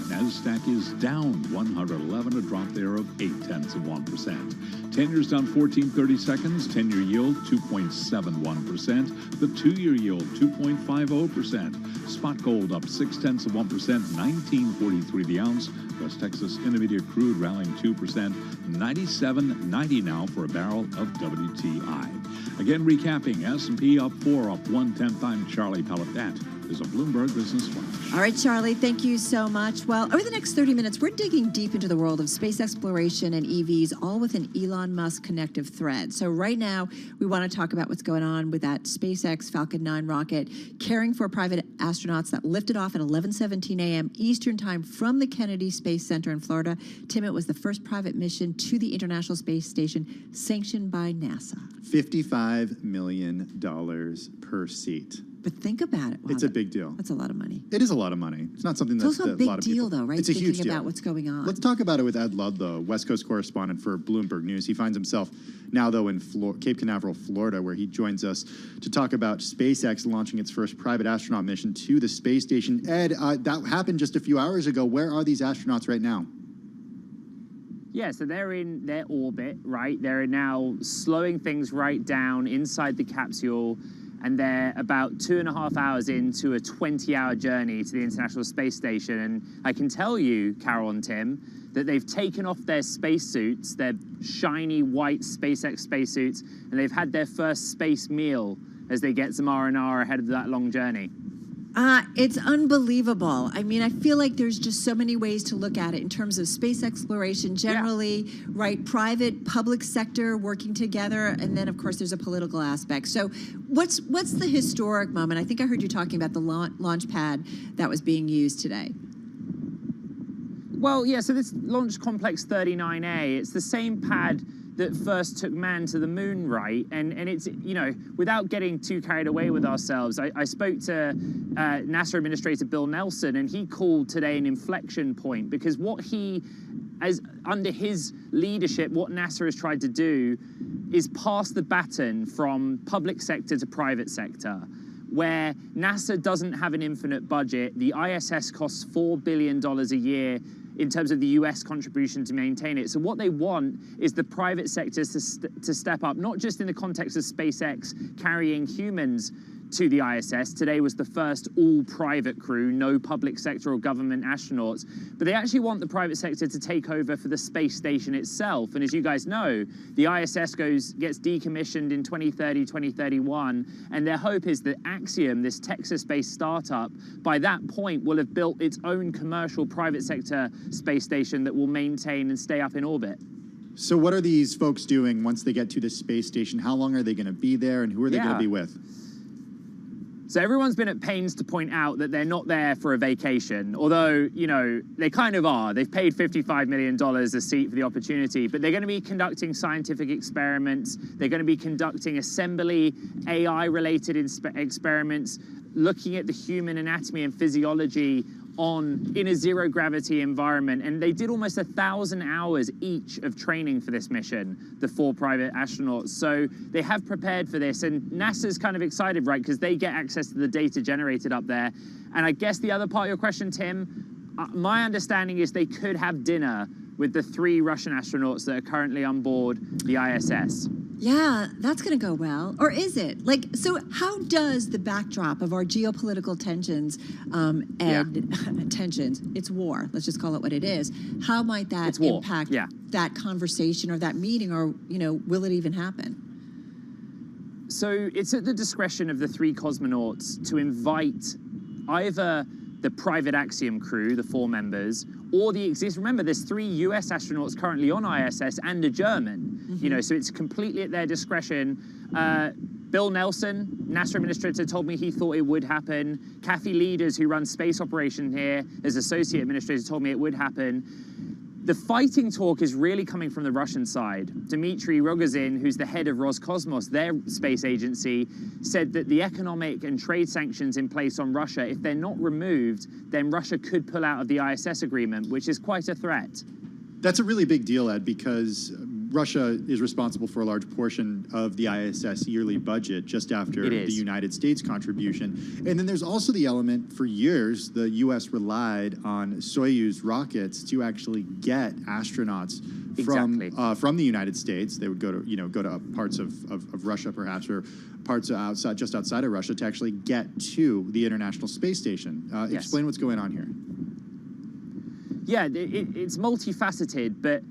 NASDAQ is down 111, a drop there of 0.8%. 10-year's down 14.30 seconds. 10-year yield 2.71%. The 2-year yield 2.50%. Spot gold up 0.6%, 19.43 the ounce. West Texas Intermediate crude rallying 2%, 97.90 now for a barrel of WTI. Again, recapping, S&P up 4, up 0.1. I'm Charlie Pellet. That is a Bloomberg Business Flash. All right, Charlie, thank you so much. Well, over the next 30 minutes, we're digging deep into the world of space exploration and EVs, all with an Elon Musk connective thread. So right now, we want to talk about what's going on with that SpaceX Falcon 9 rocket carrying 4 private astronauts that lifted off at 11:17 a.m. Eastern Time from the Kennedy Space Center in Florida. Tim, it was the first private mission to the International Space Station sanctioned by NASA. $55 million per seat. But think about it. Wow, it's a big deal. That's a lot of money. It is a lot of money. It's not something that's also a big lot of deal, people. though, right? It's a Thinking huge deal. about what's going on. Let's talk about it with Ed Ludlow, West Coast correspondent for Bloomberg News. He finds himself now, though, in Cape Canaveral, Florida, where he joins us to talk about SpaceX launching its first private astronaut mission to the space station. Ed, that happened just a few hours ago. Where are these astronauts right now? Yeah, so they're in their orbit, right? They're now slowing things right down inside the capsule, and they're about 2.5 hours into a 20-hour journey to the International Space Station. And I can tell you, Carol and Tim, that they've taken off their spacesuits, their shiny white SpaceX spacesuits, and they've had their first space meal as they get some R&R ahead of that long journey. It's unbelievable. I mean, I feel like there's just so many ways to look at it in terms of space exploration generally, right? Private, public sector working together, and then, of course, there's a political aspect. So what's the historic moment? I think I heard you talking about the launch pad that was being used today. Well, yeah, so this Launch Complex 39A, it's the same pad that first took man to the moon, right? And it's, you know, without getting too carried away with ourselves, I spoke to NASA Administrator Bill Nelson, and he called today an inflection point, because what he, as under his leadership, what NASA has tried to do is pass the baton from public sector to private sector, where NASA doesn't have an infinite budget. The ISS costs $4 billion a year in terms of the US contribution to maintain it. So what they want is the private sector to step up, not just in the context of SpaceX carrying humans to the ISS. Today was the first all-private crew, no public sector or government astronauts. But they actually want the private sector to take over for the space station itself. And as you guys know, the ISS gets decommissioned in 2030, 2031. And their hope is that Axiom, this Texas-based startup, by that point will have built its own commercial private sector space station that will maintain and stay up in orbit. So what are these folks doing once they get to the space station? How long are they going to be there, and who are they going to be with? So everyone's been at pains to point out that they're not there for a vacation, although, you know, they kind of are. They've paid $55 million a seat for the opportunity, but they're going to be conducting scientific experiments. They're going to be conducting assembly, AI-related experiments, looking at the human anatomy and physiology in a zero-gravity environment. And they did almost 1,000 hours each of training for this mission, the 4 private astronauts. So they have prepared for this. And NASA's kind of excited, right, because they get access to the data generated up there. And I guess the other part of your question, Tim, my understanding is they could have dinner with the 3 Russian astronauts that are currently on board the ISS. Yeah, that's going to go well. Or is it? Like, so how does the backdrop of our geopolitical tensions tensions, it's war, let's just call it what it is, how might that impact that conversation or that meeting, or, you know, will it even happen? So it's at the discretion of the 3 cosmonauts to invite either the private Axiom crew, the 4 members, or remember, there's 3 US astronauts currently on ISS and a German, you know, so it's completely at their discretion. Bill Nelson, NASA administrator, told me he thought it would happen. Kathy Leaders, who runs space operation here as associate administrator, told me it would happen. The fighting talk is really coming from the Russian side. Dmitry Rogozin, who's the head of Roscosmos, their space agency, said that the economic and trade sanctions in place on Russia, if they're not removed, then Russia could pull out of the ISS agreement, which is quite a threat. That's a really big deal, Ed, because Russia is responsible for a large portion of the ISS yearly budget, just after the United States contribution. And then there's also the element, for years, the U.S. relied on Soyuz rockets to actually get astronauts from the United States. They would go to parts of Russia, perhaps, or parts just outside of Russia, to actually get to the International Space Station. Explain what's going on here. Yeah, it's multifaceted, but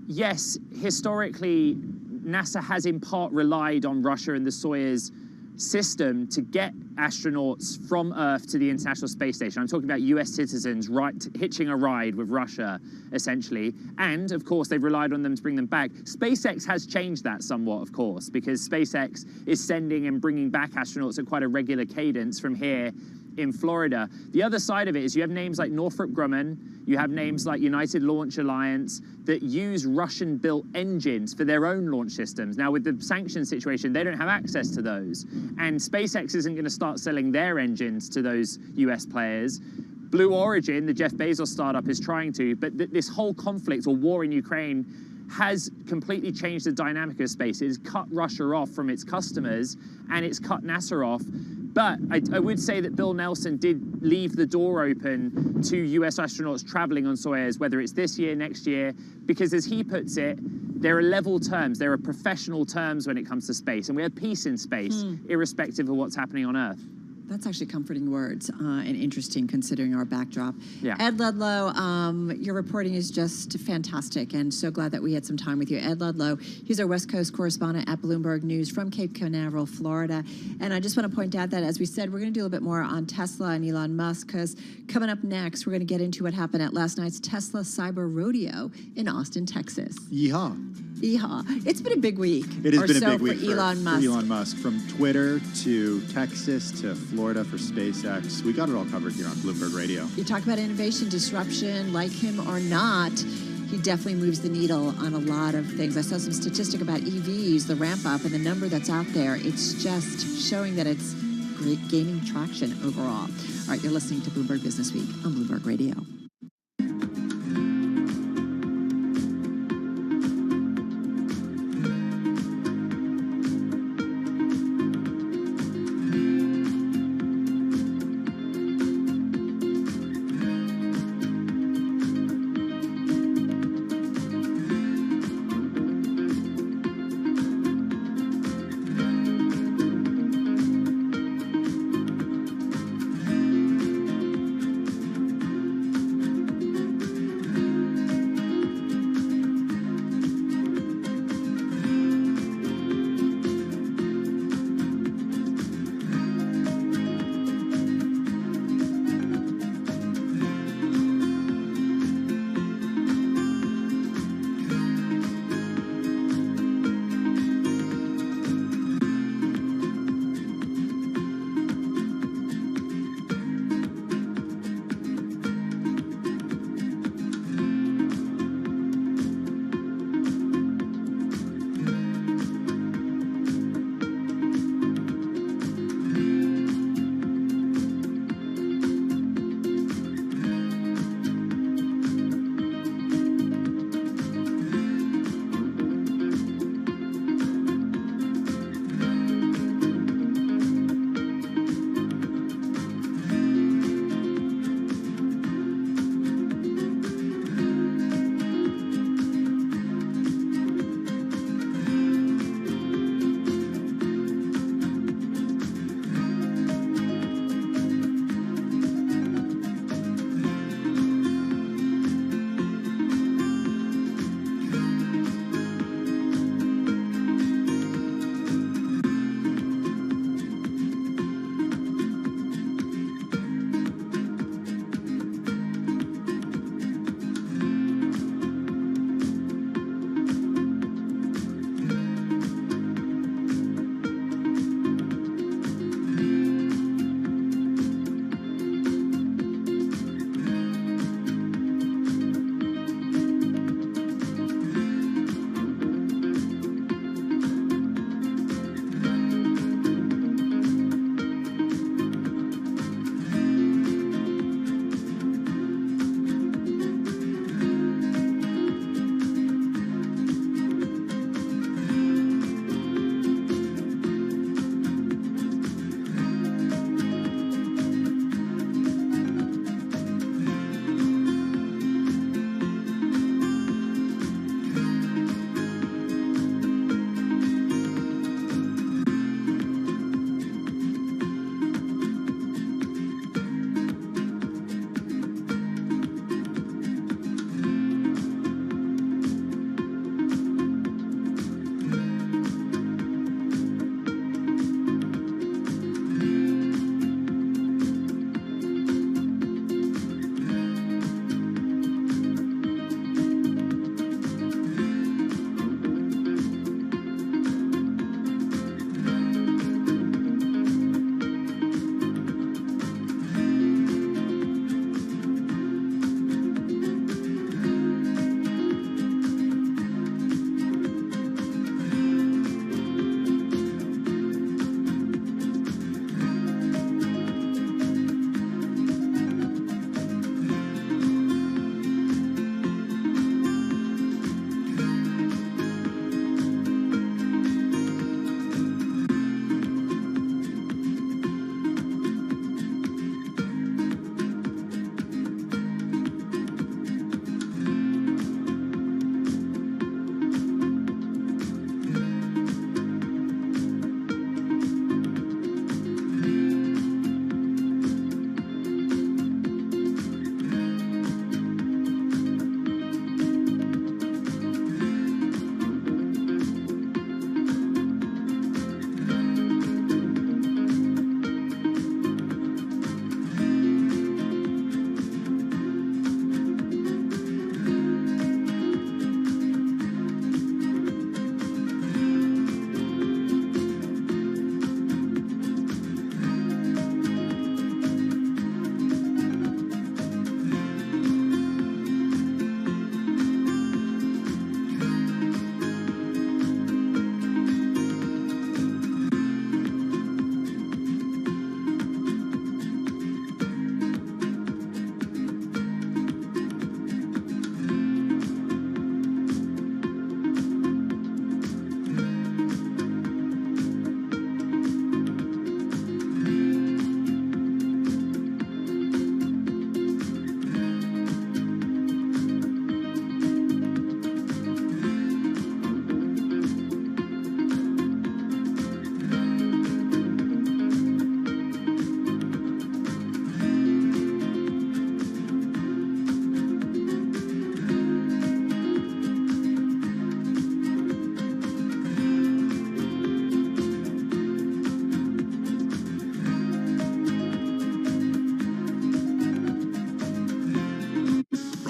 yes, historically, NASA has in part relied on Russia and the Soyuz system to get astronauts from Earth to the International Space Station. I'm talking about US citizens hitching a ride with Russia, essentially. And, of course, they've relied on them to bring them back. SpaceX has changed that somewhat, of course, because SpaceX is sending and bringing back astronauts at quite a regular cadence from here in Florida. The other side of it is you have names like Northrop Grumman, you have names like United Launch Alliance that use Russian-built engines for their own launch systems. Now, with the sanctions situation, they don't have access to those. And SpaceX isn't going to start selling their engines to those US players. Blue Origin, the Jeff Bezos startup, is trying to, but this whole conflict or war in Ukraine has completely changed the dynamic of space. It has cut Russia off from its customers, and it's cut NASA off. But I would say that Bill Nelson did leave the door open to US astronauts traveling on Soyuz, whether it's this year, next year, because as he puts it, there are level terms, there are professional terms when it comes to space, and we have peace in space, irrespective of what's happening on Earth. That's actually comforting words and interesting considering our backdrop. Yeah. Ed Ludlow, your reporting is just fantastic, and so glad that we had some time with you. Ed Ludlow, he's our West Coast correspondent at Bloomberg News from Cape Canaveral, Florida. And I just want to point out that, as we said, we're going to do a little bit more on Tesla and Elon Musk, because coming up next, we're going to get into what happened at last night's Tesla Cyber Rodeo in Austin, Texas. Yeehaw. Yeehaw. It's been a big week. It has been a big week for Elon Musk. For Elon Musk, from Twitter to Texas to Florida for SpaceX. We got it all covered here on Bloomberg Radio. You talk about innovation, disruption, like him or not, he definitely moves the needle on a lot of things. I saw some statistic about EVs, the ramp up, and the number that's out there. It's just showing that it's gaining traction overall. All right, you're listening to Bloomberg Business Week on Bloomberg Radio.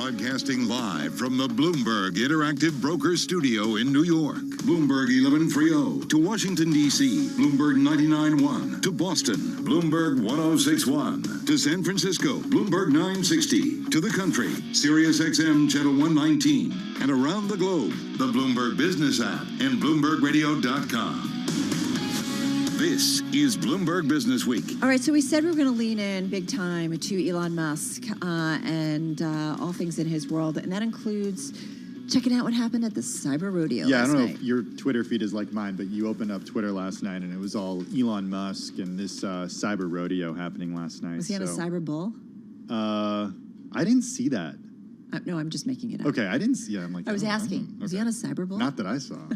Broadcasting live from the Bloomberg Interactive Broker Studio in New York. Bloomberg 1130 to Washington, D.C. Bloomberg 99.1 to Boston. Bloomberg 106.1 to San Francisco. Bloomberg 960 to the country. Sirius XM Channel 119. And around the globe, the Bloomberg Business app and BloombergRadio.com. This is Bloomberg Business Week. All right, so we said we were going to lean in big time to Elon Musk and all things in his world, and that includes checking out what happened at the Cyber Rodeo Yeah, last I don't know night. if your Twitter feed is like mine, but you opened up Twitter last night, and it was all Elon Musk and this Cyber Rodeo happening last night. Was he on a Cyber Bull? I didn't see that. No, I'm just making it up. Okay, I didn't see it. I'm like, I was oh, asking, was he on a Cyber Bull? Not that I saw. All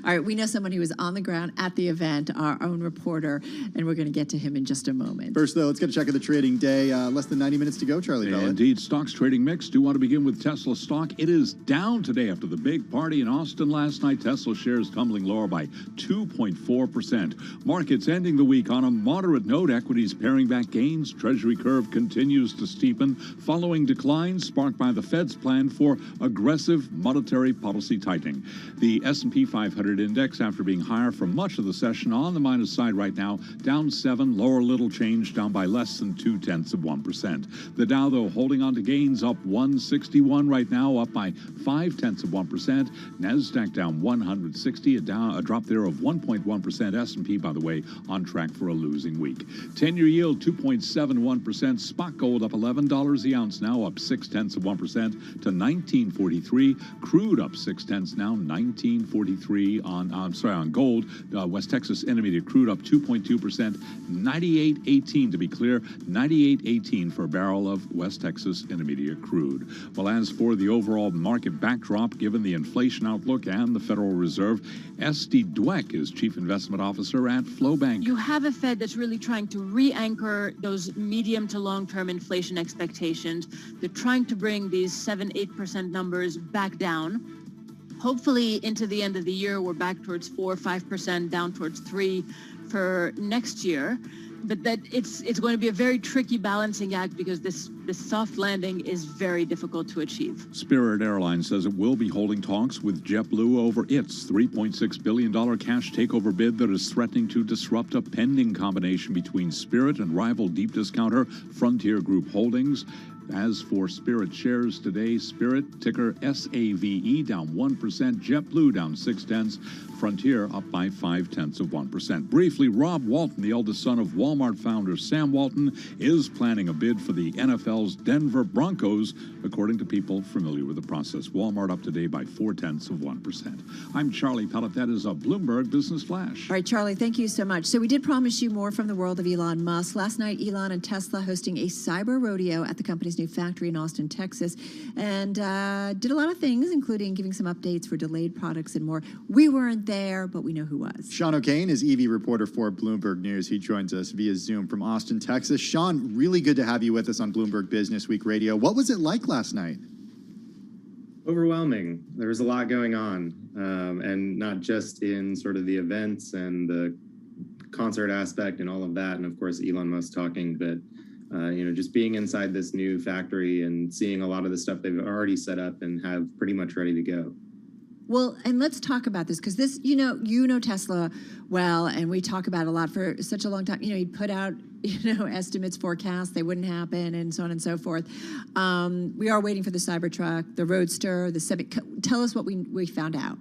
right, we know someone who was on the ground at the event, our own reporter, and we're going to get to him in just a moment. First, though, let's get a check of the trading day. Less than 90 minutes to go, Charlie Bella. Indeed, stocks trading mixed. Do want to begin with Tesla stock. It is down today after the big party in Austin last night. Tesla shares tumbling lower by 2.4%. Markets ending the week on a moderate note. Equities paring back gains. Treasury curve continues to steepen following declines sparked by the Fed's plan for aggressive monetary policy tightening. The S&P 500 index, after being higher for much of the session, on the minus side right now, down 7, lower little change, down by less than 0.2%. The Dow, though, holding on to gains, up 161 right now, up by 0.5%. Nasdaq down 160, a drop there of 1.1%. S&P, by the way, on track for a losing week. 10-year yield 2.71%. Spot gold up $11 the ounce now, up 0.6% to 1943. Crude up 0.6 now, 1943 on gold. West Texas Intermediate crude up 2.2%, 98.18 to be clear, 98.18 for a barrel of West Texas Intermediate crude. Well, as for the overall market backdrop, given the inflation outlook and the Federal Reserve, Esty Dweck is Chief Investment Officer at Flowbank. You have a Fed that's really trying to re-anchor those medium to long-term inflation expectations. They're trying to bring these 7-8% numbers back down. Hopefully into the end of the year, we're back towards 4-5%, down towards 3 for next year. But that it's going to be a very tricky balancing act because this soft landing is very difficult to achieve. Spirit Airlines says it will be holding talks with JetBlue over its $3.6 billion cash takeover bid that is threatening to disrupt a pending combination between Spirit and rival deep discounter Frontier Group Holdings. As for Spirit shares today, Spirit, ticker SAVE, down 1%, JetBlue down 0.6, Frontier up by 0.5%. Briefly, Rob Walton, the eldest son of Walmart founder Sam Walton, is planning a bid for the NFL's Denver Broncos, according to people familiar with the process. Walmart up today by 0.4%. I'm Charlie Pellet. That is a Bloomberg Business Flash. All right, Charlie, thank you so much. So we did promise you more from the world of Elon Musk. Last night, Elon and Tesla hosting a cyber rodeo at the company's new factory in Austin, Texas, and did a lot of things, including giving some updates for delayed products and more. We weren't there, but we know who was. Sean O'Kane is EV reporter for Bloomberg News. He joins us via Zoom from Austin, Texas. Sean, really good to have you with us on Bloomberg Business Week Radio. What was it like last night? Overwhelming. There was a lot going on, and not just in sort of the events and the concert aspect and all of that, and of course Elon Musk talking, but just being inside this new factory and seeing a lot of the stuff they've already set up and have pretty much ready to go. Well, and let's talk about this because this, you know Tesla well, and we talk about it a lot for such a long time. You know, he'd put out, estimates, forecasts, they wouldn't happen, and so on and so forth. We are waiting for the Cybertruck, the Roadster, the Semi. Tell us what we found out.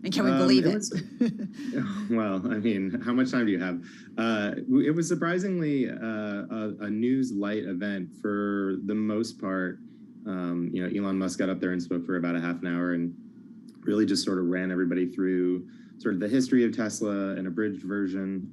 And can we believe it? Well, I mean, how much time do you have? It was surprisingly a news light event for the most part. Elon Musk got up there and spoke for about a half an hour and really just sort of ran everybody through sort of the history of Tesla, an abridged version,